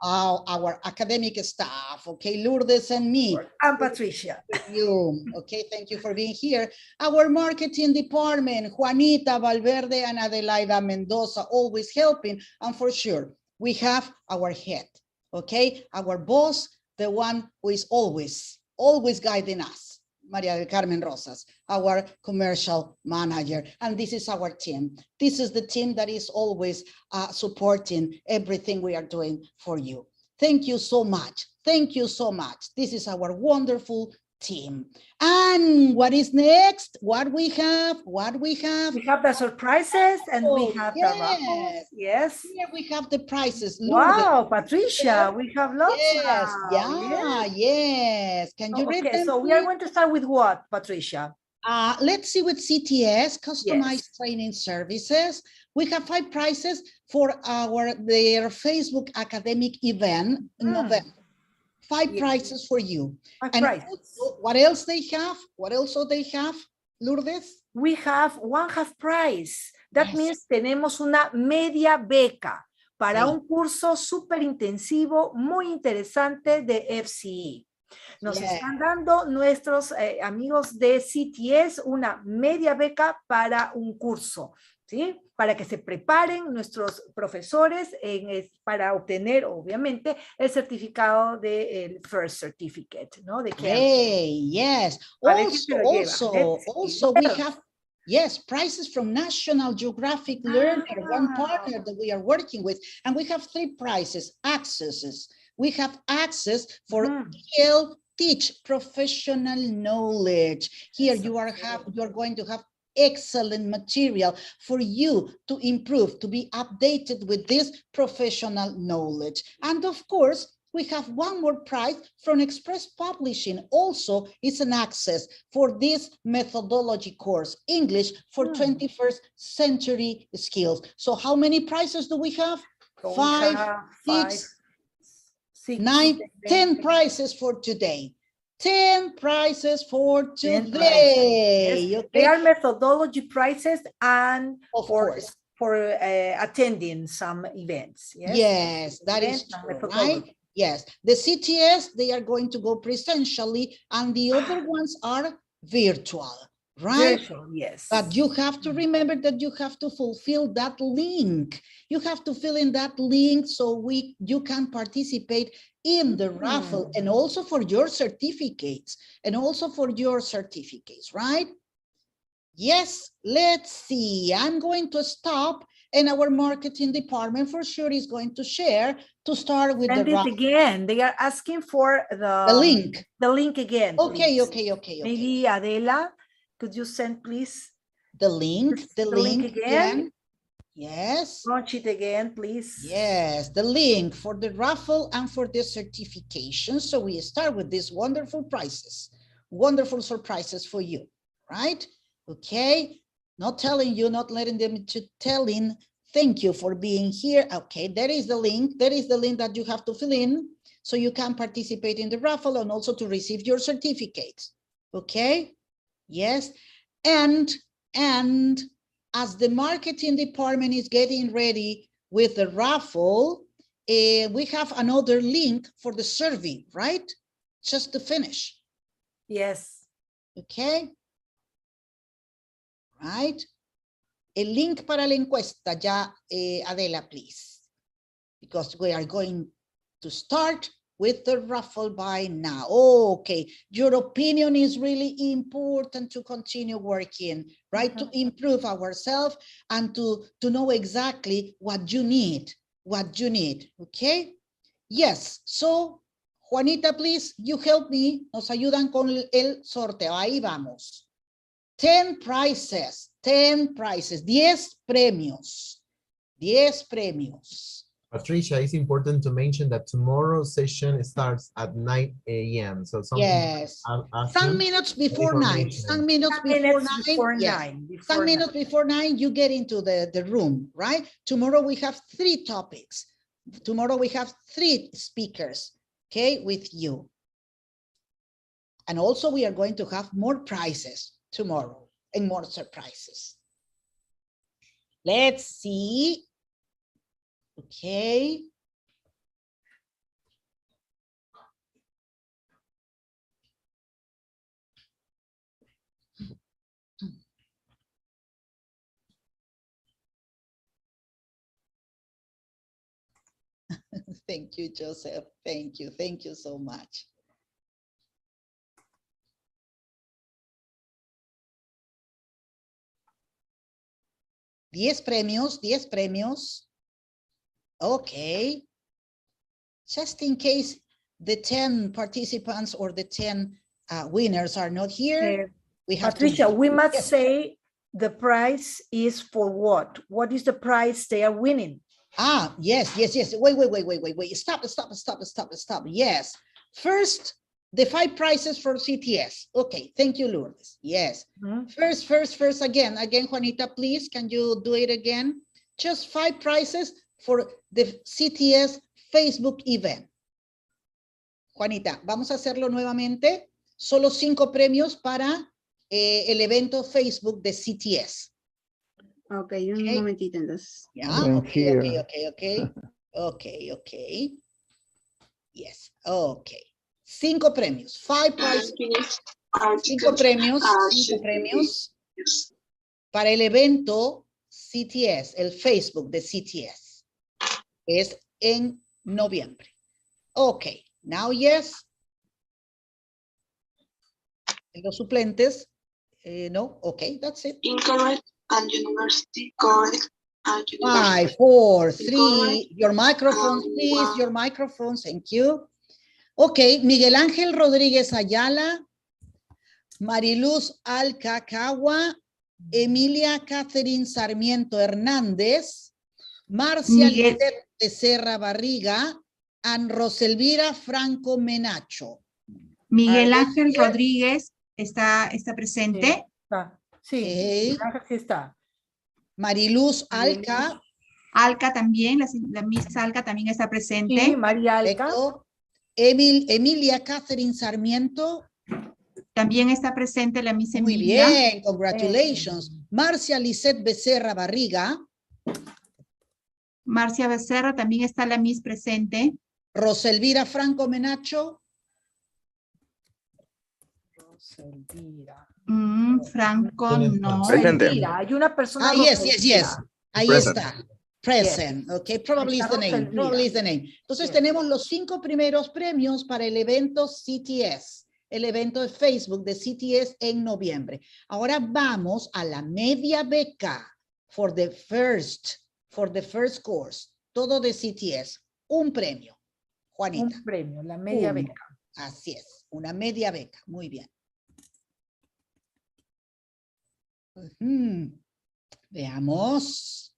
Our academic staff, okay, Lourdes and me. And Patricia. You, okay, thank you for being here. Our marketing department, Juanita Valverde and Adelaida Mendoza, always helping. And for sure, we have our head, okay, our boss, the one who is always guiding us. Maria del Carmen Rosas, our commercial manager. And this is our team. This is the team that is always supporting everything we are doing for you. Thank you so much. Thank you so much. This is our wonderful team. And what is next? What we have? We have the surprises and we have the raffles. Yes. Here we have the prizes. Wow, Patricia, we have lots. Yes. Can you read them? So we are going to start with what, Patricia? Let's see with CTS, Customized Training Services. We have 5 prizes for their Facebook academic event in November. 5 prizes for you. What else they have? What else do they have, Lourdes? We have 1/2 prize. That means tenemos una media beca para un curso súper intensivo, muy interesante de FCE. Nos están dando nuestros amigos de CTS una media beca para un curso, ¿sí? Para que se preparen nuestros profesores para obtener, obviamente, el certificado del First Certificate, ¿no? De yes. Also, we have, prizes from National Geographic Learner, one partner that we are working with. And we have 3 prizes, accesses. We have access for EL Teach Professional Knowledge. Here you are going to have excellent material for you to improve, to be updated with this professional knowledge. And of course, we have one more prize from Express Publishing. Also, it's an access for this methodology course, English for 21st century skills. So how many prizes do we have? 5, 6, 9, 10 prizes for today. 10 prizes for today. Okay. They are methodology prizes and for attending some events. Yes, that is true, right? Yes, the CTS, they are going to go presentially and the other ones are virtual, right? Virtual, yes. But you have to remember that you have to fulfill that link. You have to fill in that link so you can participate in the raffle and also for your certificates right? Yes, let's see. I'm going to stop and our marketing department for sure is going to share to start with the raffle. Again, they are asking for the link. The link again. Okay. Maybe Adela, could you send please? The link again. Yes. Launch it again, please. Yes, the link for the raffle and for the certification. So we start with these wonderful prizes, wonderful surprises for you, right? Okay, not telling you, not letting them to telling, thank you for being here. Okay, there is the link. There is the link that you have to fill in so you can participate in the raffle and also to receive your certificates. Okay, yes, and as the marketing department is getting ready with the raffle, we have another link for the survey, right? Just to finish. Yes. Okay. Right. El link para la encuesta, ya, Adela, please. Because we are going to start with the raffle by now. Okay, your opinion is really important to continue working, right? To improve ourselves and to know exactly what you need, okay? Yes, so Juanita, please, you help me. Nos ayudan con el sorteo. Ahí vamos. 10 prizes, 10 premios. 10 premios. Patricia, it's important to mention that tomorrow's session starts at 9 a.m. So yes, some minutes before 9. Some minutes before 9. Yes. Some minutes before 9, you get into the room, right? Tomorrow we have 3 topics. Tomorrow we have 3 speakers, okay, with you. And also we are going to have more prizes tomorrow and more surprises. Let's see. Okay. Thank you, Joseph. Thank you. Thank you so much. Diez premios. Okay. Just in case the 10 participants or the 10 winners are not here, we have Patricia, we must yes. say the prize is for what? What is the prize they are winning? Ah, yes. Wait. Stop. Yes. First, the 5 prizes for CTS. Okay, thank you, Lourdes. Yes. First, again, Juanita, please, can you do it again? Just 5 prizes for the CTS Facebook event. Juanita, vamos a hacerlo nuevamente. Solo 5 premios para el evento Facebook de CTS. Ok, un momentito entonces. Yeah, okay. Yes, okay. 5 premios, 5 prizes. 5 premios para el evento CTS, el Facebook de CTS. Es en noviembre. Okay, now yes. Los suplentes, no, okay, that's it. Incorrect and university correct. 5, 4, 3, your microphones, please, your microphones, thank you. Okay, Miguel Ángel Rodríguez Ayala, Mariluz Alcacagua, Emilia Catherine Sarmiento Hernández, Marcia Lisette Becerra Barriga, and Roselvira Franco Menacho. Miguel Ángel Rodríguez está presente. Sí, Okay. sí está. Mariluz Alca. Alca también, la Miss Alca también está presente. Sí, María Alca. Emilia Catherine Sarmiento. También está presente la Miss Muy Emilia. bien, congratulations. Marcia Lisette Becerra Barriga. Marcia Becerra, también está la Miss presente. Roselvira Franco Menacho. Roselvira. Franco no. Presente. Hay una persona. Yes. Ahí Present. está. Present. Yes. Okay, probably is the name. Entonces tenemos los 5 primeros premios para el evento CTS, el evento de Facebook de CTS en noviembre. Ahora vamos a la media beca for the first course, todo de CTS, un premio. Juanita. Un premio, la media beca. Así es, una media beca, muy bien. Veamos.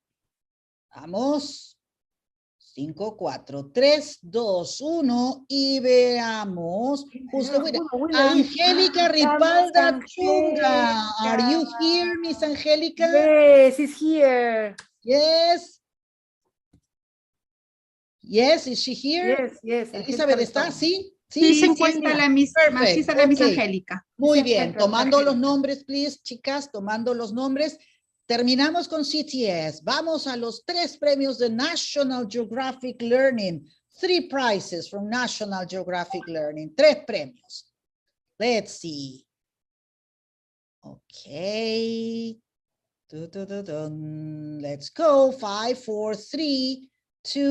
Vamos. 5, 4, 3, 2, 1 y veamos. Angélica Ripalda Chunga. Are you here, Miss Angélica? Yes, she's here. Yes. Yes, is she here? Yes. Elizabeth, ¿está? ¿Sí? Sí, se encuentra la Miss Angélica. Muy bien, tomando los nombres, please, chicas, tomando los nombres. Terminamos con CTS. Vamos a los 3 premios de National Geographic Learning. 3 prizes from National Geographic Learning. 3 premios. Let's see. Okay. Let's go. 5, 4, 3, 2,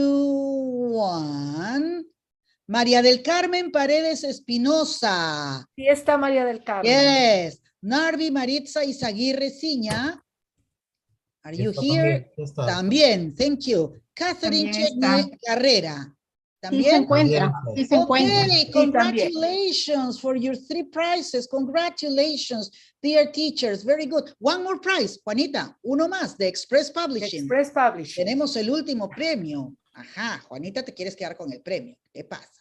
1. María del Carmen Paredes Espinosa. Sí está María del Carmen. Yes. Narvi Maritza Izaguirre Ciña. Are you here? También, thank you. Catherine Checne Carrera. Sí se encuentra, sí se encuentra. Okay, congratulations for your 3 prizes. Congratulations, dear teachers. Very good. One more prize, Juanita. Uno más, de Express Publishing. Express Publishing. Tenemos el último premio. Ajá, Juanita, te quieres quedar con el premio. ¿Qué pasa?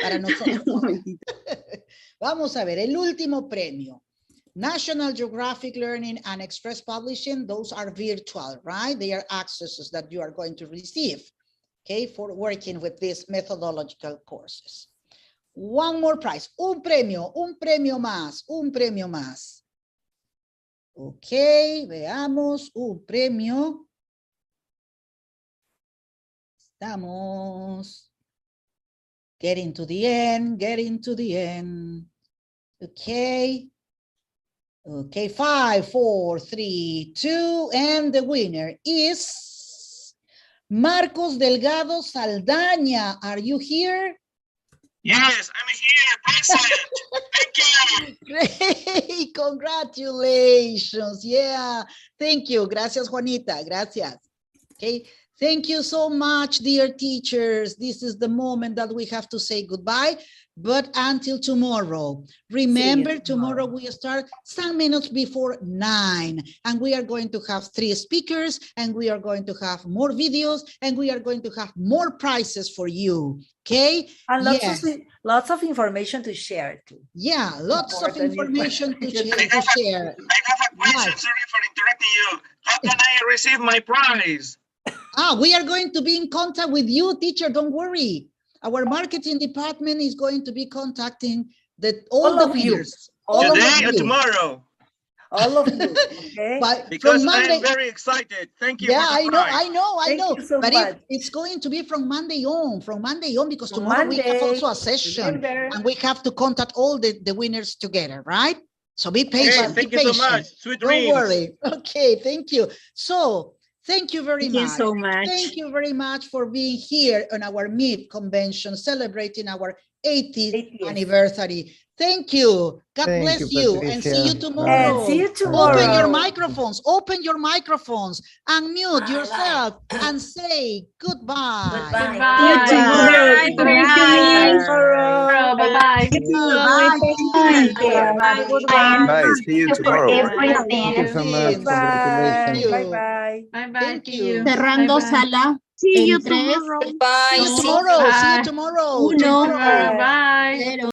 Para nosotros. Vamos a ver, el último premio. National Geographic Learning and Express Publishing, those are virtual, right? They are accesses that you are going to receive, okay, for working with these methodological courses. One more prize, un premio más, un premio más. Ok, veamos, un premio. Estamos getting to the end. Okay. Okay, 5, 4, 3, 2, and the winner is Marcos Delgado Saldaña. Are you here? Yes, I'm here, present. Thank you. Great, congratulations. Yeah, thank you. Gracias, Juanita. Gracias. Okay, thank you so much, dear teachers. This is the moment that we have to say goodbye. But until tomorrow, remember tomorrow we start some minutes before 9, and we are going to have 3 speakers, and we are going to have more videos, and we are going to have more prizes for you. Okay? And lots of information to share too. Yeah, lots of information to share. I have a question, sorry for interrupting you. How can I receive my prize? We are going to be in contact with you, teacher, don't worry. Our marketing department is going to be contacting all the winners. Today or tomorrow? All of you, okay? Because I'm very excited. Thank you. Yeah, for the I know. Thank you so but much. it's going to be from Monday on, because tomorrow we have also a session, and we have to contact all the winners together, right? So be patient. Thank you so much. Sweet dreams. Don't worry. Okay, thank you. So, thank you very much. Thank you so much. Thank you very much for being here on our Meet convention, celebrating our 80th anniversary. Thank you. God bless you, and see you tomorrow. And see you tomorrow. Open your microphones. Open your microphones. Unmute yourself and say goodbye. Goodbye. See you tomorrow. Bye-bye. Bye. See you tomorrow. Thank you so much. Congratulations. Bye-bye. Bye-bye. See you. Cerrando sala. See you tomorrow. See you tomorrow. See you tomorrow. Uno. Bye.